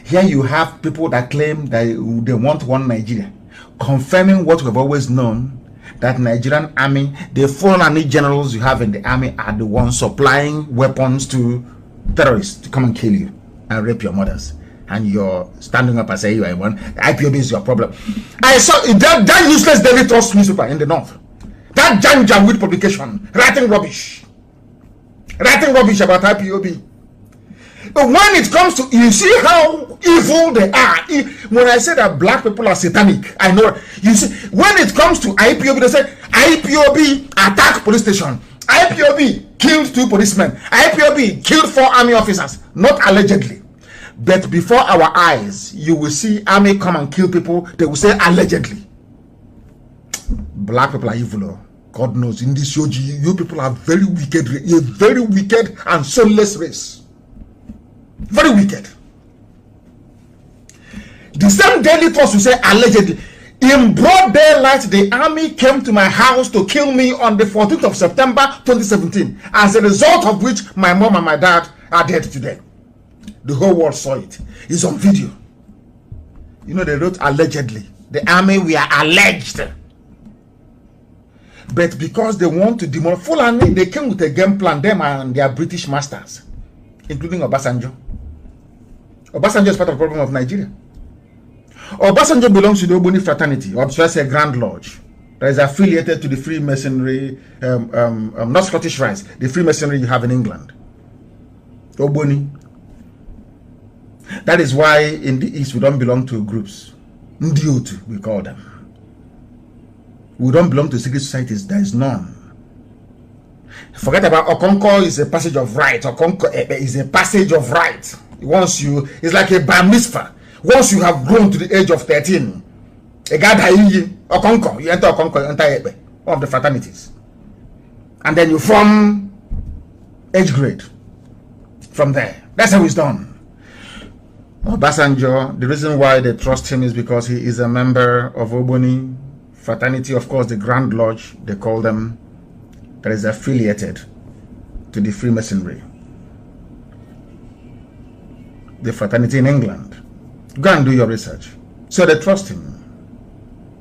Here you have people that claim that they want one Nigeria, confirming what we've always known, that Nigerian army, the foreign army generals you have in the army are the ones supplying weapons to terrorists to come and kill you and rape your mothers. And you're standing up and saying you are one. IPOB is your problem. I saw that useless Daily Trust newspaper in the north. That Janjaweed publication writing rubbish about IPOB. But when it comes to, you see how evil they are. When I say that black people are satanic, I know. You see, when it comes to IPOB, they say IPOB attack police station. IPOB killed 2 policemen. IPOB killed 4 army officers. Not allegedly. But before our eyes, you will see army come and kill people. They will say allegedly. Black people are evil. God knows. In this OG, you people are very wicked. A very wicked and soulless race. Very wicked. The same Daily Trust will say allegedly. In broad daylight, the army came to my house to kill me on the 14th of September 2017. As a result of which my mom and my dad are dead today. The whole world saw it. It's on video. You know, they wrote allegedly. The army, we are alleged. But because they want to demolish Fulani, they came with a game plan, them and their British masters, including Obasanjo. Obasanjo is part of the problem of Nigeria. Obasanjo belongs to the Ogboni fraternity, or should I say Grand Lodge, that is affiliated to the Freemasonry, not Scottish Rites, the Freemasonry you have in England. Ogboni. That is why in the East we don't belong to groups. Ndiotu, we call them. We don't belong to secret societies. There is none. Forget about Okonko is a passage of right. Okonko is a passage of right. Once you, it's like a bar mitzvah. Once you have grown to the age of 13, a guy Okonko, you enter Okonko, you enter Ebe, one of the fraternities. And then you form age grade from there. That's how it's done. Obasanjo, the reason why they trust him is because he is a member of Ogboni fraternity, of course, the Grand Lodge, they call them, that is affiliated to the Freemasonry, the fraternity in England. Go and do your research. So they trust him.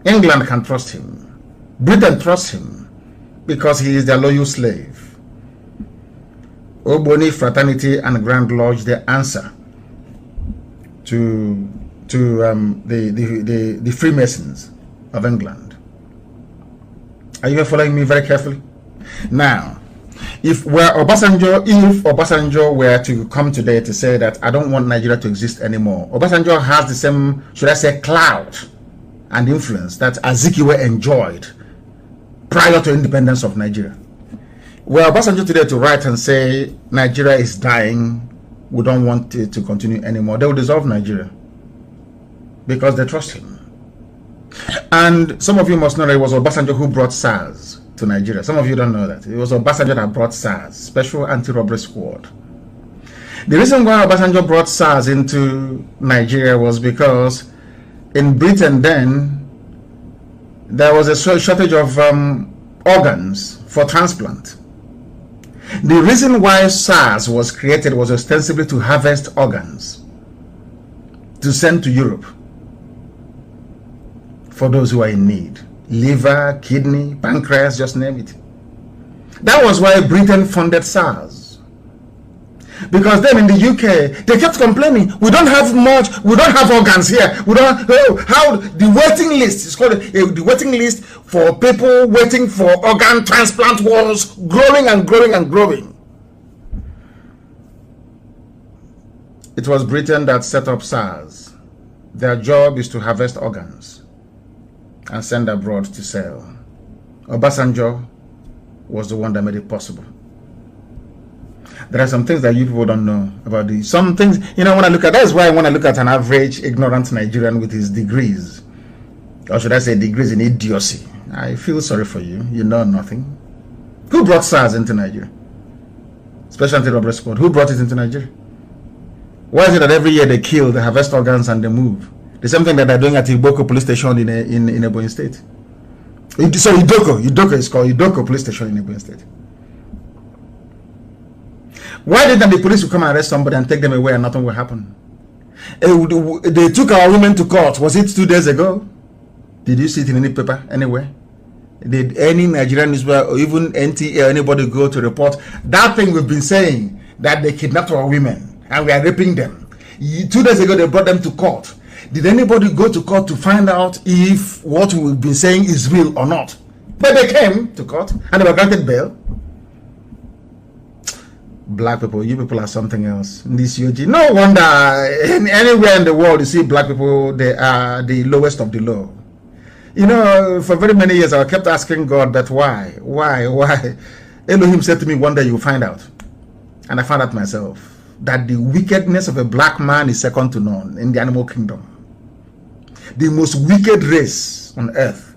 England can trust him. Britain trusts him because he is their loyal slave. Ogboni fraternity and Grand Lodge, they answer to the Freemasons of England. Are you following me very carefully? Now, if Obasanjo were to come today to say that I don't want Nigeria to exist anymore, Obasanjo has the same, should I say, clout and influence that Azikiwe enjoyed prior to independence of Nigeria. Were Obasanjo today to write and say Nigeria is dying, we don't want it to continue anymore, they will dissolve Nigeria because they trust him. And some of you must know that it was Obasanjo who brought SARS to Nigeria. Some of you don't know that. It was Obasanjo that brought SARS, Special Anti-Robbery Squad. The reason why Obasanjo brought SARS into Nigeria was because in Britain then, there was a shortage of organs for transplant. The reason why SARS was created was ostensibly to harvest organs to send to Europe for those who are in need. Liver, kidney, pancreas, just name it. That was why Britain funded SARS. Because then in the UK, they kept complaining, we don't have much, we don't have organs here. We don't, how the waiting list, it's called the waiting list for people waiting for organ transplant was growing and growing and growing. It was Britain that set up SARS. Their job is to harvest organs and send abroad to sell. Obasanjo was the one that made it possible. There are some things that you people don't know about these. Some things, you know, when I look at, that's why I want to look at an average ignorant Nigerian with his degrees. Or should I say degrees in idiocy. I feel sorry for you. You know nothing. Who brought SARS into Nigeria? Special Anti-Robbery Squad. Who brought it into Nigeria? Why is it that every year they kill, they harvest organs and they move? The same thing that they're doing at Iboko police station in Ebonyi State. So Idoko is called Idoko police station in Ebonyi State. Why didn't the police come and arrest somebody and take them away and nothing will happen? They took our women to court. Was it 2 days ago? Did you see it in any paper anywhere? Did any Nigerian newspaper or even NTA anybody go to report that thing we've been saying, that they kidnapped our women and we are raping them? 2 days ago they brought them to court. Did anybody go to court to find out if what we've been saying is real or not? But they came to court and they were granted bail. Black people, you people are something else. This UG. No wonder anywhere in the world you see black people, they are the lowest of the low. You know, for very many years I kept asking God that why? Elohim said to me, one day you'll find out. And I found out myself that the wickedness of a black man is second to none in the animal kingdom. The most wicked race on earth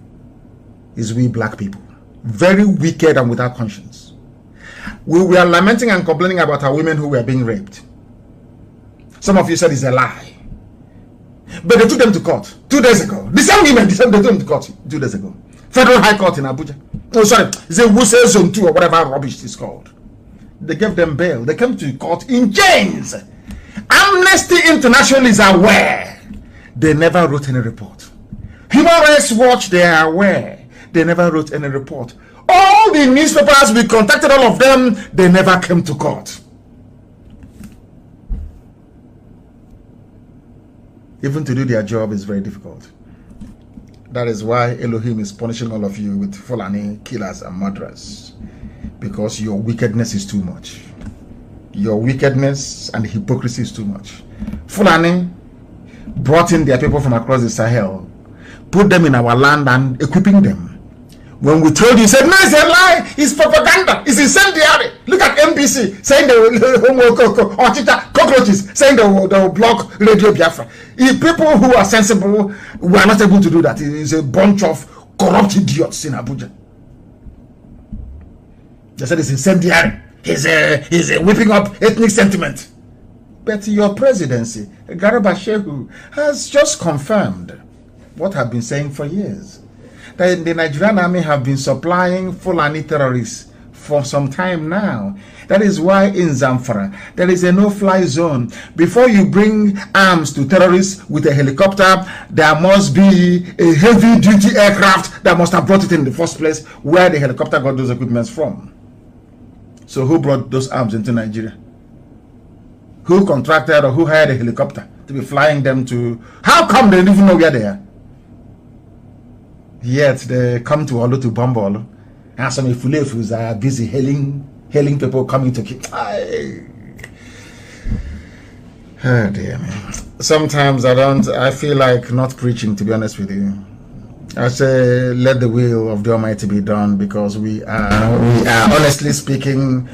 is we black people. Very wicked and without conscience. We were lamenting and complaining about our women who were being raped. Some of you said it's a lie. But they took them to court 2 days ago. The same women, they took them to court 2 days ago. Federal High Court in Abuja. Oh, sorry. It's a Wuse Zone 2 or whatever rubbish it's called. They gave them bail. They came to court in chains. Amnesty International is aware. They never wrote any report. Human Rights Watch, they are aware. They never wrote any report. All the newspapers, we contacted all of them. They never came to court. Even to do their job is very difficult. That is why Elohim is punishing all of you with Fulani killers and murderers. Because your wickedness is too much. Your wickedness and hypocrisy is too much. Fulani brought in their people from across the Sahel, put them in our land and equipping them. When we told you, said, no, it's a lie, it's propaganda, it's incendiary. Look at NBC saying they will, cockroaches saying they will block Radio Biafra. If people who are sensible were not able to do that, it's a bunch of corrupt idiots in Abuja. They said it's incendiary. He's whipping up ethnic sentiment. But your presidency, Garba Shehu, has just confirmed what I've been saying for years. That the Nigerian army have been supplying Fulani terrorists for some time now. That is why in Zamfara, there is a no-fly zone. Before you bring arms to terrorists with a helicopter, there must be a heavy-duty aircraft that must have brought it in the first place, where the helicopter got those equipments from. So who brought those arms into Nigeria? Who contracted or who hired a helicopter to be flying them to? How come they didn't even know where they are? Yet they come to Olu to bomb Olu, and some Ifulefus are busy hailing people coming to kill. Oh dear man. Sometimes I feel like not preaching, to be honest with you. I say let the will of the Almighty be done, because we are honestly speaking,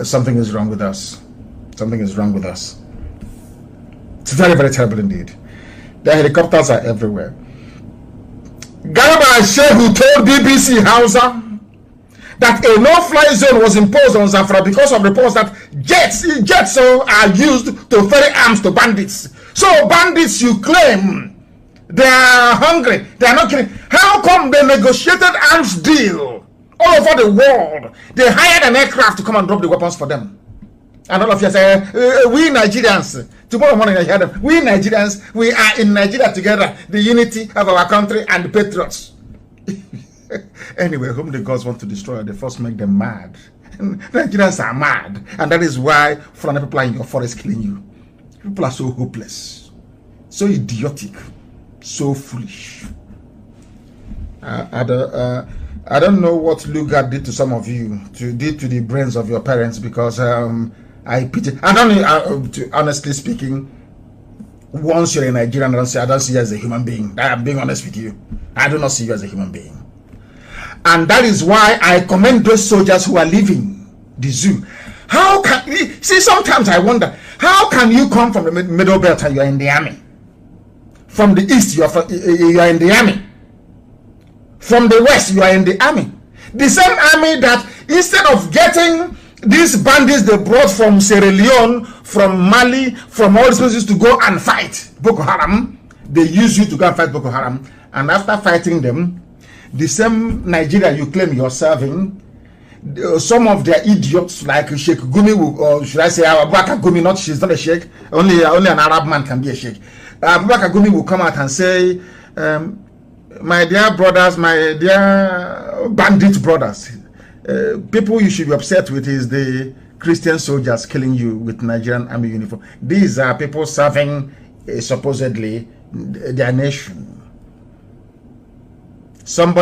something is wrong with us. Something is wrong with us. It's very, very terrible indeed. The helicopters are everywhere. Garba Shehu told BBC Hausa that a no-fly zone was imposed on Zamfara because of reports that jets are used to ferry arms to bandits. So bandits, you claim, they are hungry, they are not kidding. How come they negotiated arms deal all over the world? They hired an aircraft to come and drop the weapons for them. And all of you say, we Nigerians, tomorrow morning I hear them, we Nigerians, we are in Nigeria together, the unity of our country and the patriots. Anyway, whom the gods want to destroy, they first make them mad. Nigerians are mad, and that is why Fulani people are in your forest killing you. People are so hopeless, so idiotic, so foolish. I don't know what Lugard did to some of you, did to the brains of your parents, because I pity. I don't honestly speaking, once you're in Nigeria, I don't see you as a human being. I'm being honest with you. I do not see you as a human being. And that is why I commend those soldiers who are leaving the zoo. How can you see? Sometimes I wonder, how can you come from the middle belt and you are in the army? From the east, you are in the army. From the west, you are in the army. The same army that instead of getting these bandits they brought from Sierra Leone, from Mali, from all these places to go and fight Boko Haram, they use you to go and fight Boko Haram. And after fighting them, the same Nigeria you claim you're serving, some of their idiots like Sheikh Gumi, or should I say Abubakar Gumi, not, she's not a sheikh, only an Arab man can be a sheikh. Abubakar Gumi will come out and say, my dear brothers, my dear bandit brothers, people you should be upset with is the Christian soldiers killing you with Nigerian army uniform. These are people serving supposedly their nation. Somebody